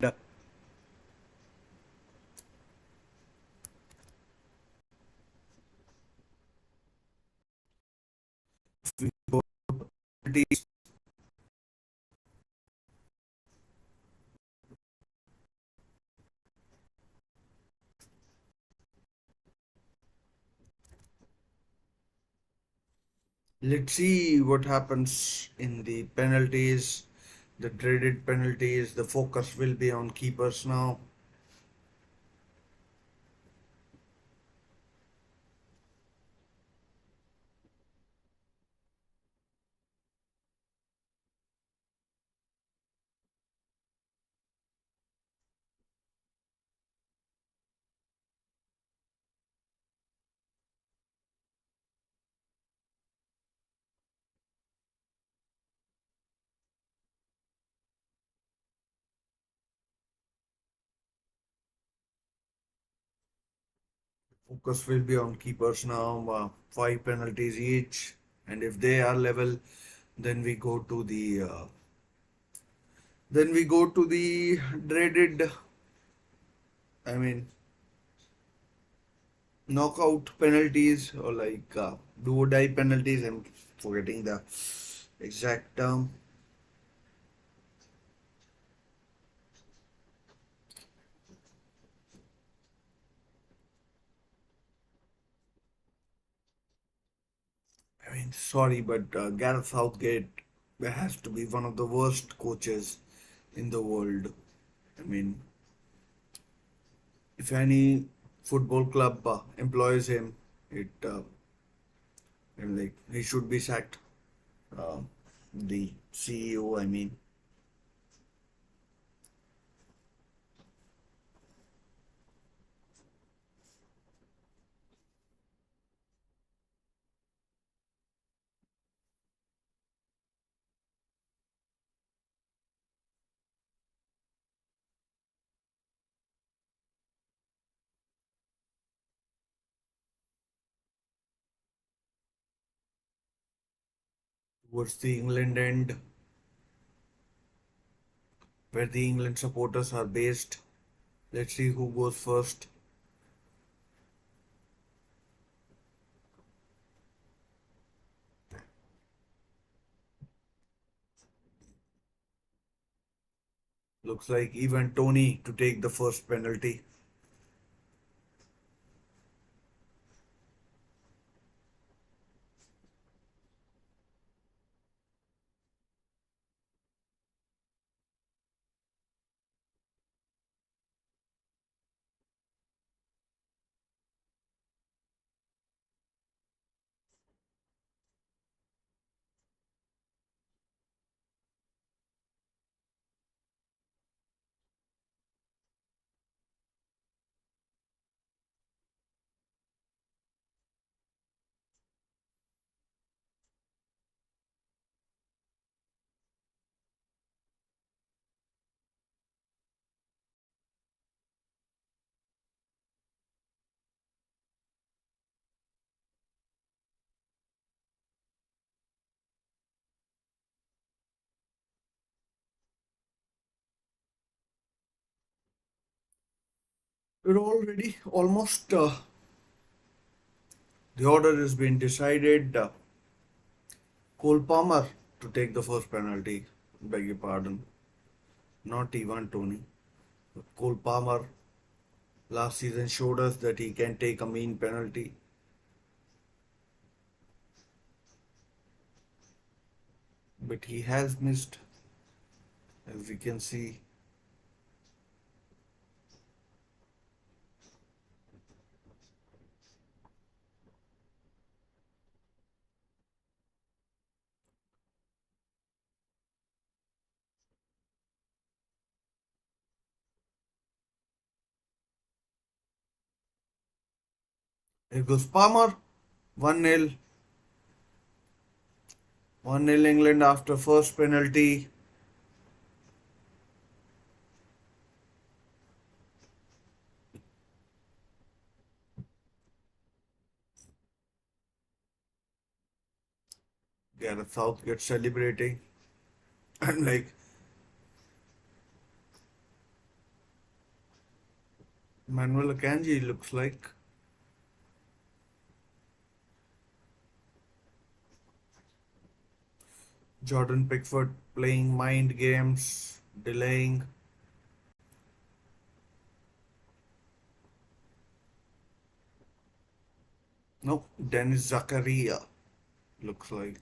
we go to let's see what happens in the penalties, the dreaded penalties. The focus will be on keepers now. Focus will be on keepers now. Five penalties each, and if they are level, then we go to the dreaded. I mean, knockout penalties or like do or die penalties. I'm forgetting the exact term. I mean, sorry, but Gareth Southgate has to be one of the worst coaches in the world. I mean, if any football club employs him, it and like he should be sacked. Uh, the CEO, I mean, towards the England end, where the England supporters are based. Let's see who goes first. Looks like even Tony to take the first penalty. We're already almost the order has been decided. Cole Palmer to take the first penalty. Beg your pardon. Not even Tony. Cole Palmer last season showed us that he can take a mean penalty. But he has missed, as we can see. Here goes Palmer. 1-0. 1-0 England after first penalty. Gareth Southgate celebrating. And like Manuel Akanji looks like. Jordan Pickford playing mind games, delaying. No, Dennis Zakaria looks like.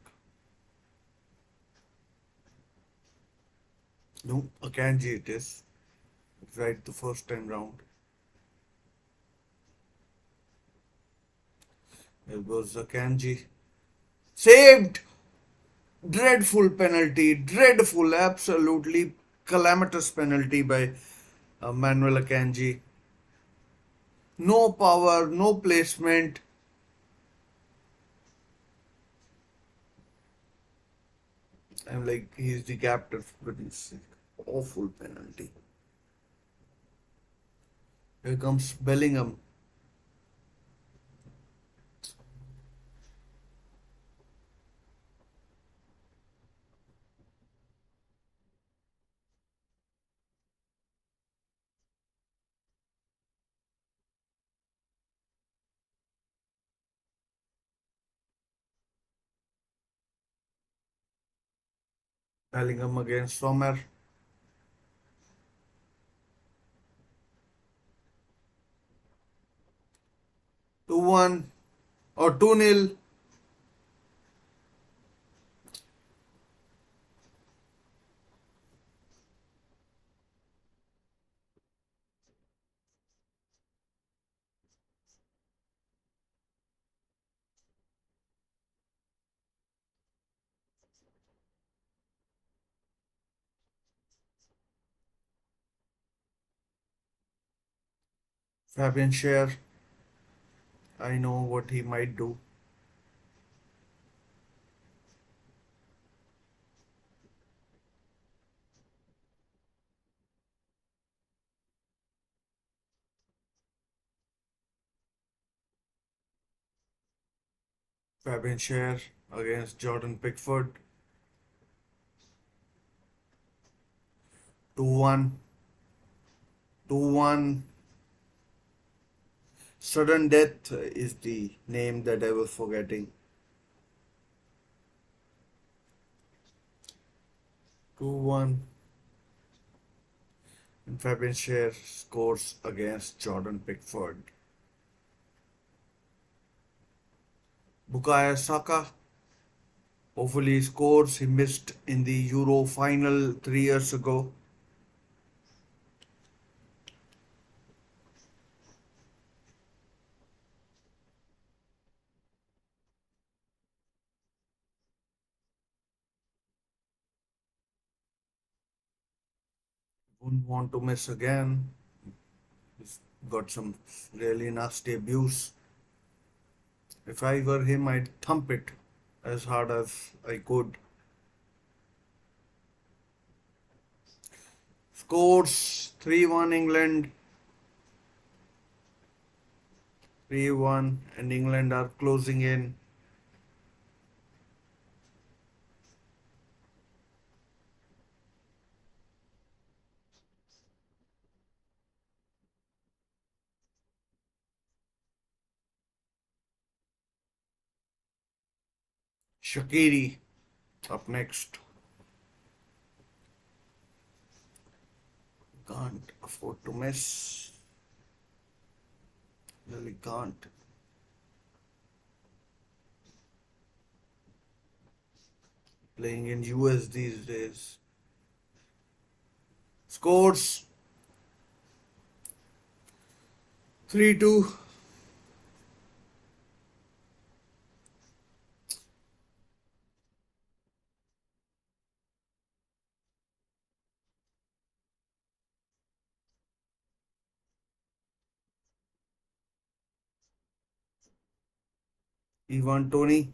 No, Akanji it is. Right the first time round. There goes Akanji. Saved! Dreadful penalty. Dreadful. Absolutely calamitous penalty by Manuel Akanji. No power, no placement. I'm like, he's the captain. Goodness sake. Awful penalty. Here comes Bellingham. Bellingham against Sommer. 2-1 or 2-0. Fabian Schär. I know what he might do. Fabian Schär against Jordan Pickford. 2-1. 2-1. Sudden Death is the name that I was forgetting. 2-1. And Fabian Schär scores against Jordan Pickford. Bukayo Saka hopefully he scores. He missed in the Euro final 3 years ago. Wouldn't want to miss again. He's got some really nasty abuse. If I were him, I'd thump it as hard as I could. Scores 3-1 England. 3-1 and England are closing in. Shaqiri up next. Can't afford to miss. Really can't. Playing in US these days. Scores 3-2. Ivan Tony.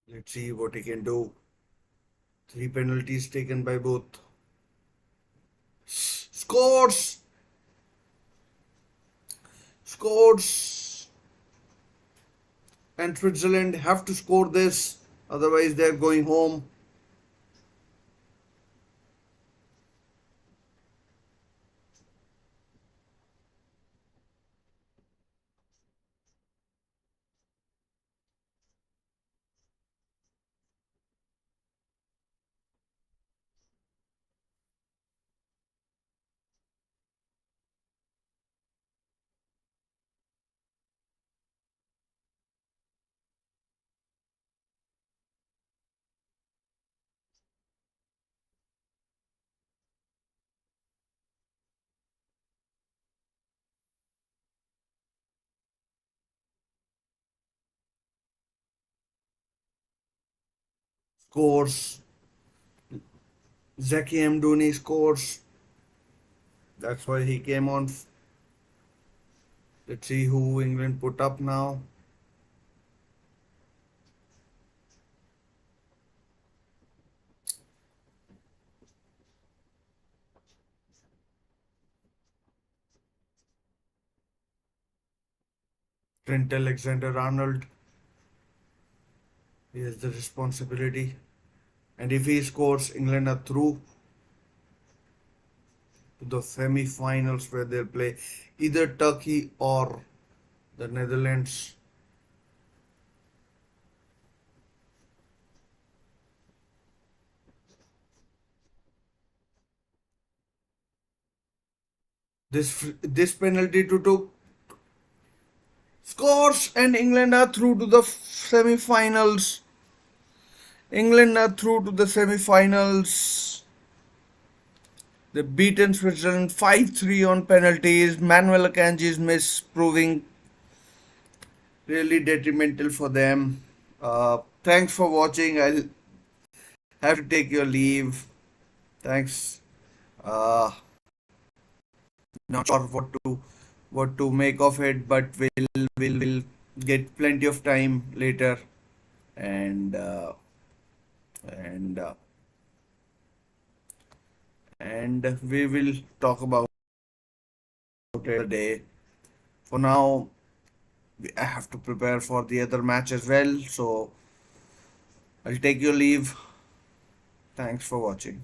Let's see what he can do. 3 penalties taken by both. Scores! Scores! And Switzerland have to score this, otherwise they're going home. Scores. Zaki Mdouni scores. That's why he came on. Let's see who England put up now. Trent Alexander-Arnold. He has the responsibility. And if he scores, England are through to the semi-finals where they'll play either Turkey or the Netherlands. This penalty to took scores and England are through to the semi-finals. England are through to the semi-finals. They've beaten Switzerland 5-3 on penalties. Manuel Akanji's miss proving really detrimental for them. Thanks for watching. I'll have to take your leave. Thanks. Uh, Not sure what to make of it, but we'll get plenty of time later, and and uh, and we will talk about it a day. For now, I have to prepare for the other match as well, so I'll take your leave. Thanks for watching.